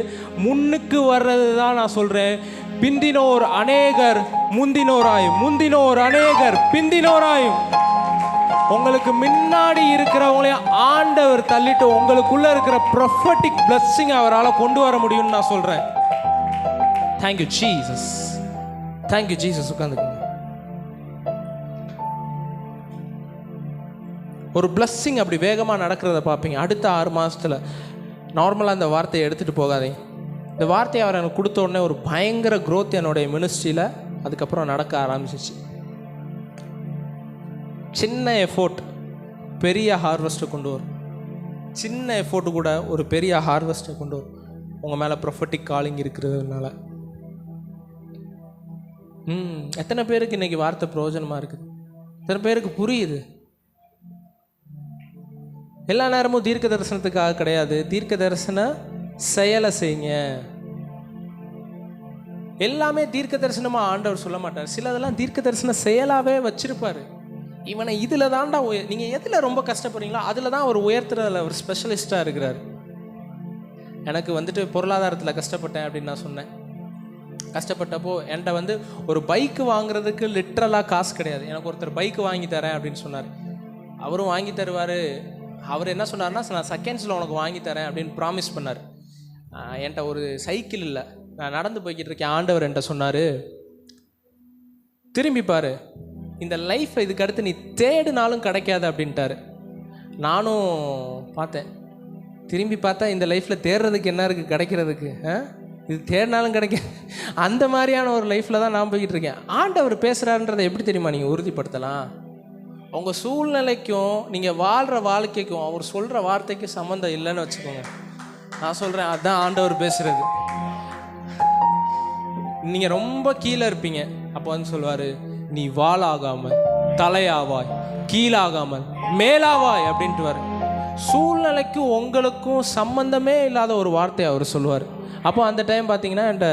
முன்னுக்கு வர்றது தான் நான் சொல்கிறேன். பிந்தினோர் அநேகர் முந்தினோராயும் முந்தினோர் அநேகர் பிந்தினோராயும். உங்களுக்கு முன்னாடி இருக்கிறவங்களையும் ஆண்டவர் தள்ளிட்டு உங்களுக்குள்ள இருக்கிற ப்ரொஃபட்டிக் பிளஸ்ஸிங் அவரால் கொண்டு வர முடியும்னு நான் சொல்கிறேன். Thank you Jesus, thank you Jesus. உட்காந்துக்கோங்க. ஒரு பிளஸ்ஸிங் அப்படி வேகமாக நடக்கிறத பார்ப்பீங்க. அடுத்த 6 மாதத்தில் நார்மலாக அந்த வார்த்தையை எடுத்துகிட்டு போகாதீங்க. இந்த வார்த்தையை அவர் எனக்கு கொடுத்த உடனே ஒரு பயங்கர க்ரோத் என்னுடைய மினிஸ்ட்ரியில் அதுக்கப்புறம் நடக்க ஆரம்பிச்சிச்சு. சின்ன எஃபோர்ட் பெரிய ஹார்வெஸ்ட்டை கொண்டு வரும். சின்ன எஃபோர்ட்டு கூட ஒரு பெரிய ஹார்வெஸ்ட்டை கொண்டு வரும். உங்கள் மேலே ப்ரொஃபட்டிக் காலிங் இருக்கிறதுனால. எத்தனை பேருக்கு இன்றைக்கி வார்த்தை பிரயோஜனமாக இருக்குது? எத்தனை பேருக்கு புரியுது? எல்லா நேரமும் தீர்க்க தரிசனத்துக்காக கிடையாது. தீர்க்க தரிசன செயலை செய்யுங்க. எல்லாமே தீர்க்க தரிசனமாக ஆண்டவர் சொல்ல மாட்டார். சிலதெல்லாம் தீர்க்க தரிசன செயலாகவே வச்சிருப்பார். இவனை இதில் தான்டா நீங்கள் எதில் ரொம்ப கஷ்டப்படுறீங்களோ அதில் தான் அவர் உயர்த்துறதுல ஒரு ஸ்பெஷலிஸ்ட்டாக இருக்கிறார். எனக்கு வந்துட்டு பொருளாதாரத்தில் கஷ்டப்பட்டேன் அப்படின்னு நான் சொன்னேன். கஷ்டப்பட்டப்போ என்கிட்ட ஒரு பைக்கு வாங்குறதுக்கு லிட்ரலாக காசு கிடையாது. எனக்கு ஒருத்தர் பைக்கு வாங்கி தரேன் அப்படின்னு சொன்னார். அவரும் வாங்கி தருவார். அவர் என்ன சொன்னார்னா, நான் செகண்ட்ஸில் உனக்கு வாங்கி தரேன் அப்படின்னு ப்ராமிஸ் பண்ணார். என்கிட்ட ஒரு சைக்கிள் இல்லை, நான் நடந்து போய்கிட்டு இருக்கேன். ஆண்டவர் என்கிட்ட சொன்னார், திரும்பி பாரு, இந்த லைஃப்பை இதுக்கு அடுத்து நீ தேடினாலும் கிடைக்காது அப்படின்ட்டாரு. நானும் பார்த்தேன். திரும்பி பார்த்தா இந்த லைஃப்பில் தேடுறதுக்கு என்ன இருக்குது கிடைக்கிறதுக்கு? இது தேடினாலும் கிடைக்க அந்த மாதிரியான ஒரு லைஃப்பில் தான் நான் போய்கிட்டு இருக்கேன். ஆண்டவர் பேசுகிறாருன்றதை எப்படி தெரியுமா நீங்கள் உறுதிப்படுத்தலாம்? உங்கள் சூழ்நிலைக்கும் நீங்கள் வாழ்கிற வாழ்க்கைக்கும் அவர் சொல்கிற வார்த்தைக்கும் சம்மந்தம் இல்லைன்னு வச்சுக்கோங்க. நான் சொல்கிறேன், அதுதான் ஆண்டவர் பேசுகிறது. நீங்கள் ரொம்ப கீழே இருப்பீங்க, அப்போ சொல்லுவார், நீ வாளாகாமல் தலையாவாய், கீழாகாமல் மேலாவாய் அப்படின்ட்டு வர. சூழ்நிலைக்கும் உங்களுக்கும் சம்பந்தமே இல்லாத ஒரு வார்த்தையை அவர் சொல்லுவார். அப்போ அந்த டைம் பார்த்தீங்கன்னா என்கிட்ட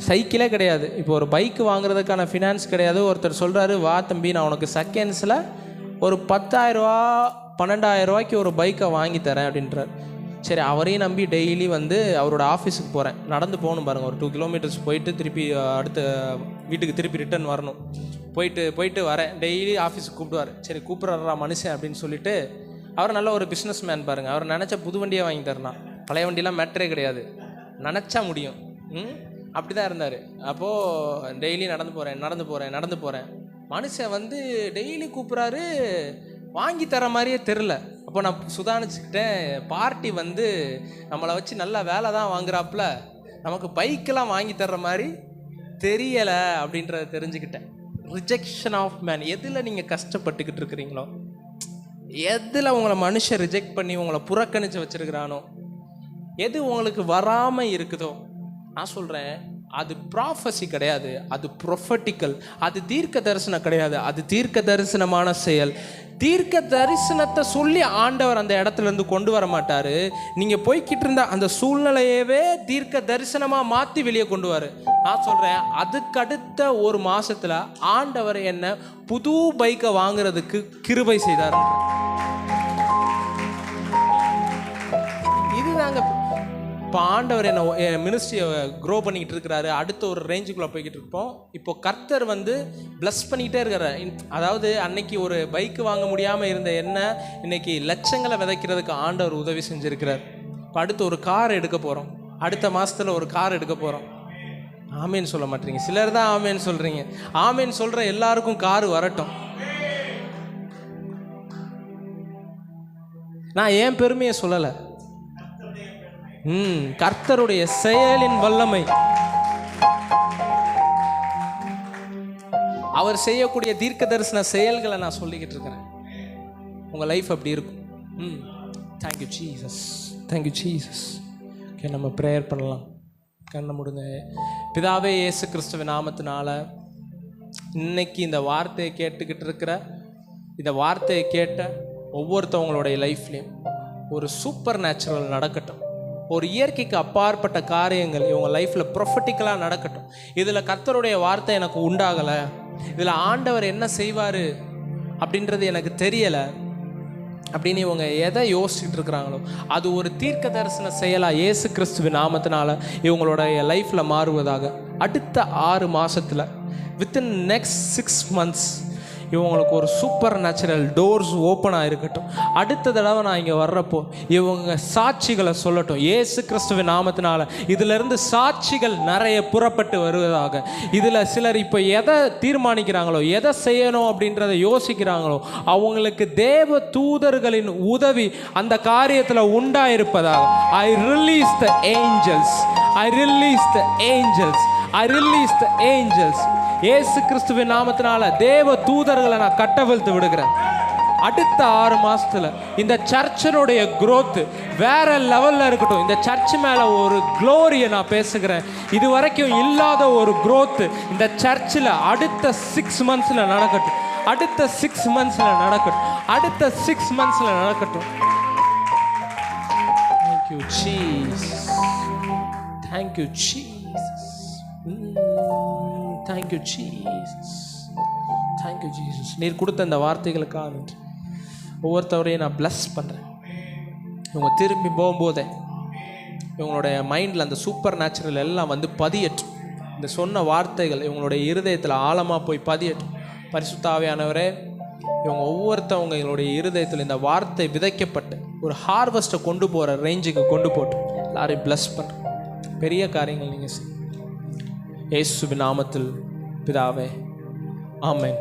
சைக்கிளே கிடையாது. இப்போ ஒரு பைக்கு வாங்குறதுக்கான ஃபினான்ஸ் கிடையாது. ஒருத்தர் சொல்கிறாரு, வா தம்பி, நான் உனக்கு செகண்ட்ஸில் ஒரு 10,000 12,000 ரூபாய்க்கு ஒரு பைக்கை வாங்கி தரேன் அப்படின்றார். சரி, அவரையும் நம்பி டெய்லி அவரோட ஆஃபீஸுக்கு போகிறேன். நடந்து போகணும் பாருங்கள், ஒரு 2 கிலோமீட்டர்ஸ் போயிட்டு திருப்பி அடுத்த வீட்டுக்கு திருப்பி ரிட்டர்ன் வரணும். போயிட்டு வரேன். டெய்லி ஆஃபீஸுக்கு கூப்பிடுவார். சரி, கூப்பிட்றா மனுஷன் அப்படின்னு சொல்லிட்டு, அவர் நல்ல ஒரு பிஸ்னஸ் மேன் பாருங்கள். அவர் நினச்ச புது வண்டியை வாங்கி தரலாம். பழைய வண்டியெலாம் மேட்டரே கிடையாது, நினச்சா முடியும். அப்படி தான் இருந்தார். அப்போது டெய்லி நடந்து போகிறேன். மனுஷன் டெய்லி கூப்பிட்றாரு, வாங்கி தர மாதிரியே தெரில. அப்போ நான் சுதானிச்சுக்கிட்டேன், பார்ட்டி நம்மளை வச்சு நல்ல வேலை தான் வாங்குறாப்புல, நமக்கு பைக்கெல்லாம் வாங்கி தர்ற மாதிரி தெரியலை அப்படின்றத தெரிஞ்சுக்கிட்டேன். Rejection of man. எதில் நீங்கள் கஷ்டப்பட்டுக்கிட்டு இருக்கிறீங்களோ, எதில் உங்களை மனுஷன் ரிஜெக்ட் பண்ணி உங்களை புறக்கணித்து வச்சுருக்கிறானோ, எது உங்களுக்கு வராமல் இருக்குதோ, நான் சொல்கிறேன், அது ப்ராஃபஸி கிடையாது, அது ப்ரொஃபட்டிக்கல். அது தீர்க்க தரிசனம் கிடையாது, அது தீர்க்க தரிசனமான செயல். தீர்க்க தரிசனத்தை சொல்லி ஆண்டவர் அந்த இடத்துலேருந்து கொண்டு வர மாட்டார். நீங்கள் போய்கிட்டு இருந்த அந்த சூழ்நிலையவே தீர்க்க தரிசனமாக மாற்றி வெளியே கொண்டு வர. நான் சொல்கிறேன், அதுக்கடுத்த ஒரு மாதத்தில் ஆண்டவர் என்ன புது பைக்கை வாங்குறதுக்கு கிருபை செய்தார். இதுதாங்க இப்போ ஆண்டவர் என் மினிஸ்ட்ரியை க்ரோ பண்ணிக்கிட்டு இருக்கிறாரு. அடுத்த ஒரு ரேஞ்சுக்குள்ளே போய்கிட்டு இருப்போம். இப்போ கர்த்தர் ப்ளஸ் பண்ணிக்கிட்டே இருக்கிறார். அதாவது அன்னைக்கு ஒரு பைக்கு வாங்க முடியாமல் இருந்த என்ன இன்னைக்கு லட்சங்களை விதைக்கிறதுக்கு ஆண்டவர் உதவி செஞ்சுருக்கிறார். இப்போ அடுத்து ஒரு கார் எடுக்க போகிறோம். அடுத்த மாதத்தில் ஒரு கார் எடுக்க போகிறோம். ஆமேன்னு சொல்ல மாட்டீங்க, சிலர் தான் ஆமேன்னு சொல்கிறீங்க. ஆமேன்னு சொல்கிற எல்லாருக்கும் கார் வரட்டும். நான் ஏன் பெருமையை சொல்லலை, கர்த்தருடைய செயலின் வல்லமை, அவர் செய்யக்கூடிய தீர்க்க தரிசன செயல்களை நான் சொல்லிக்கிட்டு இருக்கிறேன். உங்கள் லைஃப் அப்படி இருக்கும். Thank you Jesus, thank you Jesus. Okay, நம்ம ப்ரேயர் பண்ணலாம். கண்ணை மூடுங்க. பிதாவே, இயேசு கிறிஸ்துவின் நாமத்தினால இன்னைக்கு இந்த வார்த்தையை கேட்டுக்கிட்டு இருக்கிற, இந்த வார்த்தையை கேட்ட ஒவ்வொருத்தவங்களுடைய லைஃப்லேயும் ஒரு சூப்பர் நேச்சுரல் நடக்கட்டும். ஒரு இயற்கைக்கு அப்பாற்பட்ட காரியங்கள் இவங்க லைஃப்பில் ப்ரொஃபட்டிக்கலாக நடக்கட்டும். இதில் கர்த்தருடைய வார்த்தை எனக்கு உண்டாகலை, இதில் ஆண்டவர் என்ன செய்வார் அப்படின்றது எனக்கு தெரியலை அப்படின்னு இவங்க எதை யோசிச்சுட்டு இருக்கிறாங்களோ, அது ஒரு தீர்க்க தரிசன செயலாக இயேசு கிறிஸ்துவின் நாமத்தினால இவங்களுடைய லைஃப்பில் மாறுவதாக. அடுத்த 6 மாதத்தில், வித்தின் நெக்ஸ்ட் 6 months இவங்களுக்கு ஒரு சூப்பர் நேச்சுரல் டோர்ஸ் ஓப்பனாக இருக்கட்டும். அடுத்த தடவை நான் இங்கே வர்றப்போ இவங்க சாட்சிகளை சொல்லட்டும் இயேசு கிறிஸ்துவின் நாமத்தினால. இதிலிருந்து சாட்சிகள் நிறைய புறப்பட்டு வருவதாக. இதில் சிலர் இப்போ எதை தீர்மானிக்கிறாங்களோ, எதை செய்யணும் அப்படின்றத யோசிக்கிறாங்களோ, அவங்களுக்கு தேவ தூதர்களின் உதவி அந்த காரியத்தில் உண்டாயிருப்பதாக. I release the angels. I release the angels. I release the angels. இயேசு கிறிஸ்துவின் நாமத்தினால தேவ தூதர்களை நான் கட்டவிழ்த்து விடுகிறேன். அடுத்த 6 மாசத்துல இந்த சர்ச்சினுடைய growth வேற லெவல்ல இருக்கட்டும். இந்த சர்ச் மேல ஒரு க்ளோரியை நான் பேசுகிறேன். இது வரைக்கும் இல்லாத ஒரு growth இந்த சர்ச்சில் அடுத்த 6 monthsல நடக்கட்டும். அடுத்த 6 monthsல நடக்கட்டும். அடுத்த 6 monthsல நடக்கட்டும். Thank you Jesus. Thank you Jesus. Thank you Jesus. Thank you Jesus. நீர் கொடுத்த இந்த வார்த்தைகளுக்காக ஒவ்வொருத்தவரையும் நான் பிளஸ் பண்ணுறேன். இவங்க திரும்பி போகும்போதே இவங்களுடைய மைண்டில் அந்த சூப்பர் நேச்சுரல் எல்லாம் வந்து பதியட்டும். இந்த சொன்ன வார்த்தைகள் இவங்களுடைய இருதயத்தில் ஆழமாக போய் பதியட்டும். பரிசுத்த ஆவியானவரே, இவங்க ஒவ்வொருத்தவங்க எங்களுடைய இருதயத்தில் இந்த வார்த்தை விதைக்கப்பட்டு ஒரு ஹார்வெஸ்ட்டை கொண்டு போகிற ரேஞ்சுக்கு கொண்டு போட்டு எல்லாரையும் பிளஸ் பண்ணுறேன். பெரிய காரியங்கள் நீங்கள் செய்ய இயேசுவின் நாமத்தில் பிதாவே, ஆமென்.